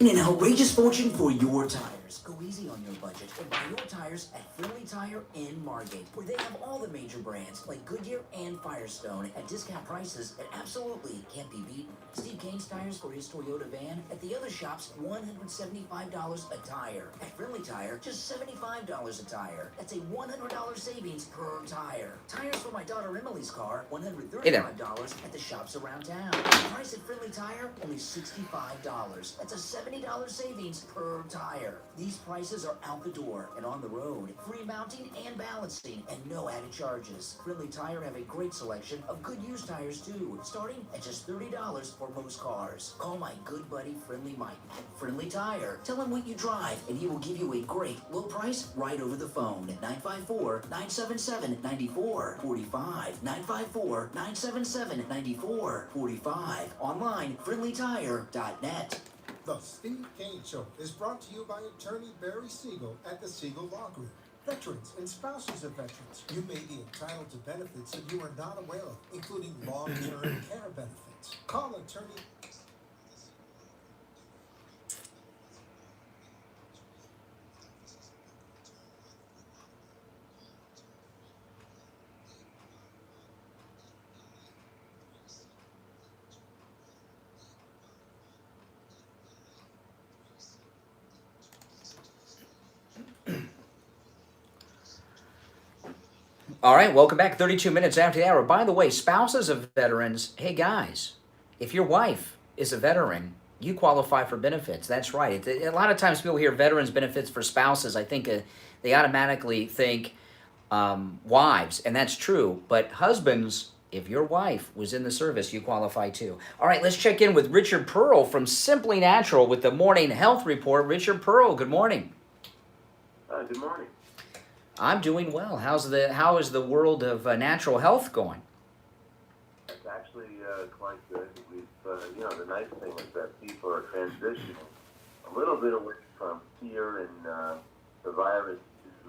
An outrageous fortune for your tires. Go easy on your budget and buy your tires at Friendly Tire in Margate, where they have all the major brands like Goodyear and Firestone at discount prices that absolutely can't be beaten. Steve Kane's tires for his Toyota van at the other shops, $175 a tire. At Friendly Tire, just $75 a tire. That's a $100 savings per tire. Tires for my daughter Emily's car, $135 at the shops around town. Price at Friendly Tire, only $65. That's a $70 savings per tire. These prices are out the door and on the road. Free mounting and balancing and no added charges. Friendly Tire have a great selection of good used tires too, starting at just $30 for most cars. Call my good buddy Friendly Mike at Friendly Tire. Tell him what you drive and he will give you a great low price right over the phone at 954-977-9445. 954-977-9445. Online, friendlytire.net. The Steve Kane Show is brought to you by attorney Barry Siegel at the Siegel Law Group. Veterans and spouses of veterans, you may be entitled to benefits that you are not aware of, including long-term care benefits. Call attorney. All right, welcome back. 32 minutes after the hour. By the way, spouses of veterans, hey guys, if your wife is a veteran, you qualify for benefits. That's right. A lot of times people hear veterans benefits for spouses. I think they automatically think wives, and that's true. But husbands, if your wife was in the service, you qualify too. All right, let's check in with Richard Pearl from Simply Natural with the Morning Health Report. Richard Pearl, good morning. Good morning. I'm doing well. How is the world of natural health going? It's actually quite good. We've, the nice thing is that people are transitioning a little bit away from fear and the virus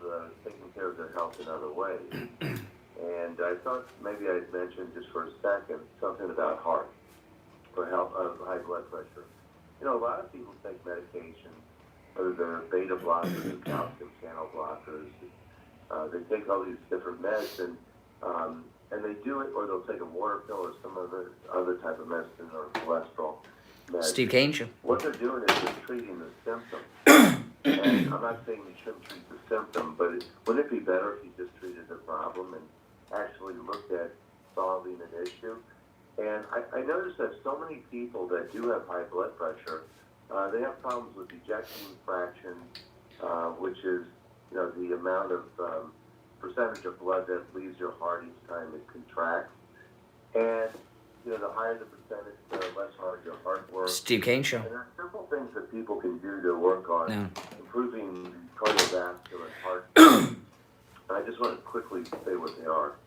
to taking care of their health in other ways. And I thought maybe I'd mention just for a second something about heart for help of high blood pressure. A lot of people take medication, whether they're beta blockers and calcium channel blockers. They take all these different meds and they do it, or they'll take a water pill or some other type of medicine or cholesterol meds. Steve Kane Show. What they're doing is they're treating the symptom. And I'm not saying you shouldn't treat the symptom, but wouldn't it be better if you just treated the problem and actually looked at solving an issue? And I noticed that so many people that do have high blood pressure, they have problems with ejection fraction, which is the amount of percentage of blood that leaves your heart each time it contracts. And, the higher the percentage, the less hard your heart works. Steve Kane Show. And there are simple things that people can do to work on improving cardiovascular and heart. I just want to quickly say what they are.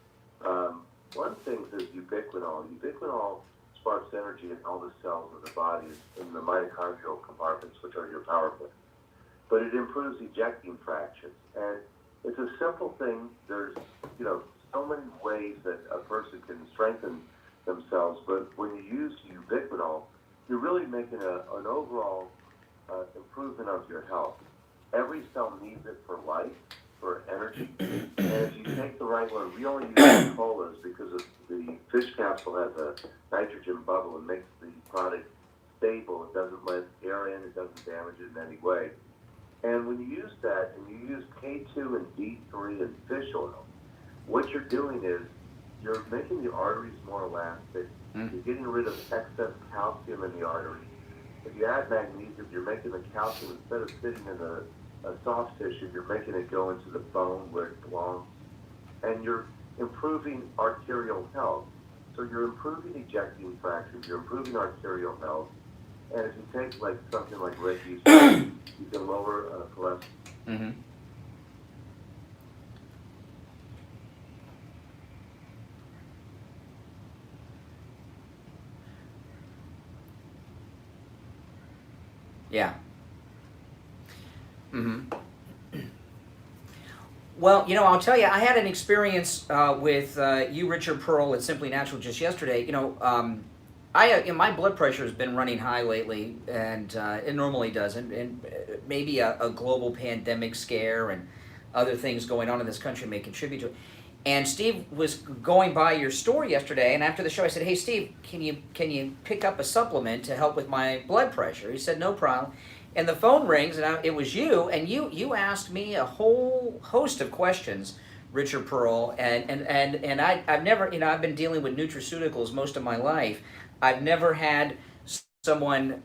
One thing is ubiquinol. Ubiquinol sparks energy in all the cells of the body in the mitochondrial compartments, which are your power plants. But it improves ejecting fractions. And it's a simple thing. There's, so many ways that a person can strengthen themselves. But when you use ubiquinol, you're really making an overall improvement of your health. Every cell needs it for life, for energy. And if you take the right one, we only use colas because the fish capsule has a nitrogen bubble and makes the product stable. It doesn't let air in. It doesn't damage it in any way. And when you use that, and you use K2 and D3 and fish oil, what you're doing is you're making the arteries more elastic. You're getting rid of excess calcium in the arteries. If you add magnesium, you're making the calcium, instead of sitting in a soft tissue, you're making it go into the bone where it belongs. And you're improving arterial health. So you're improving ejecting fractions, you're improving arterial health. And if you take something like red yeast, you can lower cholesterol. Mm-hmm. Yeah. Mm-hmm. Well, I'll tell you, I had an experience with you, Richard Pearl, at Simply Natural just yesterday. my blood pressure has been running high lately, and it normally doesn't. And maybe a global pandemic scare and other things going on in this country may contribute to it. And Steve was going by your store yesterday, and after the show, I said, "Hey, Steve, can you pick up a supplement to help with my blood pressure?" He said, "No problem." And the phone rings, and it was you, and you asked me a whole host of questions, Richard Pearl, and I've never, I've been dealing with nutraceuticals most of my life. I've never had someone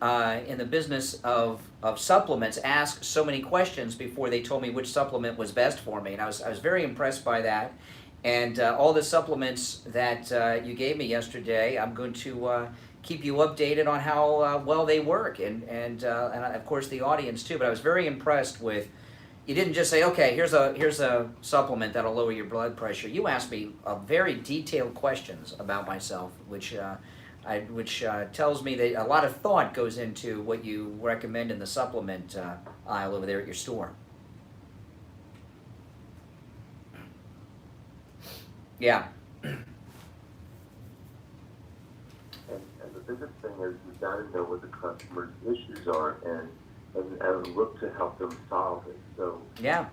in the business of supplements ask so many questions before they told me which supplement was best for me, and I was very impressed by that. And all the supplements that you gave me yesterday, I'm going to keep you updated on how well they work, and of course the audience too. But I was very impressed with. You didn't just say, "Okay, here's a supplement that'll lower your blood pressure." You asked me very detailed questions about myself, which tells me that a lot of thought goes into what you recommend in the supplement aisle over there at your store. Yeah. And the biggest thing is you've got to know what the customer's issues are and look to help them solve it. So yeah.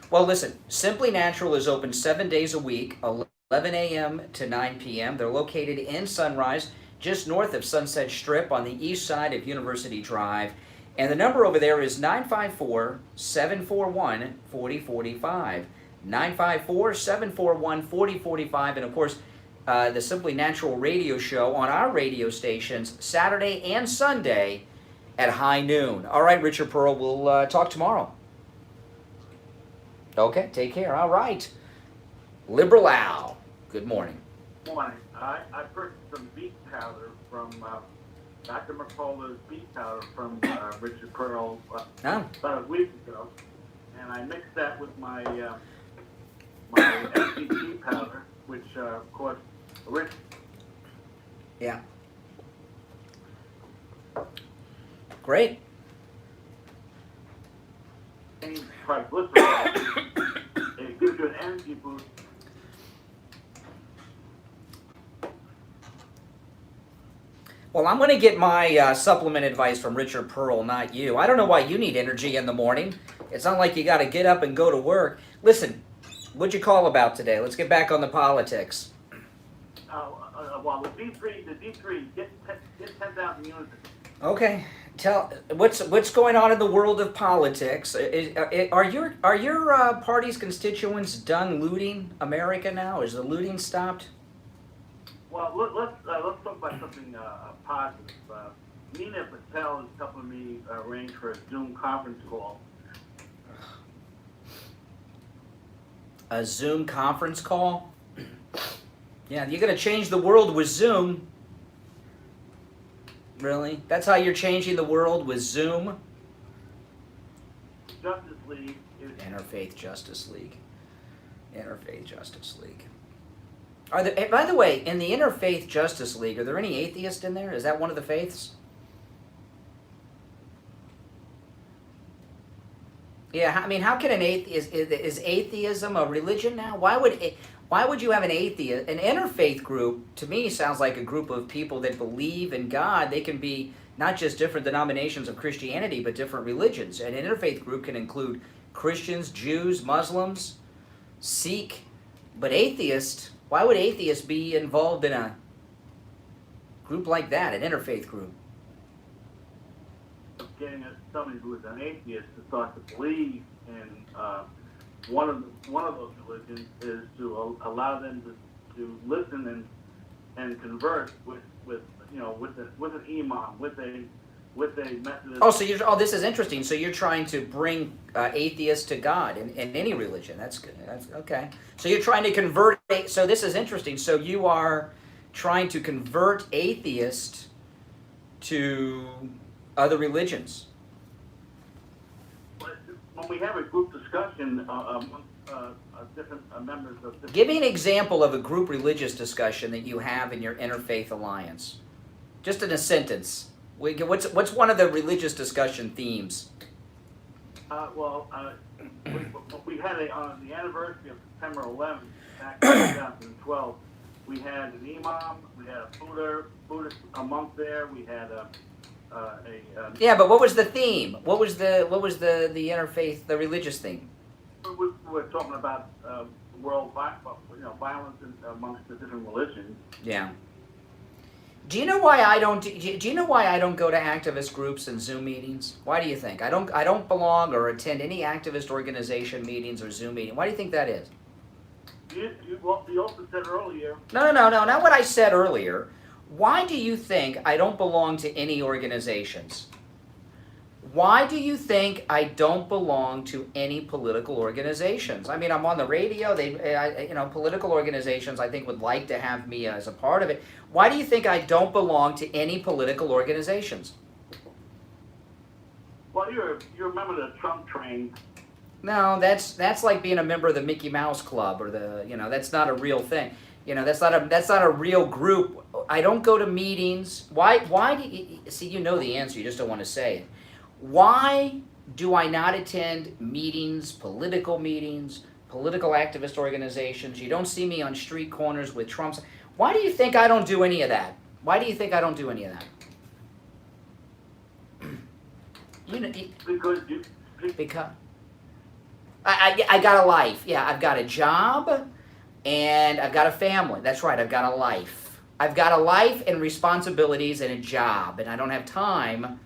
Well, listen, Simply Natural is open 7 days a week, 11 a.m. to 9 p.m. They're located in Sunrise, just north of Sunset Strip on the east side of University Drive. And the number over there is 954-741-4045. 954-741-4045. And of course, the Simply Natural radio show on our radio stations Saturday and Sunday at high noon. All right, Richard Pearl, we'll talk tomorrow. Okay, take care. All right. Liberal Al, good morning. Morning. I purchased some beet powder from Dr. McCullough's beet powder from Richard Pearl about a week ago, and I mixed that with my my FCT powder, which of course, Rich. Yeah. Great. Triglycerides. It gives you an energy boost. Well, I'm going to get my supplement advice from Richard Pearl, not you. I don't know why you need energy in the morning. It's not like you got to get up and go to work. Listen, what'd you call about today? Let's get back on the politics. Well, the D3, get 10,000 units. Okay. Tell what's going on in the world of politics. Are your party's constituents done looting America now? Is the looting stopped? Well, let's talk about something positive. Nina Patel is helping me arrange for a Zoom conference call. A Zoom conference call? Yeah, you're going to change the world with Zoom. Really? That's how you're changing the world, with Zoom? Justice League is... Interfaith Justice League. Interfaith Justice League. Are there, by the way, in the Interfaith Justice League, are there any atheists in there? Is that one of the faiths? Yeah, I mean, how can an atheist... Is atheism a religion now? Why would you have an atheist? An interfaith group, to me, sounds like a group of people that believe in God. They can be not just different denominations of Christianity, but different religions. An interfaith group can include Christians, Jews, Muslims, Sikh. But atheists, why would atheists be involved in a group like that, an interfaith group? Getting somebody who is an atheist to start to believe in one of those religions is to allow them to listen and converse with an imam, with a Methodist. This is interesting. So you're trying to bring atheists to God in any religion. That's good. That's okay. So you're trying to convert. So this is interesting. So you are trying to convert atheists to other religions. When we have a group discussion among different members of different... Give me an example of a group religious discussion that you have in your Interfaith Alliance. Just in a sentence. What's one of the religious discussion themes? We had on the anniversary of September 11th, back in 2012, We had an imam, we had a Buddhist a monk there, we had Yeah, but what was the theme? What was the interfaith, the religious theme? we're talking about world violence amongst the different religions. Yeah. Do you know why I don't? Do you know why I don't go to activist groups and Zoom meetings? Why do you think I don't belong or attend any activist organization meetings or Zoom meeting? Why do you think that is? You also said earlier. No, not what I said earlier. Why do you think I don't belong to any organizations? Why do you think I don't belong to any political organizations? I mean, I'm on the radio. Political organizations I think would like to have me as a part of it. Why do you think I don't belong to any political organizations? Well, you're a member of the Trump train. No, that's like being a member of the Mickey Mouse Club or that's not a real thing. That's not a real group. I don't go to meetings. Why do you see? You know the answer. You just don't want to say it. Why do I not attend meetings, political activist organizations? You don't see me on street corners with Trump's. Why do you think I don't do any of that? Why do you think I don't do any of that? Because I got a life. Yeah, I've got a job and I've got a family. That's right, I've got a life. I've got a life and responsibilities and a job, and I don't have time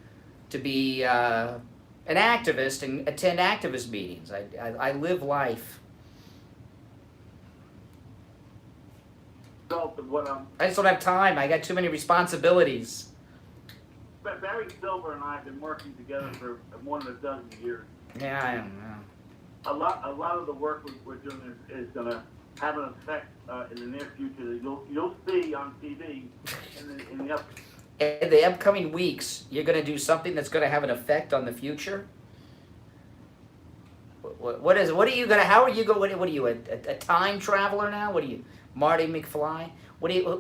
to be an activist and attend activist meetings. I live life. I just don't have time. I got too many responsibilities. Barry Silver and I have been working together for more than a dozen years. Yeah, I don't know. A lot of the work we're doing is going to have an effect in the near future that you'll see on TV in the upcoming weeks. You're going to do something that's going to have an effect on the future. What are you going to? How are you going? What are you, a time traveler now? What are you, Marty McFly?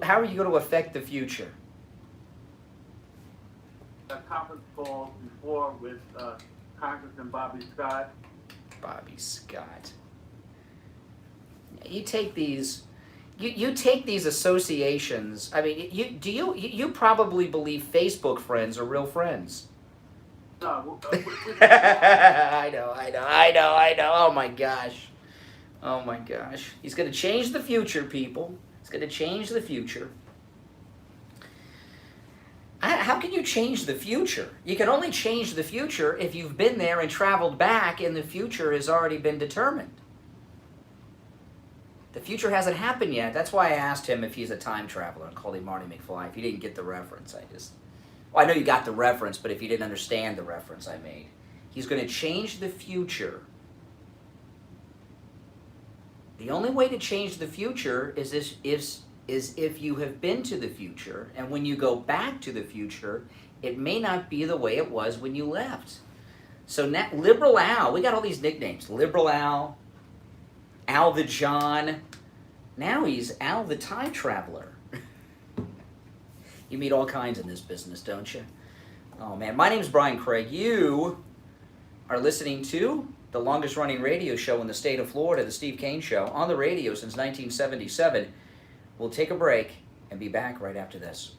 How are you going to affect the future? A conference call before with Congressman Bobby Scott. Bobby Scott. You take these. You take these associations. I mean, you probably believe Facebook friends are real friends. No. I know. Oh my gosh. He's going to change the future, people. He's going to change the future. How can you change the future? You can only change the future if you've been there and traveled back and the future has already been determined. The future hasn't happened yet. That's why I asked him if he's a time traveler and called him Marty McFly. If you didn't get the reference, I know you got the reference, but if you didn't understand the reference I made. He's going to change the future. The only way to change the future is if you have been to the future, and when you go back to the future, it may not be the way it was when you left. So now, Liberal Al, we got all these nicknames. Liberal Al, Al the John. Now he's Al the Time Traveler. You meet all kinds in this business, don't you? Oh man, my name's Brian Craig. You are listening to the longest running radio show in the state of Florida, the Steve Kane Show, on the radio since 1977. We'll take a break and be back right after this.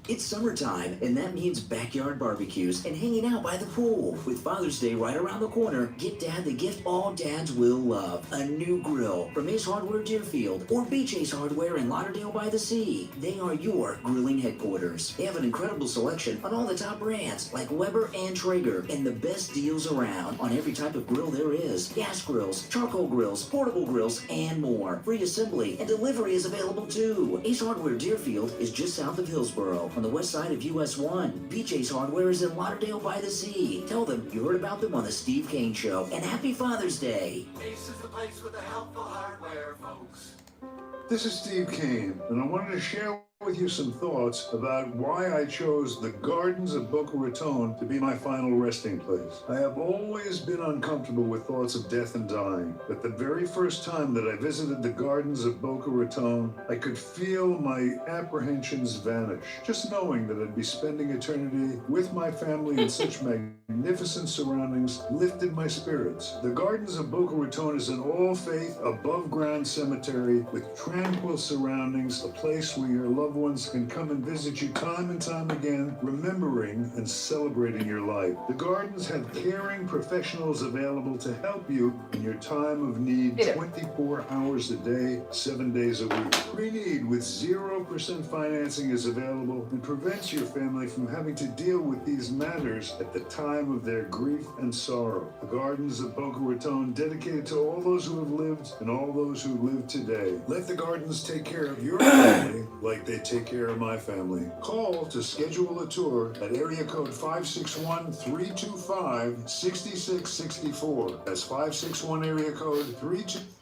It's summertime, and that means backyard barbecues and hanging out by the pool. With Father's Day right around the corner, get Dad the gift all dads will love. A new grill from Ace Hardware Deerfield or Beach Ace Hardware in Lauderdale by the Sea. They are your grilling headquarters. They have an incredible selection on all the top brands like Weber and Traeger, and the best deals around on every type of grill there is. Gas grills, charcoal grills, portable grills, and more. Free assembly and delivery is available too. Ace Hardware Deerfield is just south of Hillsboro, on the west side of US 1. Beach Ace Hardware is in Lauderdale by the Sea. Tell them you heard about them on the Steve Kane Show, and happy Father's Day. Ace is the place with the helpful hardware, folks. This is Steve Kane, and I wanted to share with you some thoughts about why I chose the Gardens of Boca Raton to be my final resting place. I have always been uncomfortable with thoughts of death and dying, but the very first time that I visited the Gardens of Boca Raton, I could feel my apprehensions vanish. Just knowing that I'd be spending eternity with my family in such magnificent surroundings lifted my spirits. The Gardens of Boca Raton is an all-faith, above-ground cemetery with tranquil surroundings, a place where your loved ones can come and visit you time and time again, remembering and celebrating your life. The Gardens have caring professionals available to help you in your time of need 24 hours a day, 7 days a week. Pre-need with 0% financing is available and prevents your family from having to deal with these matters at the time of their grief and sorrow. The Gardens of Boca Raton, dedicated to all those who have lived and all those who live today. Let the Gardens take care of your family like they take care of my family. Call to schedule a tour at area code 561-325-6664. That's 561 area code 325.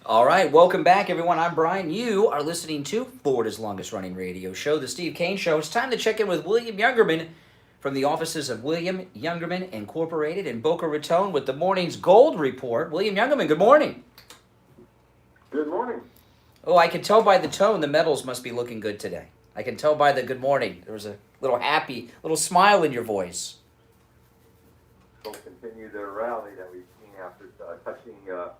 All right, welcome back, everyone. I'm Brian. You are listening to Florida's longest-running radio show, The Steve Kane Show. It's time to check in with William Youngerman from the offices of William Youngerman Incorporated in Boca Raton with the morning's Gold Report. William Youngerman, good morning. Good morning. Oh, I can tell by the tone the metals must be looking good today. I can tell by the good morning. There was a little happy, little smile in your voice. They'll continue their rally that we've seen after touching the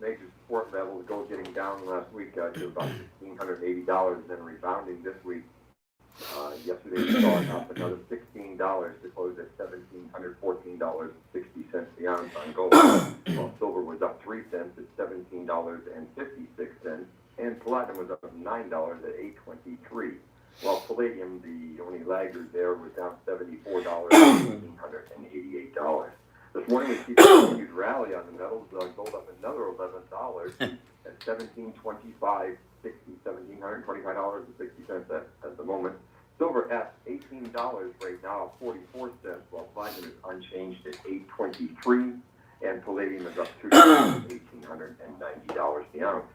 major support levels, gold getting down last week to about $1,680 and then rebounding this week. Yesterday we saw it up another $16 to close at $1,714.60 the ounce on gold. While silver was up 3 cents at $17.56, and platinum was up $9 at $8.23. While palladium, the only laggard there, was down $74 at $1,888. This morning we see a continued rally on the metals. Gold up another $11 at $1,725.60, $1,725.60 at the moment. Silver at $18 right now, 44 cents, while platinum is unchanged at $8.23, and palladium is up $2 at $1,890 the ounce.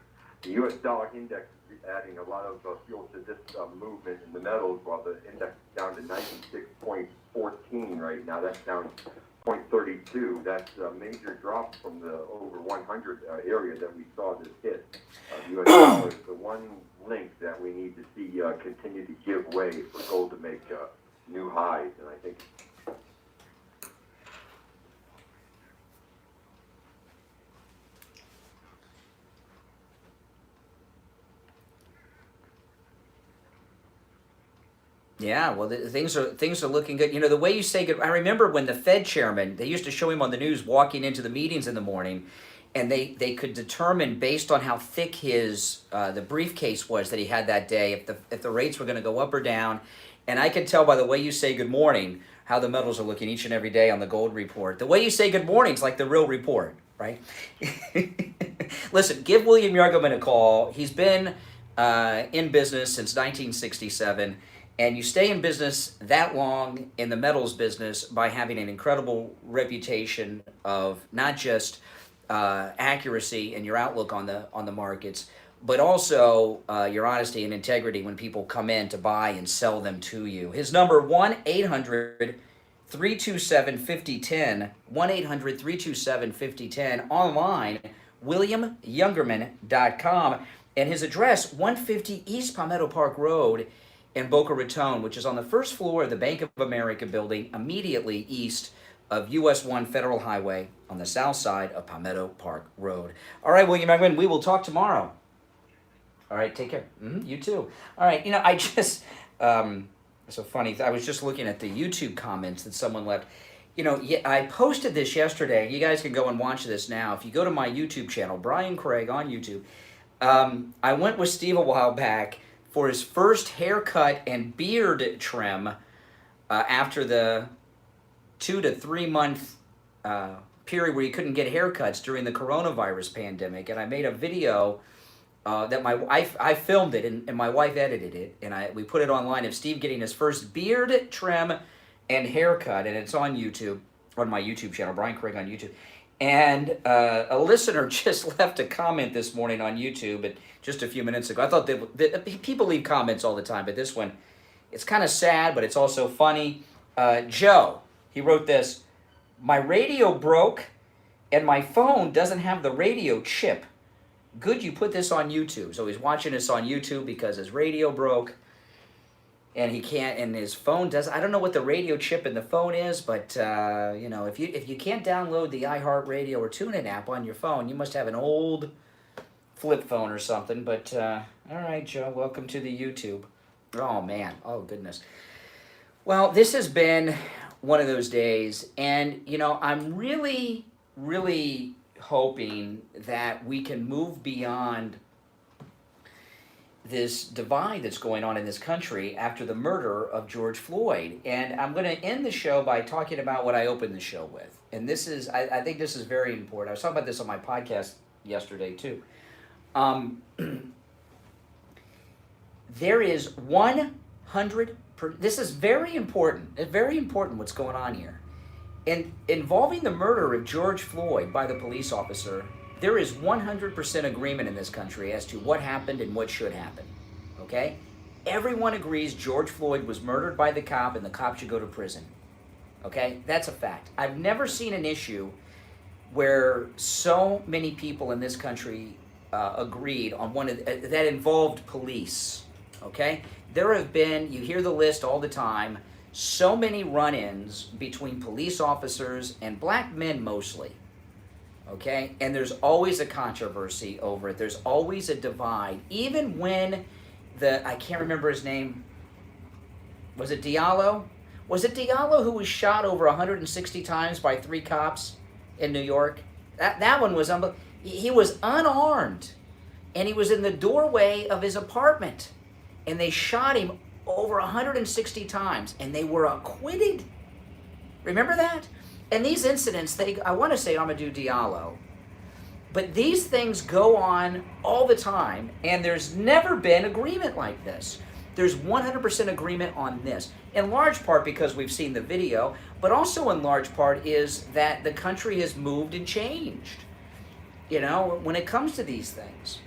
The U.S. dollar index is adding a lot of fuel to this movement in the metals, while the index is down to 96.14 right now. That's down 0.32. That's a major drop from the over 100 area that we saw this hit. U.S. dollar is the one link that we need to see continue to give way for gold to make new highs, and I think Yeah, well, things are looking good. You know, the way you say good, I remember when the Fed chairman, they used to show him on the news walking into the meetings in the morning, and they could determine based on how thick his the briefcase was that he had that day if the rates were going to go up or down. And I can tell by the way you say good morning how the metals are looking each and every day on the gold report. The way you say good morning is like the real report, right? Listen, give William Youngerman a call. He's been in business since 1967. And you stay in business that long in the metals business by having an incredible reputation of not just accuracy and your outlook on the markets, but also your honesty and integrity when people come in to buy and sell them to you. His number, 1-800-327-5010, 1-800-327-5010, online, WilliamYoungerman.com, and his address, 150 East Palmetto Park Road in Boca Raton, which is on the first floor of the Bank of America building, immediately east of US 1 Federal Highway on the south side of Palmetto Park Road. All right, William Youngerman, we will talk tomorrow. All right, take care. You too. All right, you know, I just, so funny, I was just looking at the YouTube comments that someone left. You know, I posted this yesterday. You guys can go and watch this now. If you go to my YouTube channel, Brian Craig on YouTube, I went with Steve a while back for his first haircut and beard trim after the 2 to 3 month period where you couldn't get haircuts during the coronavirus pandemic. And I made a video that I filmed it and my wife edited it, and we put it online of Steve getting his first beard trim and haircut, and it's on YouTube, on my YouTube channel, Brian Craig on YouTube. And a listener just left a comment this morning on YouTube, and just a few minutes ago. I thought that people leave comments all the time, but this one, it's kind of sad, but it's also funny. Joe, he wrote this: my radio broke, and my phone doesn't have the radio chip. Good you put this on YouTube. So he's watching this on YouTube because his radio broke, and he can't, and his phone does. I don't know what the radio chip in the phone is, but you know, if you can't download the iHeartRadio or TuneIn app on your phone, you must have an old flip phone or something. But all right, Joe, welcome to the YouTube. Oh man, oh goodness. Well, this has been one of those days, and you know, I'm really, really hoping that we can move beyond this divide that's going on in this country after the murder of George Floyd. And I'm going to end the show by talking about what I opened the show with. And this is, I think this is very important. I was talking about this on my podcast yesterday too. There is 100%, this is very important. It's very important what's going on here. And involving the murder of George Floyd by the police officer, there is 100% agreement in this country as to what happened and what should happen, okay? Everyone agrees George Floyd was murdered by the cop and the cop should go to prison, okay? That's a fact. I've never seen an issue where so many people in this country agreed on one of that involved police, okay? There have been, you hear the list all the time, so many run-ins between police officers and black men mostly, okay? And there's always a controversy over it. There's always a divide. Even when I can't remember his name, was it Diallo? Was it Diallo who was shot over 160 times by 3 cops in New York? That one was unbelievable. He was unarmed, and he was in the doorway of his apartment, and they shot him over 160 times, and they were acquitted. Remember that? And these incidents, I want to say Amadou Diallo, but these things go on all the time, and there's never been agreement like this. There's 100% agreement on this, in large part because we've seen the video, but also in large part is that the country has moved and changed, you know, when it comes to these things.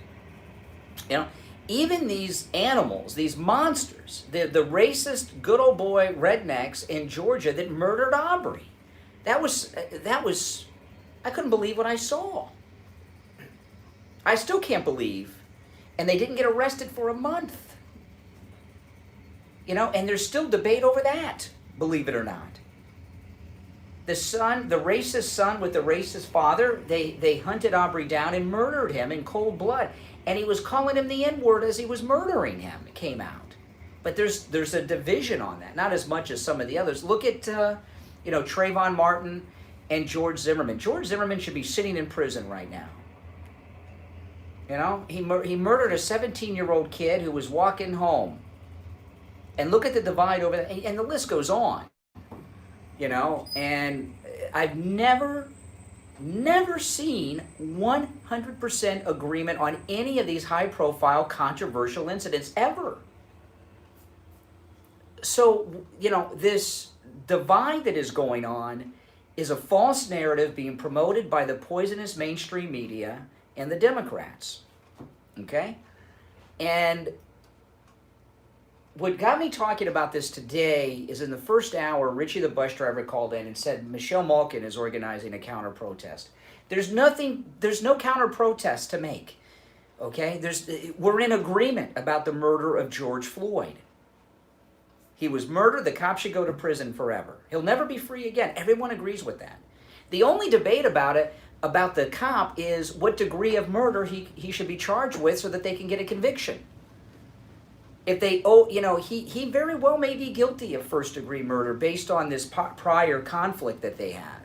You know, even these animals, these monsters, the racist good old boy rednecks in Georgia that murdered Aubrey. That was, I couldn't believe what I saw. I still can't believe, and they didn't get arrested for a month. You know, and there's still debate over that, believe it or not. The son, the racist son with the racist father, they hunted Aubrey down and murdered him in cold blood. And he was calling him the N-word as he was murdering him, it came out. But there's a division on that, not as much as some of the others. Look at, you know, Trayvon Martin and George Zimmerman. George Zimmerman should be sitting in prison right now. You know, he murdered a 17-year-old kid who was walking home. And look at the divide over there, and the list goes on. You know, and I've never seen 100% agreement on any of these high-profile, controversial incidents ever. So, you know, this divide that is going on is a false narrative being promoted by the poisonous mainstream media and the Democrats, okay? And what got me talking about this today is in the first hour, Richie the bus driver called in and said Michelle Malkin is organizing a counter-protest. There's no counter-protest to make, okay? We're in agreement about the murder of George Floyd. He was murdered. The cop should go to prison forever. He'll never be free again. Everyone agrees with that. The only debate about the cop is what degree of murder he should be charged with so that they can get a conviction. If they, you know, he very well may be guilty of first-degree murder based on this prior conflict that they had.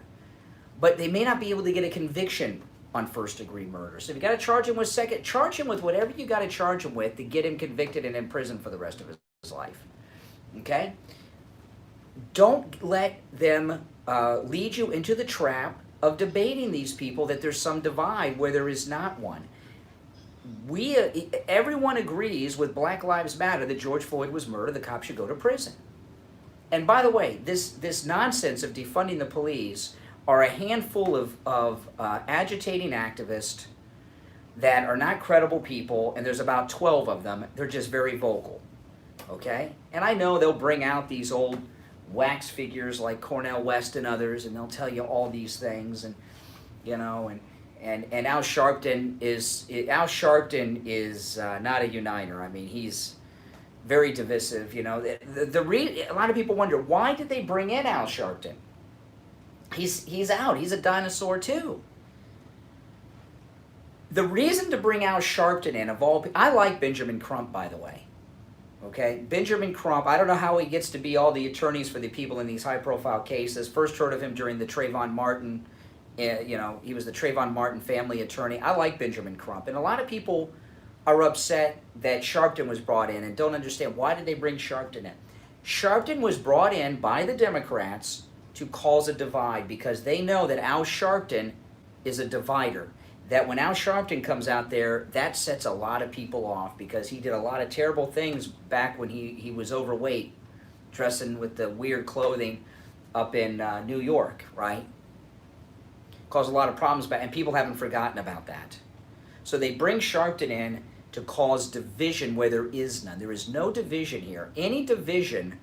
But they may not be able to get a conviction on first-degree murder. So if you got to charge him with charge him with whatever you got to charge him with to get him convicted and in prison for the rest of his life. Okay? Don't let them lead you into the trap of debating these people that there's some divide where there is not one. Everyone agrees with Black Lives Matter that George Floyd was murdered, the cop should go to prison. And by the way, this nonsense of defunding the police are a handful of agitating activists that are not credible people, and there's about 12 of them. They're just very vocal, okay? And I know they'll bring out these old wax figures like Cornel West and others, and they'll tell you all these things, and you know, and Al Sharpton is not a uniter. I mean, he's very divisive. You know, a lot of people wonder, why did they bring in Al Sharpton? He's out. He's a dinosaur too. The reason to bring Al Sharpton in, I like Benjamin Crump, by the way. Okay, Benjamin Crump, I don't know how he gets to be all the attorneys for the people in these high-profile cases. First heard of him during the Trayvon Martin, you know, he was the Trayvon Martin family attorney. I like Benjamin Crump, and a lot of people are upset that Sharpton was brought in and don't understand, why did they bring Sharpton in? Sharpton was brought in by the Democrats to cause a divide, because they know that Al Sharpton is a divider. That when Al Sharpton comes out there, that sets a lot of people off, because he did a lot of terrible things back when he was overweight, dressing with the weird clothing up in New York, right? Caused a lot of problems, and people haven't forgotten about that. So they bring Sharpton in to cause division where there is none. There is no division here. Any division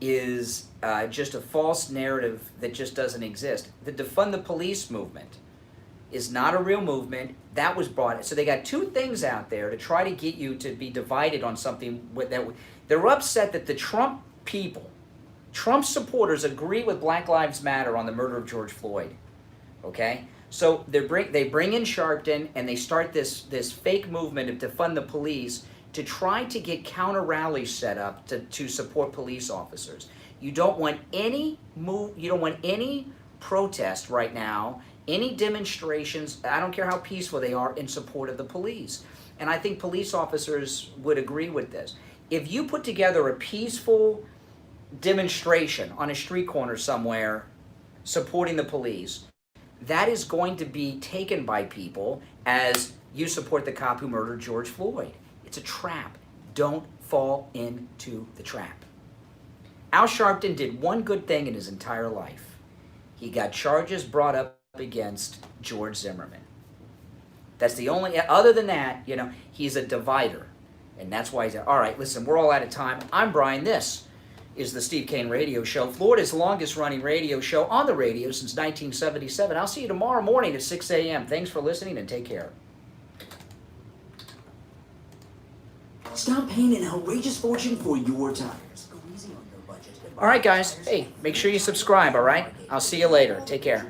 is just a false narrative that just doesn't exist. The defund the police movement is not a real movement. That was brought in. So they got two things out there to try to get you to be divided on something that they're upset that the Trump people, Trump supporters, agree with Black Lives Matter on the murder of George Floyd. Okay? So they bring in Sharpton, and they start this fake movement of defund the police to try to get counter rallies set up to support police officers. You don't want any protest right now, any demonstrations, I don't care how peaceful they are, in support of the police. And I think police officers would agree with this. If you put together a peaceful demonstration on a street corner somewhere supporting the police, that is going to be taken by people as you support the cop who murdered George Floyd. It's a trap. Don't fall into the trap. Al Sharpton did one good thing in his entire life. He got charges brought up against George Zimmerman. That's the only, other than that, you know, he's a divider. And that's why he's, all right, listen, we're all out of time. I'm Brian. This is the Steve Kane Radio Show, Florida's longest running radio show on the radio since 1977. I'll see you tomorrow morning at 6 a.m. Thanks for listening, and take care. Stop paying an outrageous fortune for your tires. Go easy on your budget. All right, guys. Hey, make sure you subscribe, all right? I'll see you later. Take care.